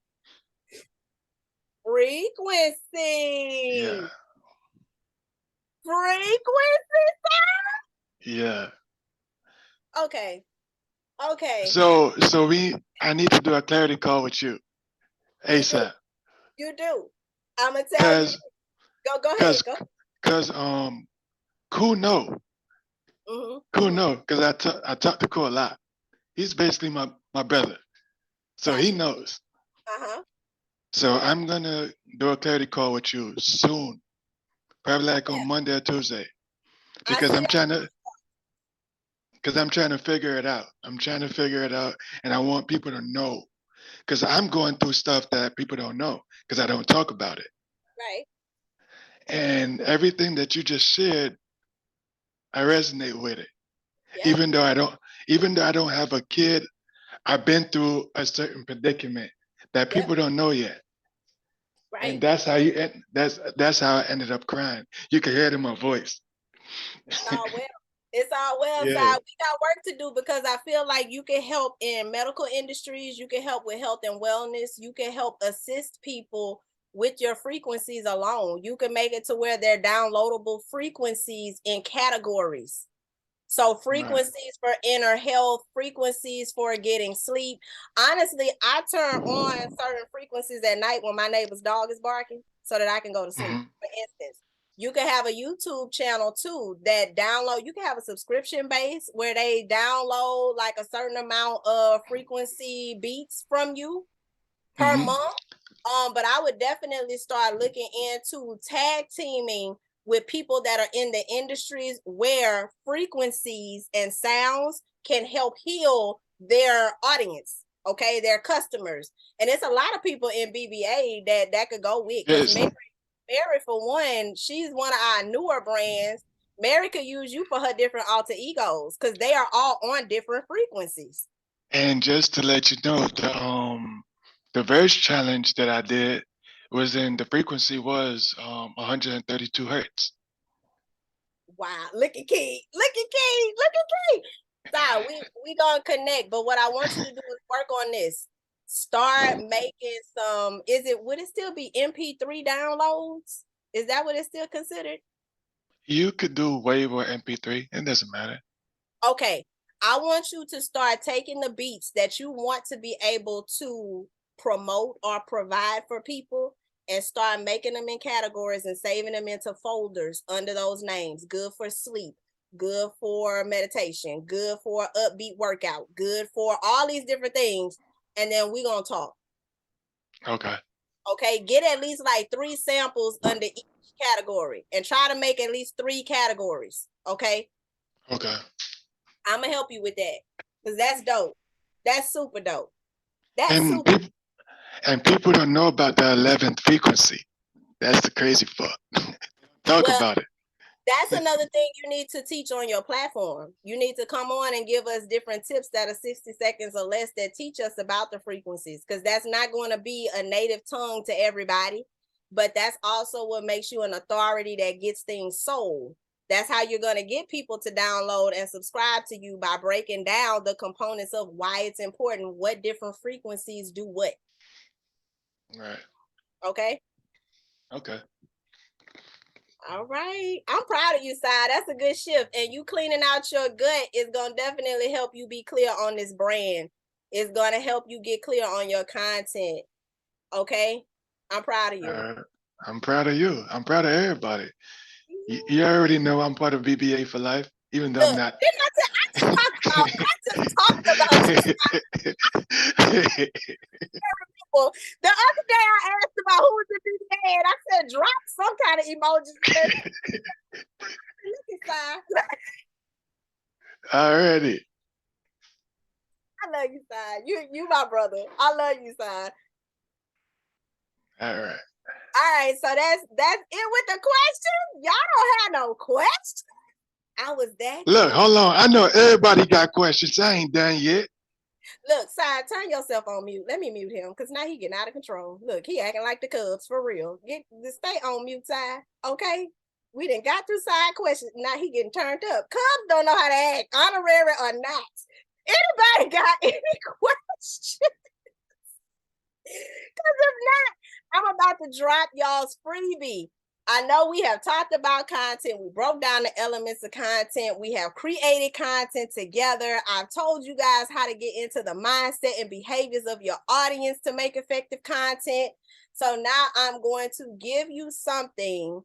Speaker 2: Frequency.
Speaker 5: Yeah.
Speaker 2: Frequency, sir?
Speaker 5: Yeah.
Speaker 2: Okay.
Speaker 5: So I need to do a clarity call with you. ASAP.
Speaker 2: You do. I'm gonna tell you. Go ahead.
Speaker 5: Cause Cool know.
Speaker 2: Mm-hmm.
Speaker 5: Cool know, because I talk to Cool a lot. He's basically my brother. So he knows.
Speaker 2: Uh-huh.
Speaker 5: So I'm gonna do a clarity call with you soon. Probably like on Monday or Tuesday. Because I'm trying to figure it out. I'm trying to figure it out, and I want people to know. Because I'm going through stuff that people don't know, because I don't talk about it.
Speaker 2: Right.
Speaker 5: And everything that you just shared, I resonate with it. Yeah. Even though I don't have a kid, I've been through a certain predicament that people don't know yet. Right. And that's how that's how I ended up crying. You can hear it in my voice.
Speaker 2: It's all well. It's all well. Yeah. So we got work to do, because I feel like you can help in medical industries. You can help with health and wellness. You can help assist people with your frequencies alone. You can make it to where they're downloadable frequencies in categories. So frequencies for inner health, frequencies for getting sleep. Honestly, I turn on certain frequencies at night when my neighbor's dog is barking so that I can go to sleep. Mm-hmm. For instance, you can have a YouTube channel too that download. You can have a subscription base where they download like a certain amount of frequency beats from you per month. But I would definitely start looking into tag teaming with people that are in the industries where frequencies and sounds can help heal their audience, okay, their customers. And it's a lot of people in BBA that could go with. Because
Speaker 5: Yes.
Speaker 2: Mary, for one, she's one of our newer brands. Mary could use you for her different alter egos because they are all on different frequencies.
Speaker 5: And just to let you know, the verse challenge that I did was the frequency was 132 hertz.
Speaker 2: Wow, look at Key. So we gonna connect, but what I want you to do is work on this. Start making some, would it still be MP3 downloads? Is that what it's still considered?
Speaker 5: You could do WAV or MP3, it doesn't matter.
Speaker 2: Okay, I want you to start taking the beats that you want to be able to promote or provide for people and start making them in categories and saving them into folders under those names. Good for sleep, good for meditation, good for upbeat workout, good for all these different things. And then we're going to talk.
Speaker 5: Okay.
Speaker 2: Okay, get at least like 3 samples under each category and try to make at least 3 categories. Okay.
Speaker 5: Okay.
Speaker 2: I'm gonna help you with that because that's dope. That's super dope.
Speaker 5: And people don't know about the 11th frequency. That's the crazy part. Talk about it.
Speaker 2: That's another thing you need to teach on your platform. You need to come on and give us different tips that are 60 seconds or less that teach us about the frequencies, because that's not going to be a native tongue to everybody, but that's also what makes you an authority that gets things sold. That's how you're going to get people to download and subscribe to you, by breaking down the components of why it's important, what different frequencies do what.
Speaker 5: Right.
Speaker 2: Okay.
Speaker 5: Okay.
Speaker 2: All right. I'm proud of you, Si. That's a good shift. And you cleaning out your gut is going to definitely help you be clear on this brand. It's going to help you get clear on your content. Okay? I'm proud of you.
Speaker 5: I'm proud of you. I'm proud of everybody. You already know I'm part of BBA for life, even though I'm not.
Speaker 2: I just talked about people. The other day I asked about who was in BBA and I said drop some kind of emojis. Look at
Speaker 5: Already.
Speaker 2: I love you, Si. You my brother. I love you, Si.
Speaker 5: All right.
Speaker 2: All right, so that's it with the question. Y'all don't have no question. I was that.
Speaker 5: Look, hold on. I know everybody got questions. I ain't done yet.
Speaker 2: Look, Si, turn yourself on mute. Let me mute him because now he getting out of control. Look, he acting like the Cubs for real. Stay on mute, Si. Okay? We done got through side questions. Now he getting turned up. Cubs don't know how to act, honorary or not. Anybody got any questions? Because if not, I'm about to drop y'all's freebie. I know we have talked about content. We broke down the elements of content. We have created content together. I've told you guys how to get into the mindset and behaviors of your audience to make effective content. So now I'm going to give you something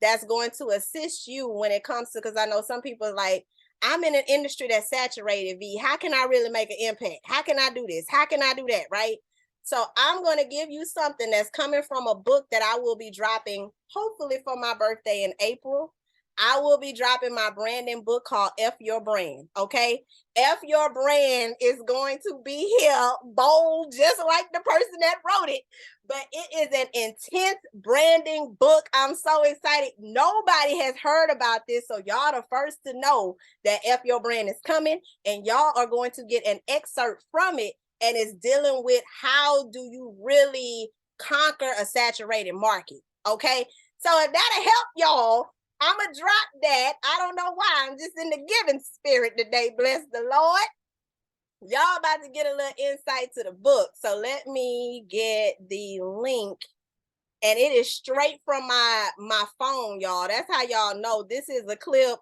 Speaker 2: that's going to assist you when it comes to, because I know some people are like, I'm in an industry that's saturated, V. How can I really make an impact? How can I do this? How can I do that, right? So I'm going to give you something that's coming from a book that I will be dropping, hopefully for my birthday in April. I will be dropping my branding book called F Your Brand, okay? F Your Brand is going to be here, bold, just like the person that wrote it. But it is an intense branding book. I'm so excited. Nobody has heard about this, so y'all the first to know that F Your Brand is coming, and y'all are going to get an excerpt from it. And it's dealing with how do you really conquer a saturated market, okay? So if that'll help y'all, I'm going to drop that. I don't know why. I'm just in the giving spirit today, bless the Lord. Y'all about to get a little insight to the book. So let me get the link. And it is straight from my phone, y'all. That's how y'all know this is a clip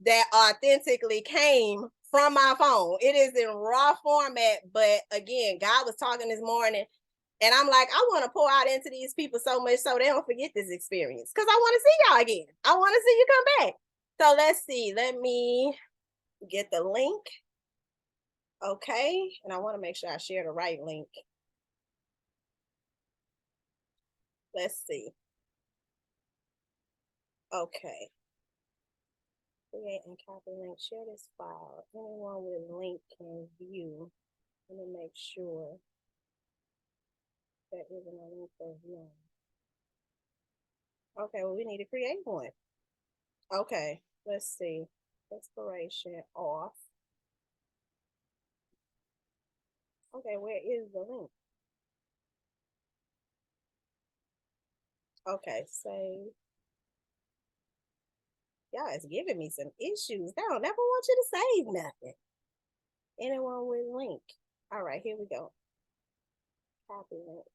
Speaker 2: that authentically came from my phone. It is in raw format, but again, God was talking this morning, and I'm like, I want to pour out into these people so much so they don't forget this experience, because I want to see y'all again. I want to see you come back. So let's see. Let me get the link. Okay, and I want to make sure I share the right link. Let's see. Okay. Create and copy link. Share this file. Anyone with link can view. Let me make sure there isn't a link for viewing. Okay, well, we need to create one. Okay, let's see. Expiration off. Okay, where is the link? Okay, save. Y'all is giving me some issues. They don't never want you to save nothing. Anyone with link. All right, here we go. Copy link.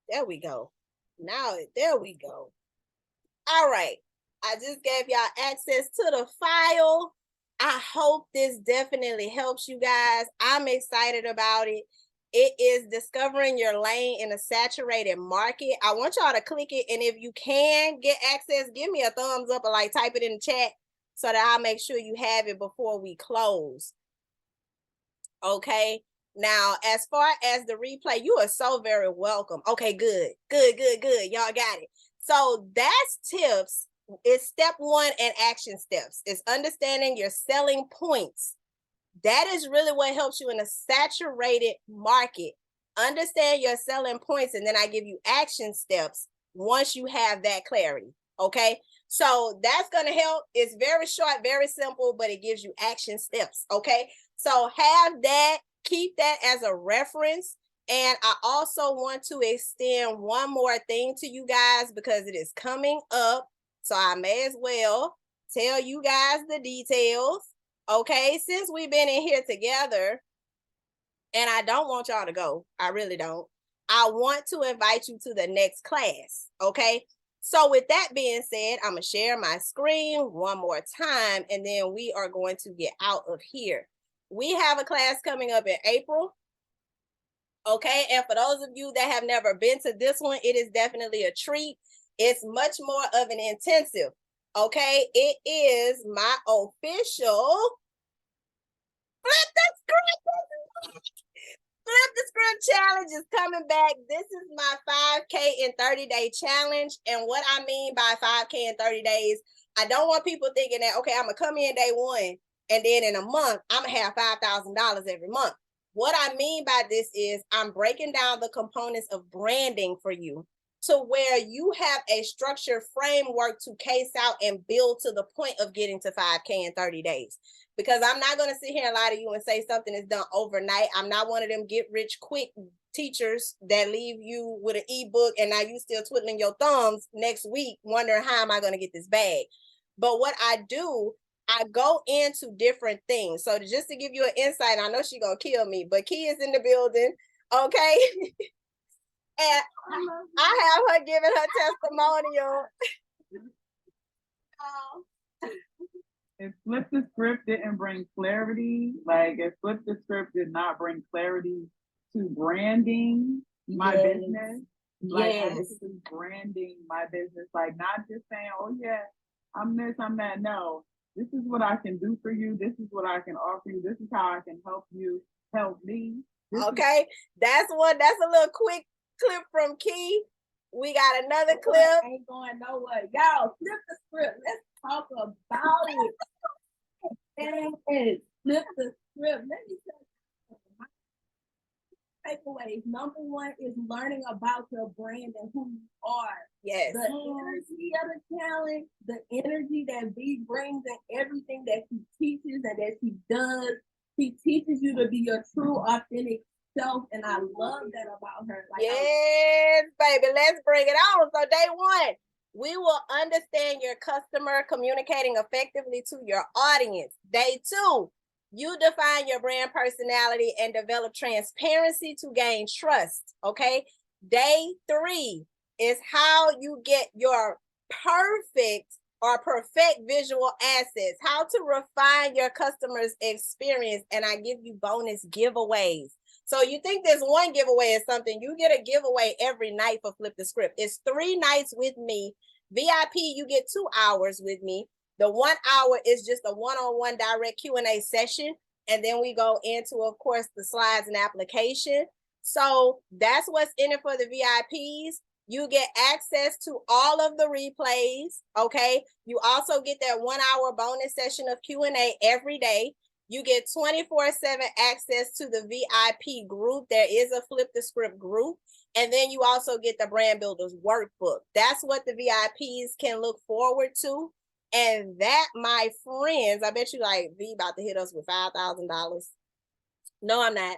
Speaker 2: There we go. Now, there we go. All right. I just gave y'all access to the file. I hope this definitely helps you guys. I'm excited about it. It is discovering your lane in a saturated market. I want y'all to click it. And if you can get access, give me a thumbs up or like type it in the chat so that I'll make sure you have it before we close. Okay. Now, as far as the replay, you are so very welcome. Okay, good. Y'all got it. So that's tips. It's step 1 and action steps. It's understanding your selling points. That is really what helps you in a saturated market. Understand your selling points, and then I give you action steps once you have that clarity. Okay. So that's going to help. It's very short, very simple, but it gives you action steps. Okay. So have that, keep that as a reference. And I also want to extend one more thing to you guys because it is coming up. So I may as well tell you guys the details. Okay, since we've been in here together, and I don't want y'all to go, I really don't. I want to invite you to the next class. Okay. So with that being said, I'm going to share my screen one more time, and then we are going to get out of here. We have a class coming up in April. Okay. And for those of you that have never been to this one, it is definitely a treat. It's much more of an intensive. Okay. It is my official Flip the Script challenge is coming back. This is my 5K in 30-day challenge. And what I mean by 5K in 30 days, I don't want people thinking that, okay, I'm going to come in day 1 and then in a month, I'm going to have $5,000 every month. What I mean by this is I'm breaking down the components of branding for you to where you have a structured framework to case out and build to the point of getting to 5K in 30 days. Because I'm not going to sit here and lie to you and say something is done overnight. I'm not one of them get rich quick teachers that leave you with an ebook and now you still twiddling your thumbs next week wondering how am I going to get this bag. But what I do, I go into different things. So just to give you an insight, I know she's going to kill me, but Key is in the building. Okay. And I have her giving her testimonial.
Speaker 6: If Flip the Script didn't bring clarity, like if Flip the Script did not bring clarity to branding my business, like actually branding my business, like not just saying, oh yeah, I'm this, I'm that. No, this is what I can do for you. This is what I can offer you. This is how I can help you help me.
Speaker 2: Okay, that's a little quick clip from Key. We got another clip.
Speaker 3: Ain't going nowhere. Y'all, Flip the Script. Let's talk about it. And Flip the Script. Let me tell you takeaways. Number 1 is learning about your brand and who you are.
Speaker 2: Yes.
Speaker 3: The energy of the challenge, the energy that V brings and everything that she teaches and that she does. She teaches you to be your true, authentic self, and I love that about her. Like,
Speaker 2: yes, baby, let's bring it on. So day 1, we will understand your customer, communicating effectively to your audience. Day 2, you define your brand personality and develop transparency to gain trust. Okay. Day 3 is how you get your perfect visual assets, how to refine your customer's experience. And I give you bonus giveaways. So you think there's one giveaway or something, you get a giveaway every night for Flip the Script. It's 3 nights with me. VIP, you get 2 hours with me. The 1 hour is just a one-on-one direct Q&A session. And then we go into, of course, the slides and application. So that's what's in it for the VIPs. You get access to all of the replays, okay? You also get that 1 hour bonus session of Q&A every day. You get 24/7 access to the VIP group. There is a Flip the Script group. And then you also get the Brand Builders Workbook. That's what the VIPs can look forward to. And that, my friends, I bet you like V about to hit us with $5,000. No, I'm not.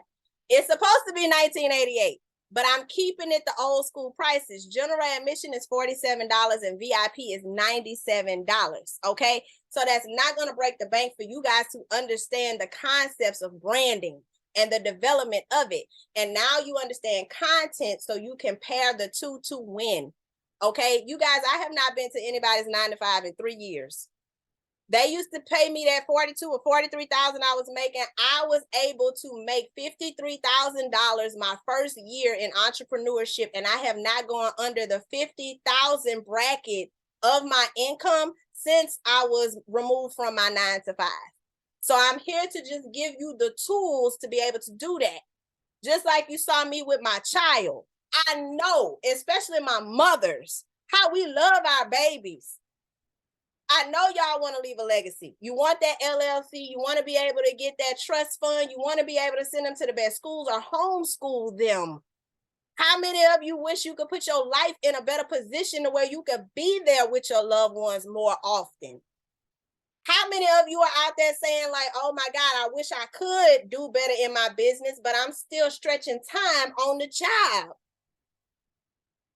Speaker 2: It's supposed to be $19.88, but I'm keeping it the old school prices. General admission is $47 and VIP is $97. Okay. So that's not going to break the bank for you guys to understand the concepts of branding and the development of it. And now you understand content so you can pair the two to win. Okay. You guys, I have not been to anybody's 9 to 5 in 3 years. They used to pay me that $42,000 or $43,000 I was making. I was able to make $53,000 my first year in entrepreneurship, and I have not gone under the $50,000 bracket of my income since I was removed from my 9 to 5. So I'm here to just give you the tools to be able to do that. Just like you saw me with my child. I know, especially my mothers, how we love our babies. I know y'all want to leave a legacy. You want that LLC. You want to be able to get that trust fund. You want to be able to send them to the best schools or homeschool them. How many of you wish you could put your life in a better position to where you could be there with your loved ones more often? How many of you are out there saying like, oh my God, I wish I could do better in my business, but I'm still stretching time on the job?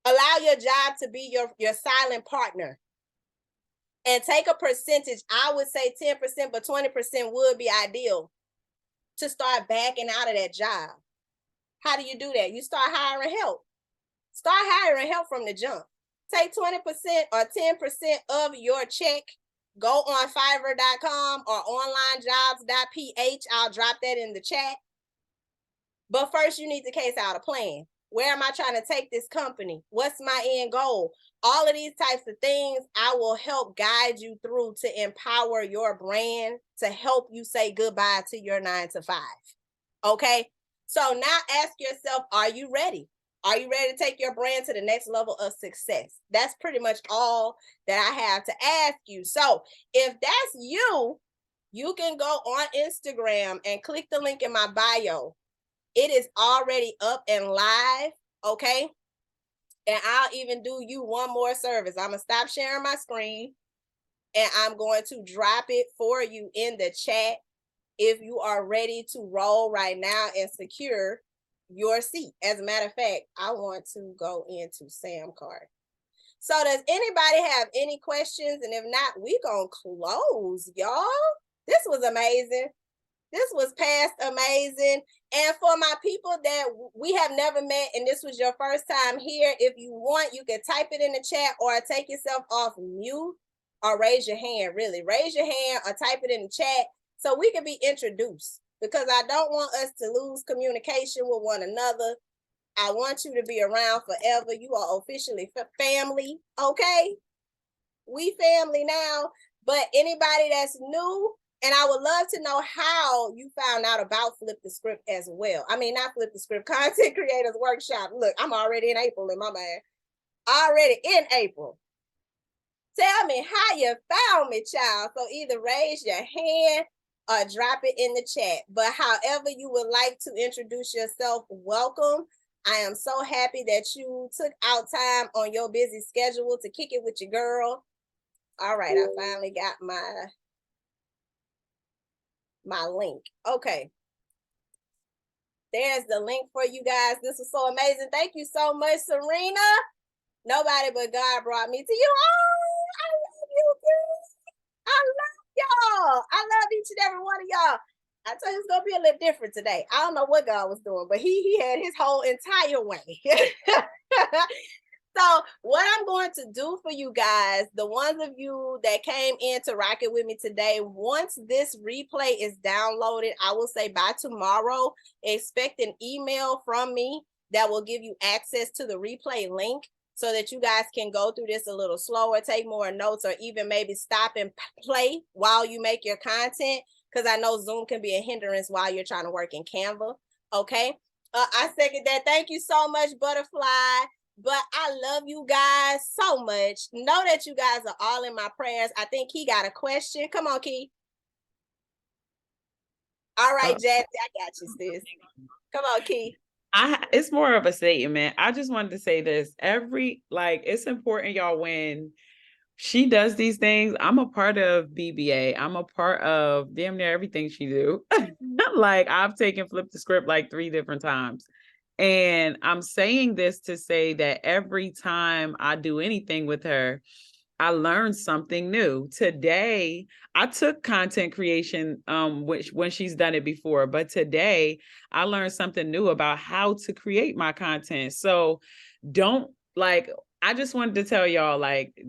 Speaker 2: Allow your job to be your silent partner. And take a percentage. I would say 10%, but 20% would be ideal to start backing out of that job. How do you do that? You start hiring help. Start hiring help from the jump. Take 20% or 10% of your check. Go on Fiverr.com or onlinejobs.ph. I'll drop that in the chat. But first, you need to case out a plan. Where am I trying to take this company? What's my end goal? All of these types of things, I will help guide you through to empower your brand, to help you say goodbye to your 9 to 5. Okay? So now ask yourself, are you ready? Are you ready to take your brand to the next level of success? That's pretty much all that I have to ask you. So if that's you, you can go on Instagram and click the link in my bio. It is already up and live, okay? And I'll even do you one more service. I'm going to stop sharing my screen, and I'm going to drop it for you in the chat if you are ready to roll right now and secure your seat. As a matter of fact, I want to go into Sam Card. So does anybody have any questions? And if not, we gonna close, y'all. This was amazing. This was past amazing. And for my people that we have never met and this was your first time here, if you want, you can type it in the chat or take yourself off mute or raise your hand, really. Raise your hand or type it in the chat so we can be introduced, because I don't want us to lose communication with one another. I want you to be around forever. You are officially family, okay? We family now, but anybody that's new, and I would love to know how you found out about Flip the Script as well. I mean, not Flip the Script, Content Creators Workshop. Look, I'm already in April in my mind. Already in April. Tell me how you found me, child. So either raise your hand or drop it in the chat. But however you would like to introduce yourself, welcome. I am so happy that you took out time on your busy schedule to kick it with your girl. All right, I finally got my link. Okay. There's the link for you guys. This was so amazing. Thank you so much, Serena. Nobody but God brought me to you. Oh, I love you, girl. I love y'all. I love each and every one of y'all. I tell you, it's gonna be a little different today. I don't know what God was doing, but he had his whole entire way. So what I'm going to do for you guys, the ones of you that came in to rock it with me today, once this replay is downloaded, I will say by tomorrow, expect an email from me that will give you access to the replay link so that you guys can go through this a little slower, take more notes, or even maybe stop and play while you make your content, because I know Zoom can be a hindrance while you're trying to work in Canva. Okay. I second that. Thank you so much, Butterfly. But I love you guys so much. Know that you guys are all in my prayers. I think Key got a question. Come on, Key. All right, Jazzy, I got you, sis. Come on, Key.
Speaker 7: It's more of a statement. I just wanted to say this. It's important, y'all, when she does these things. I'm a part of BBA. I'm a part of damn near everything she do. Like, I've taken Flip the Script like 3 different times. And I'm saying this to say that every time I do anything with her, I learned something new. Today, I took content creation, which when she's done it before, but today I learned something new about how to create my content. So I just wanted to tell y'all, like,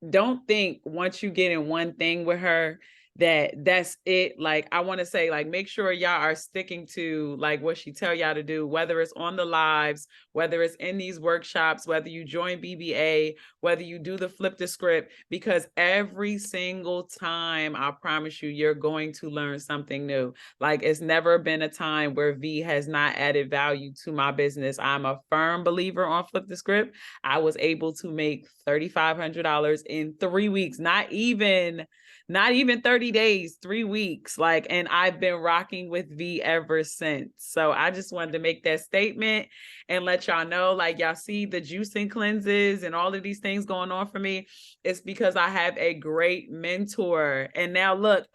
Speaker 7: don't think once you get in one thing with her that's it. Like, I want to say, like, make sure y'all are sticking to like what she tell y'all to do, whether it's on the lives, whether it's in these workshops, whether you join BBA, whether you do the Flip the Script, because every single time, I promise you, you're going to learn something new. Like, it's never been a time where V has not added value to my business. I'm a firm believer on Flip the Script. I was able to make $3,500 in 3 weeks, not even 30 days, 3 weeks. Like, and I've been rocking with V ever since. So I just wanted to make that statement and let y'all know, like, y'all see the juicing cleanses and all of these things going on for me. It's because I have a great mentor. And now look,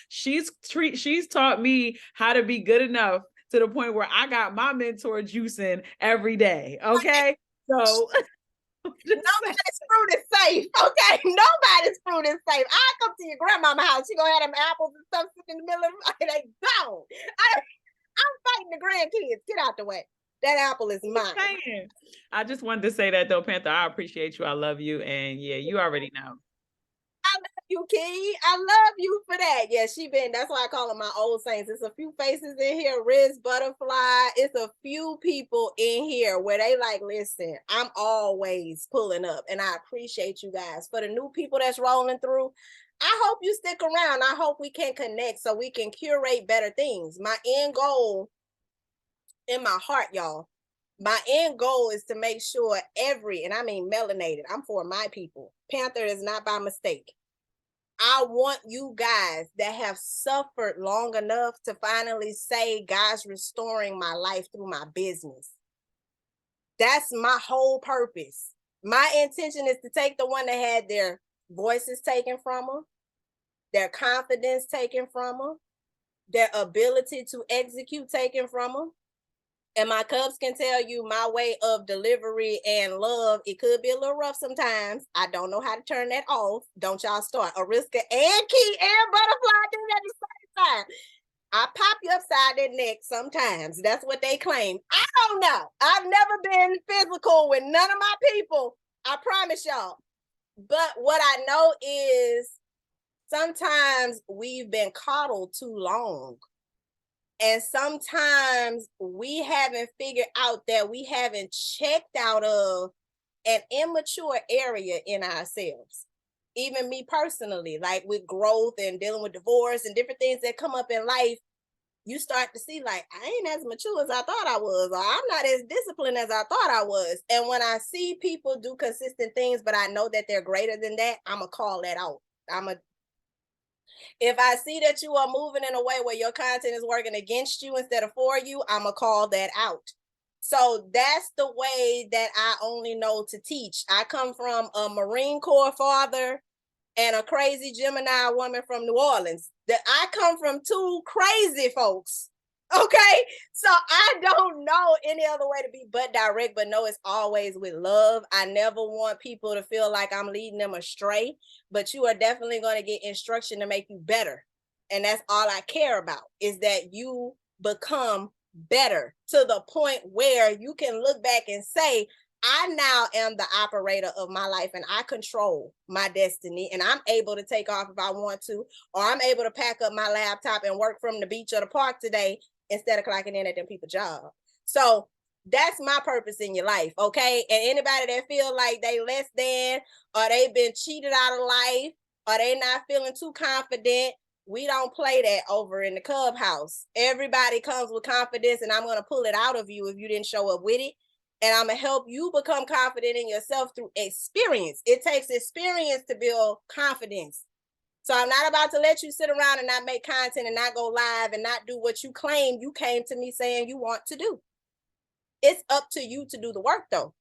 Speaker 7: she's taught me how to be good enough to the point where I got my mentor juicing every day. Okay. So
Speaker 2: nobody's fruit is safe, okay? Nobody's fruit is safe. I come to your grandmama's house, she gonna have them apples and stuff sitting in the middle of the they gone. I'm fighting the grandkids. Get out the way. That apple is mine.
Speaker 7: I just wanted to say that though, Panther. I appreciate you. I love you. And yeah, you already know.
Speaker 2: I love you, Key. I love you for that. Yeah, that's why I call them my old saints. It's a few faces in here, Riz Butterfly. It's a few people in here where they like, listen, I'm always pulling up, and I appreciate you guys. For the new people that's rolling through, I hope you stick around. I hope we can connect so we can curate better things. My end goal in my heart, y'all, my end goal is to make sure and I mean melanated, I'm for my people. Panther is not by mistake. I want you guys that have suffered long enough to finally say, God's restoring my life through my business. That's my whole purpose. My intention is to take the one that had their voices taken from them, their confidence taken from them, their ability to execute taken from them. And my cubs can tell you my way of delivery and love, it could be a little rough sometimes. I don't know how to turn that off. Don't y'all start. Ariska and Key and Butterfly do at the same time. I pop you upside their neck sometimes. That's what they claim. I don't know. I've never been physical with none of my people. I promise y'all. But what I know is sometimes we've been coddled too long. And sometimes we haven't figured out that we haven't checked out of an immature area in ourselves. Even me personally, like with growth and dealing with divorce and different things that come up in life, you start to see like, I ain't as mature as I thought I was, or I'm not as disciplined as I thought I was. And when I see people do consistent things, but I know that they're greater than that, I'm going to call that out. If I see that you are moving in a way where your content is working against you instead of for you, I'm going to call that out. So that's the way that I only know to teach. I come from a Marine Corps father and a crazy Gemini woman from New Orleans. That I come from 2 crazy folks. Okay, so I don't know any other way to be but direct, but no, it's always with love. I never want people to feel like I'm leading them astray, but you are definitely going to get instruction to make you better. And that's all I care about, is that you become better to the point where you can look back and say, I now am the operator of my life and I control my destiny, and I'm able to take off if I want to, or I'm able to pack up my laptop and work from the beach or the park today instead of clocking in at them people's job. So that's my purpose in your life, okay? And anybody that feel like they less than, or they've been cheated out of life, or they not feeling too confident, we don't play that over in the clubhouse. Everybody comes with confidence, and I'm going to pull it out of you if you didn't show up with it. And I'm gonna help you become confident in yourself through experience. It takes experience to build confidence. So I'm not about to let you sit around and not make content and not go live and not do what you claim you came to me saying you want to do. It's up to you to do the work though.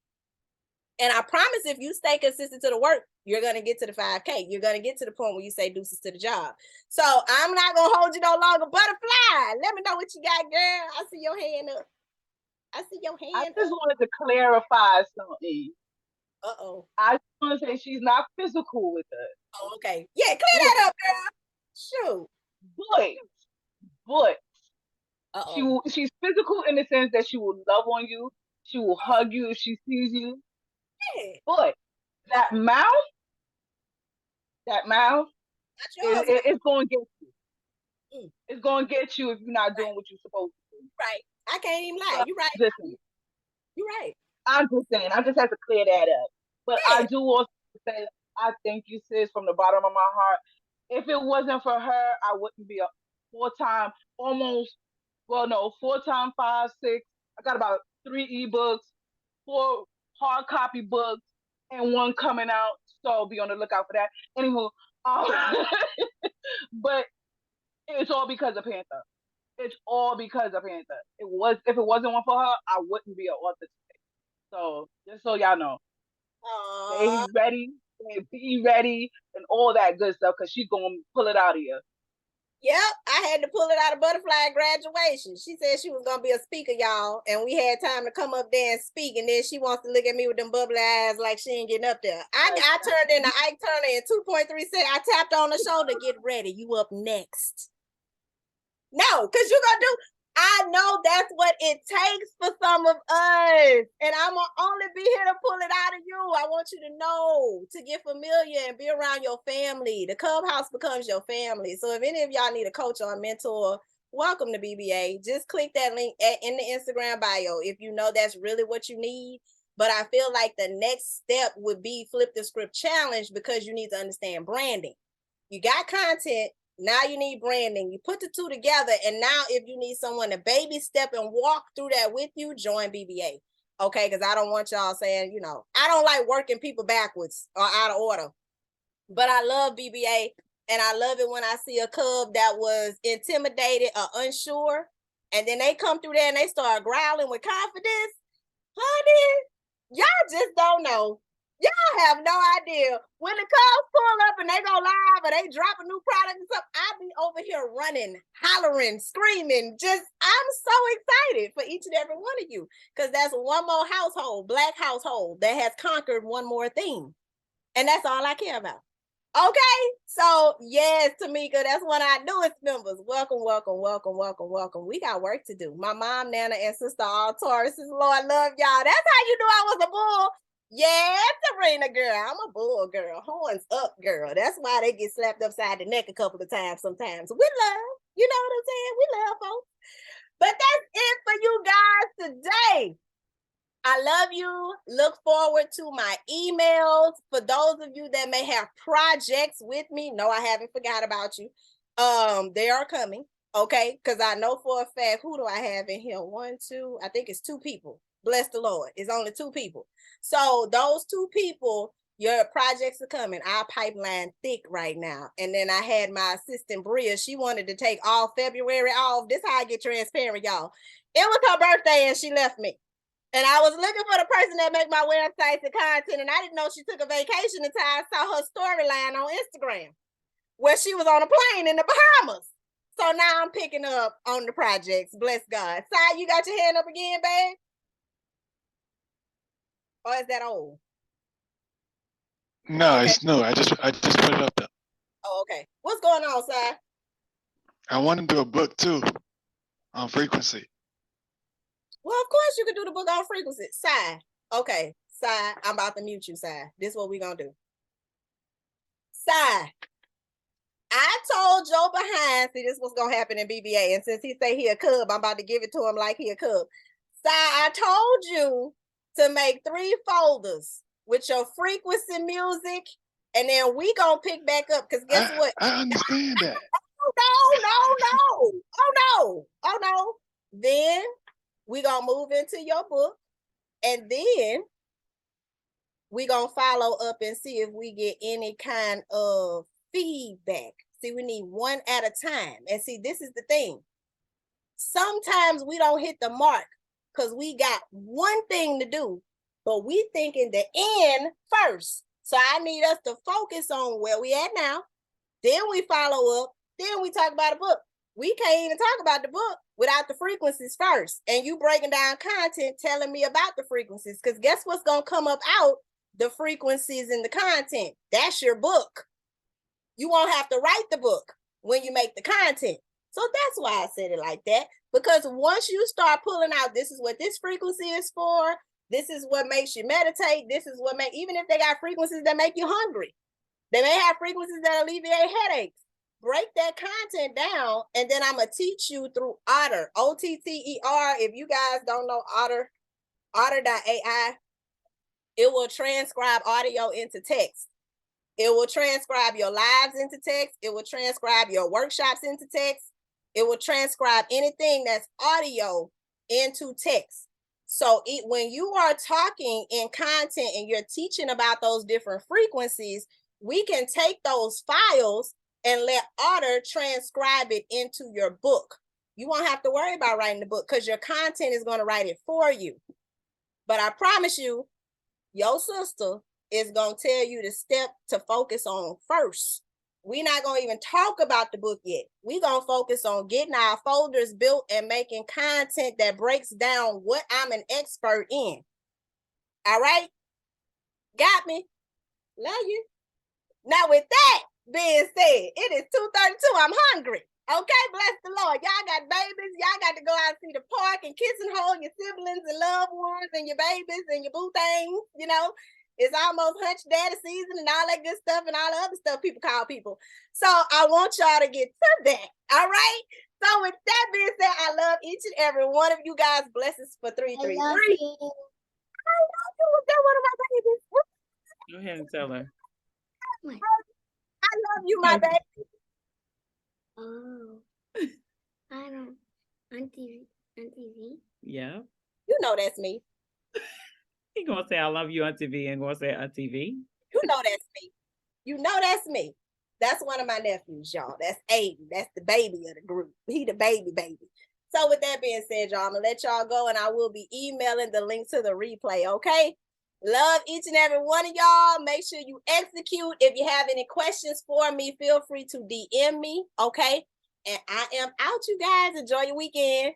Speaker 2: And I promise if you stay consistent to the work, you're going to get to the 5K. You're going to get to the point where you say deuces to the job. So I'm not going to hold you no longer. Butterfly, let me know what you got, girl. I see your hand up. I see your hand
Speaker 6: I
Speaker 2: up.
Speaker 6: just wanted to clarify something.
Speaker 2: Uh-oh.
Speaker 6: I just want to say she's not physical with us.
Speaker 2: Oh, okay. Yeah, clear that up, girl. Shoot.
Speaker 6: But
Speaker 2: Uh-oh.
Speaker 6: she's physical in the sense that she will love on you. She will hug you if she sees you.
Speaker 2: Yeah.
Speaker 6: But that mouth is going to get you. It's going to get you if you're not doing what you're supposed to do.
Speaker 2: Right. I can't even lie. You're right. You're right.
Speaker 6: I'm just saying. I just have to clear that up. But
Speaker 2: Yeah.
Speaker 6: I do also say I thank you, sis, from the bottom of my heart. If it wasn't for her, I wouldn't be a full-time, 5, 6. I got about 3 ebooks, 4 hard copy books, and 1 coming out. So be on the lookout for that. Anywho, but it's all because of Panther. It's all because of Panther. If it wasn't one for her, I wouldn't be an author today. So just so y'all know. Stay ready, be ready, and all that good stuff, because she's gonna pull it out of you.
Speaker 2: Yep, I had to pull it out of Butterfly graduation. She said she was gonna be a speaker, y'all, and we had time to come up there and speak, and then she wants to look at me with them bubbly eyes like she ain't getting up there. I turned into Ike Turner in 2.3 seconds. I tapped on the shoulder, get ready, you up next. No, because you're gonna do. I know that's what it takes for some of us. And I'm gonna only be here to pull it out of you. I want you to know, to get familiar and be around your family. The Clubhouse becomes your family. So if any of y'all need a coach or a mentor, welcome to BBA. Just click that link in the Instagram bio if you know that's really what you need. But I feel like the next step would be Flip the Script Challenge, because you need to understand branding. You got content. Now you need branding. You put the two together, and now if you need someone to baby step and walk through that with you, join BBA. Okay, because I don't want y'all saying, I don't like working people backwards or out of order. But I love BBA, and I love it when I see a cub that was intimidated or unsure, and then they come through there and they start growling with confidence. Honey, y'all just don't know. Y'all have no idea. When the cubs pull up and they go live or they drop a new product and stuff, I be over here running, hollering, screaming. I'm so excited for each and every one of you, because that's one more household, Black household, that has conquered one more thing. And that's all I care about. Okay, so yes, Tamika, that's one of our newest members. Welcome, welcome, welcome, welcome, welcome. We got work to do. My mom, Nana, and sister all Tauruses. Lord love y'all. That's how you knew I was a bull. Yeah, Serena girl. I'm a bull girl. Horns up girl. That's why they get slapped upside the neck a couple of times sometimes. We love, you know what I'm saying? We love folks. But that's it for you guys today. I love you. Look forward to my emails. For those of you that may have projects with me, no, I haven't forgot about you. They are coming, okay? Because I know for a fact, who do I have in here? 1, 2, I think it's 2 people. Bless the Lord. It's only 2 people. So those 2 people, your projects are coming. Our pipeline thick right now. And then I had my assistant, Bria. She wanted to take all February off. This is how I get transparent, y'all. It was her birthday and she left me. And I was looking for the person that make my websites and content, and I didn't know she took a vacation until I saw her storyline on Instagram, where she was on a plane in the Bahamas. So now I'm picking up on the projects. Bless God. Si, you got your hand up again, babe? Or is that old?
Speaker 5: No, okay. It's new. I just put it up there.
Speaker 2: Oh, okay. What's going on, Si?
Speaker 5: I want to do a book too on frequency.
Speaker 2: Well, of course you can do the book on frequency. Si. Okay. Si, I'm about to mute you, Si. This is what we're going to do. Si. I told Joe behind, see, this was going to happen in BBA. And since he say he a cub, I'm about to give it to him like he a cub. Si, I told you to make 3 folders with your frequency music. And then we going to pick back up. Because guess what?
Speaker 5: I understand that.
Speaker 2: Oh, no. Then we gonna move into your book, And then we're going to follow up and see if we get any kind of feedback. See, we need one at a time. And see, this is the thing. Sometimes we don't hit the mark because we got one thing to do, but we thinking the end first. So I need us to focus on where we at now. Then we follow up. Then we talk about a book. We can't even talk about the book without the frequencies first. And you breaking down content, telling me about the frequencies. Because guess what's going to come up out? The frequencies in the content. That's your book. You won't have to write the book when you make the content. So that's why I said it like that. Because once you start pulling out, this is what this frequency is for. This is what makes you meditate. This is what even if they got frequencies that make you hungry, they may have frequencies that alleviate headaches. Break that content down, and then I'm going to teach you through Otter, OTTER. If you guys don't know Otter, Otter.ai, it will transcribe audio into text. It will transcribe your lives into text. It will transcribe your workshops into text. It will transcribe anything that's audio into text. So when you are talking in content and you're teaching about those different frequencies, we can take those files and let Otter transcribe it into your book. You won't have to worry about writing the book because your content is going to write it for you. But I promise you, your sister is going to tell you the step to focus on first. We're not going to even talk about the book yet. We're going to focus on getting our folders built and making content that breaks down what I'm an expert in. All right? Got me? Love you. Now with that being said, it is 2:32. I'm hungry. Okay, bless the Lord. Y'all got babies. Y'all got to go out and see the park and kiss and hold your siblings and loved ones and your babies and your boo things. You know, it's almost hunch daddy season and all that good stuff and all the other stuff people call people. So I want y'all to get to that. All right. So with that being said, I love each and every one of you guys. Blessings for 333. I love you. Was that one of my babies?
Speaker 7: Go ahead and tell her.
Speaker 2: I love you, my baby.
Speaker 8: Oh, I don't on TV.
Speaker 7: Yeah.
Speaker 2: You know that's me.
Speaker 7: He gonna say I love you on TV and gonna say on TV.
Speaker 2: You know that's me. You know that's me. That's one of my nephews, y'all. That's Aiden. That's the baby of the group. He the baby. So with that being said, y'all, I'm gonna let y'all go and I will be emailing the link to the replay, okay? Love each and every one of y'all. Make sure you execute. If you have any questions for me, feel free to DM me, okay? And I am out, you guys. Enjoy your weekend.